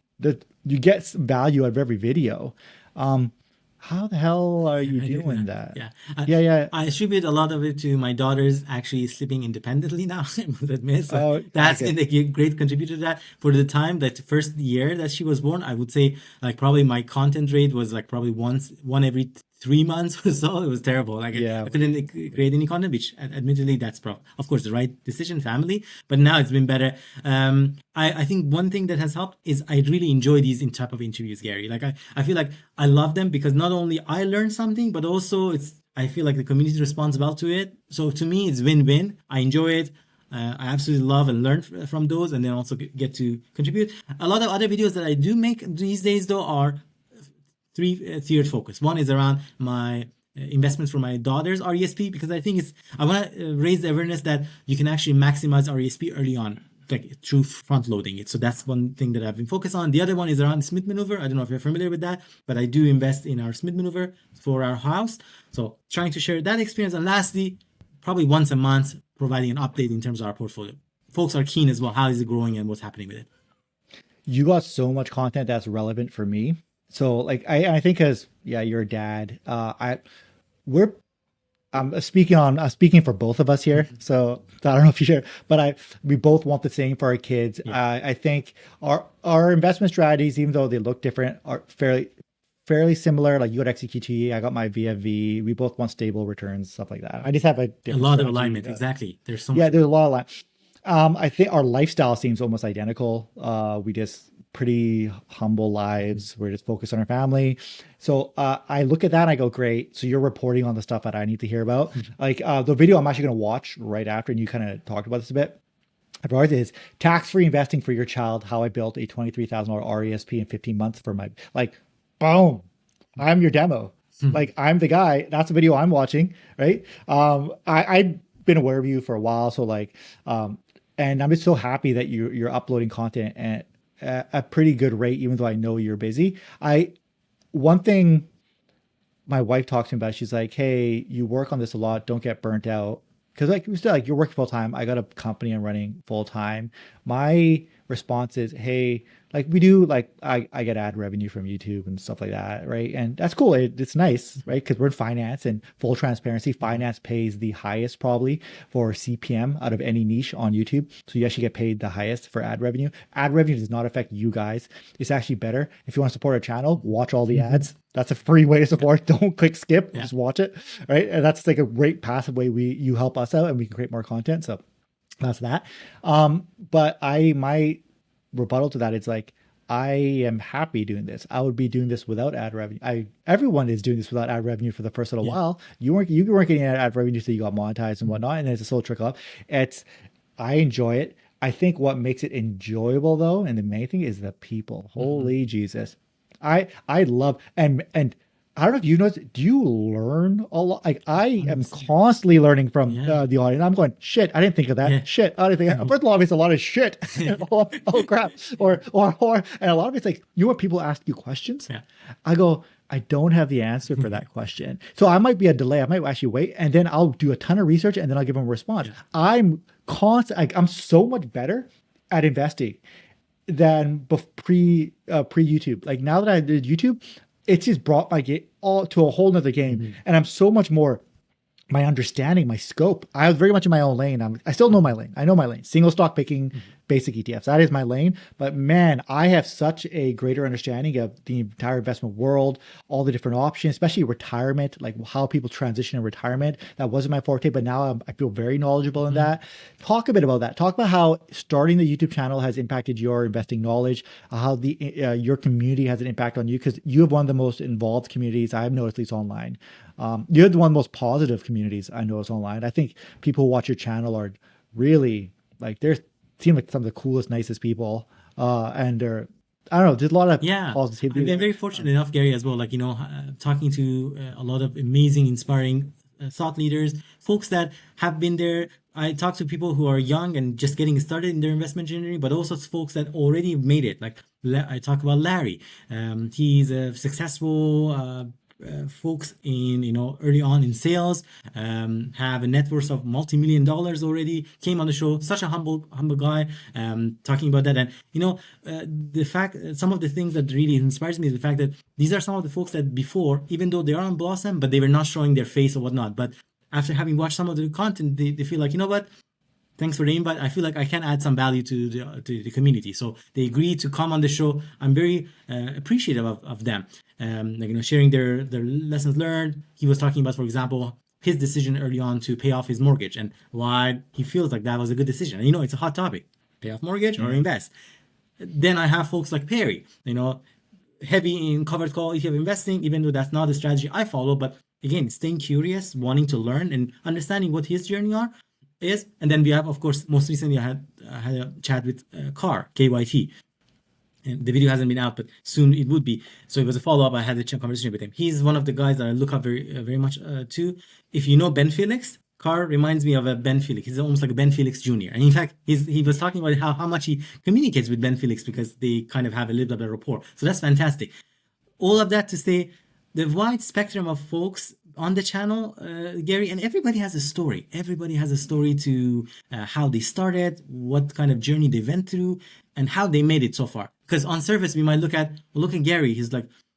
you get value out of every video. How the hell are you doing that? I attribute a lot of it to my daughters actually sleeping independently now. I must admit, so that's been a great contributor to that. For the time, that first year that she was born, I would say like probably my content rate was like probably one every 3 months or so. It was terrible. Like I couldn't create any content, which admittedly that's of course the right decision, family. But now it's been better. I think one thing that has helped is I really enjoy these type of interviews, Gary. Like I feel like I love them because not only I learn something, but also I feel like the community responds well to it. So to me, it's win-win. I enjoy it. I absolutely love and learn from those, and then also get to contribute. A lot of other videos that I do make these days, though, are three-tiered focus. One is around my investments for my daughter's RRSP, because I think I want to raise the awareness that you can actually maximize RRSP early on, like through front loading it. So that's one thing that I've been focused on. The other one is around the Smith maneuver. I don't know if you're familiar with that, but I do invest in our Smith maneuver for our house. So trying to share that experience. And lastly, probably once a month, providing an update in terms of our portfolio. Folks are keen as well. How is it growing and what's happening with it? You got so much content that's relevant for me. So like I think because you're a dad. I'm speaking for both of us here. So I don't know if you share, but we both want the same for our kids. I think our investment strategies, even though they look different, are fairly similar. Like you got XEQT, I got my VFV. We both want stable returns, stuff like that. I just have a lot of alignment. Exactly. There's so much. There's a lot of alignment. I think our lifestyle seems almost identical. We just pretty humble lives. We're just focused on our family. So I look at that and I go, great. So you're reporting on the stuff that I need to hear about. Like the video I'm actually going to watch right after, and you kind of talked about this a bit. Is tax-free investing for your child, how I built a $23,000 RESP in 15 months for my, like, boom, I'm your demo. Like I'm the guy. That's the video I'm watching, right? I've been aware of you for a while. So like, and I'm just so happy that you're uploading content at a pretty good rate, even though I know you're busy. One thing my wife talks to me about, she's like, hey, you work on this a lot. Don't get burnt out. Cause like, still, like you're working full time. I got a company I'm running full time. My response is, hey, like we do, like I get ad revenue from YouTube and stuff like that, right? And that's cool. It's nice, right? Because we're in finance, and full transparency, finance pays the highest probably for CPM out of any niche on YouTube. So you actually get paid the highest for ad revenue. Ad revenue does not affect you guys. It's actually better. If you want to support our channel, watch all the ads. That's a free way to support. Don't click skip, just watch it, right? And that's like a great passive way you help us out and we can create more content. So that's that. But my rebuttal to that is like, I am happy doing this. I would be doing this without ad revenue. Everyone is doing this without ad revenue for the first little while. You weren't getting ad revenue until you got monetized and whatnot, and there's a slow trickle up. I enjoy it. I think what makes it enjoyable though, and the main thing is the people. Holy Jesus. I love and I don't know if you notice, do you learn a lot? Like I am constantly learning from the audience. I'm going, shit, I didn't think of that. Yeah. Shit, I didn't think of that. First of all, it's a lot of shit. Oh crap. Or and a lot of it's like, you know what, people ask you questions? Yeah. I go, I don't have the answer for that question. So I might be a delay. I might actually wait, and then I'll do a ton of research and then I'll give them a response. Yeah. I'm so much better at investing than pre YouTube. Like now that I did YouTube, it's just brought my game all to a whole nother game. And I'm so much more, my understanding, my scope. I was very much in my own lane. I still know my lane. I know my lane. Single stock picking, basic ETFs. That is my lane. But man, I have such a greater understanding of the entire investment world, all the different options, especially retirement, like how people transition in retirement. That wasn't my forte, but now I feel very knowledgeable in that. Talk a bit about that. Talk about how starting the YouTube channel has impacted your investing knowledge, how your community has an impact on you, because you have one of the most involved communities I've noticed, at least online. You're the one of the most positive communities I notice online. I think people who watch your channel are really like, seem like some of the coolest, nicest people. And they're, I don't know, there's a lot of positivity. I've been very fortunate enough, Gary, as well. Like, talking to a lot of amazing, inspiring thought leaders, folks that have been there. I talk to people who are young and just getting started in their investment journey, but also folks that already made it. Like I talk about Larry. He's a successful folks in early on in sales, have a net worth of multi-million dollars already. Came on the show, such a humble guy, talking about that. And the fact, some of the things that really inspires me is the fact that these are some of the folks that before, even though they are on Blossom, but they were not showing their face or whatnot, but after having watched some of the content, they feel like, you know what, thanks for the invite. I feel like I can add some value to the community. So they agreed to come on the show. I'm very appreciative of them. Sharing their lessons learned. He was talking about, for example, his decision early on to pay off his mortgage and why he feels like that was a good decision. And it's a hot topic: pay off mortgage or invest. Then I have folks like Perry, heavy in covered call ETF investing, even though that's not the strategy I follow. But again, staying curious, wanting to learn and understanding what his journey is. And then we have, of course, most recently I had a chat with KYT. And the video hasn't been out, but soon it would be. So it was a follow-up. I had a conversation with him. He's one of the guys that I look up very, very much to. If you know Ben Felix, Carr reminds me of a Ben Felix. He's almost like a Ben Felix Jr. And in fact, he was talking about how much he communicates with Ben Felix because they kind of have a little bit of rapport. So that's fantastic. All of that to say, the wide spectrum of folks on the channel, Gary, and everybody has a story. Everybody has a story to how they started, what kind of journey they went through, and how they made it so far. Because on surface, we might look at Gary.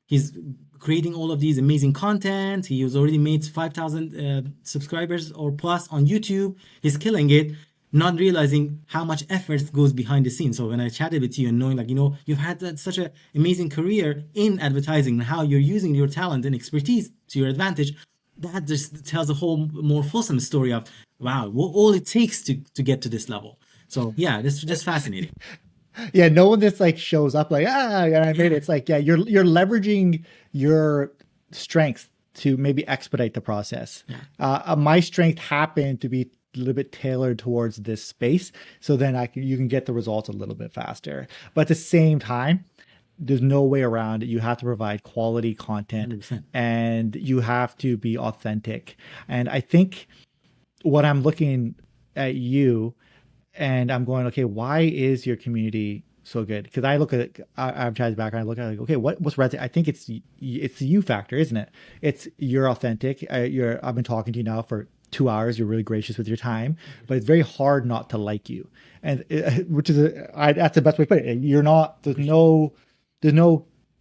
He's creating all of these amazing content. He has already made 5,000 subscribers or plus on YouTube. He's killing it, not realizing how much effort goes behind the scenes. So when I chatted with you and knowing you've had such an amazing career in advertising and how you're using your talent and expertise to your advantage, that just tells a whole more fulsome story of, wow, all it takes to get to this level. So yeah, that's just fascinating. Yeah, no one just like shows up like, I made it. It's like, yeah, you're leveraging your strength to maybe expedite the process. Yeah. My strength happened to be a little bit tailored towards this space, so then you can get the results a little bit faster. But at the same time, there's no way around it. You have to provide quality content 100%. And you have to be authentic. And I think what I'm looking at you and I'm going, okay, why is your community so good? Because I look at advertising background, I look at okay, what's resonating? I think it's the you factor, isn't it? It's you're authentic. I've been talking to you now for 2 hours. You're really gracious with your time, but it's very hard not to like you. And which is that's the best way to put it. You're not. There's no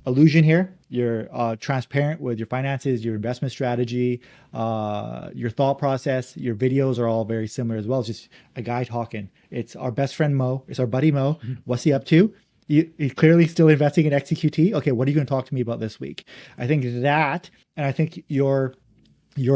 illusion here. You're transparent with your finances, your investment strategy, your thought process. Your videos are all very similar as well. It's just a guy talking. It's our best friend Mo. It's our buddy Mo. What's he up to? He's clearly still investing in XEQT. Okay, what are you going to talk to me about this week? I think that, and I think your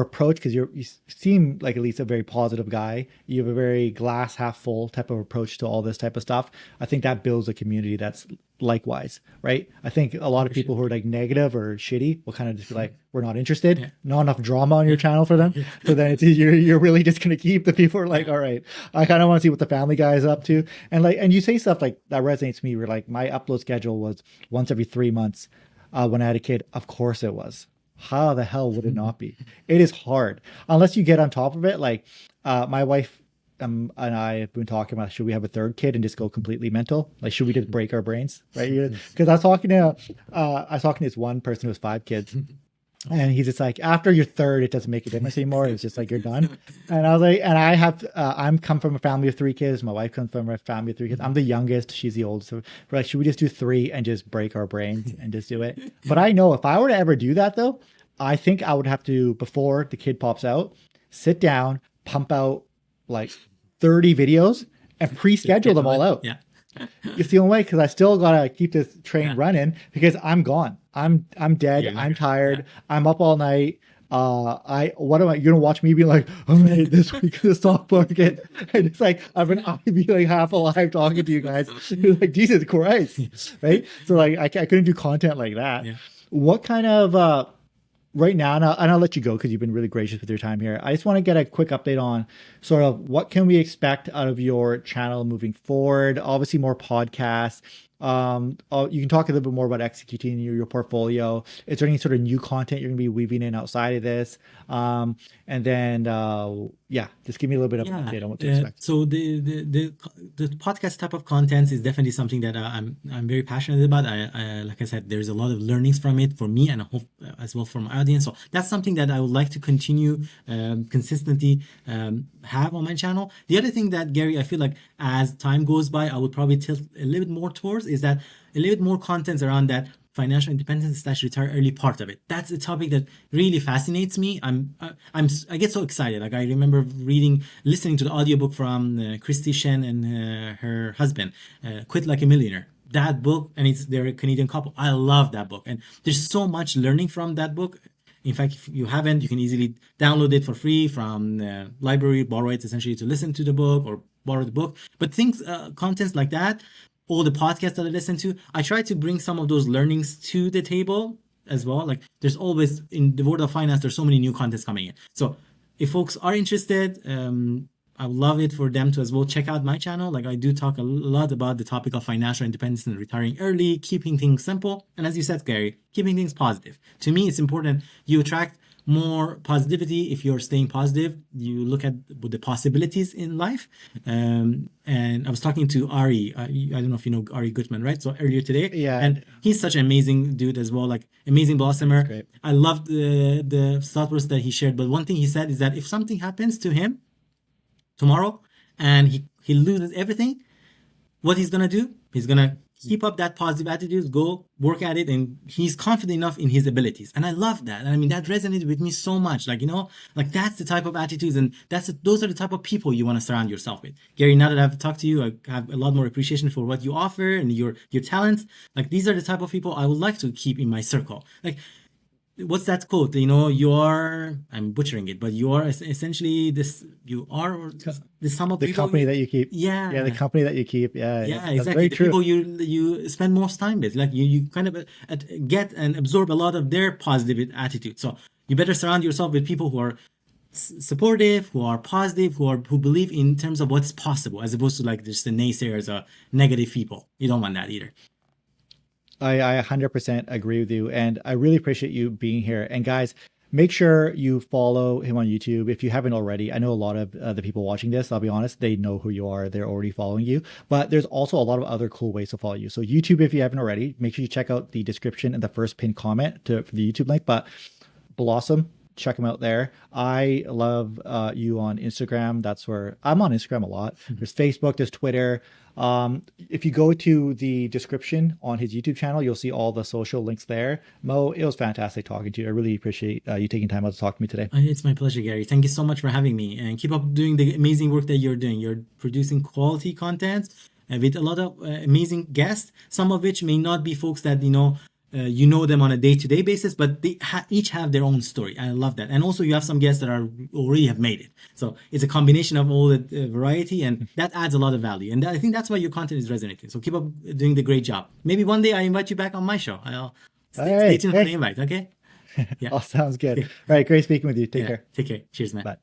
approach, because you seem like at least a very positive guy. You have a very glass half full type of approach to all this type of stuff. I think that builds a community that's likewise, right? I think a lot of people who are like negative or shitty will kind of just be like, we're not interested. Yeah. Not enough drama on your channel for them. So then it's you're really just going to keep the people who are like, all right, I kind of want to see what the family guy is up to. And you say stuff like that resonates to me. Where like my upload schedule was once every 3 months when I had a kid. Of course it was. How the hell would it not be? It is hard unless you get on top of it. Like my wife and I have been talking about, should we have a third kid and just go completely mental? Like, should we just break our brains? Right? Because I was talking to this one person who has 5 kids. And he's just like, after your third, it doesn't make a difference anymore. It's just like, you're done. And I was like, and I have, I'm come from a family of 3 kids. My wife comes from a family of 3 kids. I'm the youngest. She's the oldest. So we're like, should we just do 3 and just break our brains and just do it? But I know if I were to ever do that though, I think I would have to, before the kid pops out, sit down, pump out like 30 videos and pre-schedule them all out. Yeah. It's the only way, because I still gotta keep this train running, because I'm gone. I'm dead. I'm tired. I'm up all night. You're gonna watch me be like, all right, this week in the stock market, and it's like I'll be like half alive talking to you guys. You're like, Jesus Christ, right? So like I couldn't do content like that. Yeah. What kind of right now, and I'll let you go because you've been really gracious with your time here. I just want to get a quick update on sort of what can we expect out of your channel moving forward. Obviously, more podcasts. You can talk a little bit more about executing your portfolio. Is there any sort of new content you're going to be weaving in outside of this? And then, just give me a little bit of an update on what to expect. So the podcast type of content is definitely something that I'm very passionate about. I like I said, there's a lot of learnings from it for me, and I hope as well for my audience. So that's something that I would like to continue consistently have on my channel. The other thing that, Gary, I feel like as time goes by, I would probably tilt a little bit more towards is that a little bit more contents around that financial independence / retire early part of it. That's a topic that really fascinates me. I get so excited. Like I remember listening to the audiobook from Christy Shen and her husband, Quit Like a Millionaire. That book, and they're a Canadian couple. I love that book, and there's so much learning from that book. In fact, if you haven't, you can easily download it for free from the library, borrow it essentially to listen to the book or borrow the book. But contents like that, all the podcasts that I listen to, I try to bring some of those learnings to the table as well. Like there's always, in the world of finance, there's so many new contents coming in. So if folks are interested, I would love it for them to as well check out my channel. Like I do talk a lot about the topic of financial independence and retiring early, keeping things simple. And as you said, Gary, keeping things positive. To me, it's important you attract more positivity. If you're staying positive, you look at the possibilities in life. And I was talking to Ari. I don't know if you know Ari Gutman, right? So earlier today, Yeah, and he's such an amazing dude as well, like amazing blossomer. I loved the thought process that he shared. But one thing he said is that if something happens to him tomorrow and he loses everything, what he's gonna do? He's gonna keep up that positive attitude, go work at it, and he's confident enough in his abilities. And I love that. I mean, that resonated with me so much. Like, like that's the type of attitudes, and those are the type of people you want to surround yourself with. Gary, now that I've talked to you, I have a lot more appreciation for what you offer and your talents. Like these are the type of people I would like to keep in my circle. Like, what's that quote? I'm butchering it, but you are essentially the sum of the people company that you keep. Yeah, the company that you keep. Yeah, exactly. The people you spend most time with, like you kind of get and absorb a lot of their positive attitude. So you better surround yourself with people who are supportive, who are positive, who believe in terms of what's possible, as opposed to like just the naysayers or negative people. You don't want that either. I 100% agree with you, and I really appreciate you being here. And guys, make sure you follow him on YouTube if you haven't already. I know a lot of the people watching this, I'll be honest, they know who you are. They're already following you, but there's also a lot of other cool ways to follow you. So YouTube, if you haven't already, make sure you check out the description and the first pinned comment for the YouTube link. But Blossom, check him out there. I love you on Instagram. That's where I'm on Instagram a lot. There's Facebook, there's Twitter. If you go to the description on his YouTube channel, you'll see all the social links there. Mo, it was fantastic talking to you. I really appreciate you taking time out to talk to me today. It's my pleasure, Gary. Thank you so much for having me, and keep up doing the amazing work that you're doing. You're producing quality content with a lot of amazing guests, some of which may not be folks that you know them on a day-to-day basis, but they each have their own story. I love that. And also you have some guests that are already have made it. So it's a combination of all the variety, and that adds a lot of value. And I think that's why your content is resonating. So keep up doing the great job. Maybe one day I invite you back on my show. I'll stay tuned for the invite, okay? Yeah. All sounds good. All right. Great speaking with you. Take care. Take care. Cheers, man. Bye.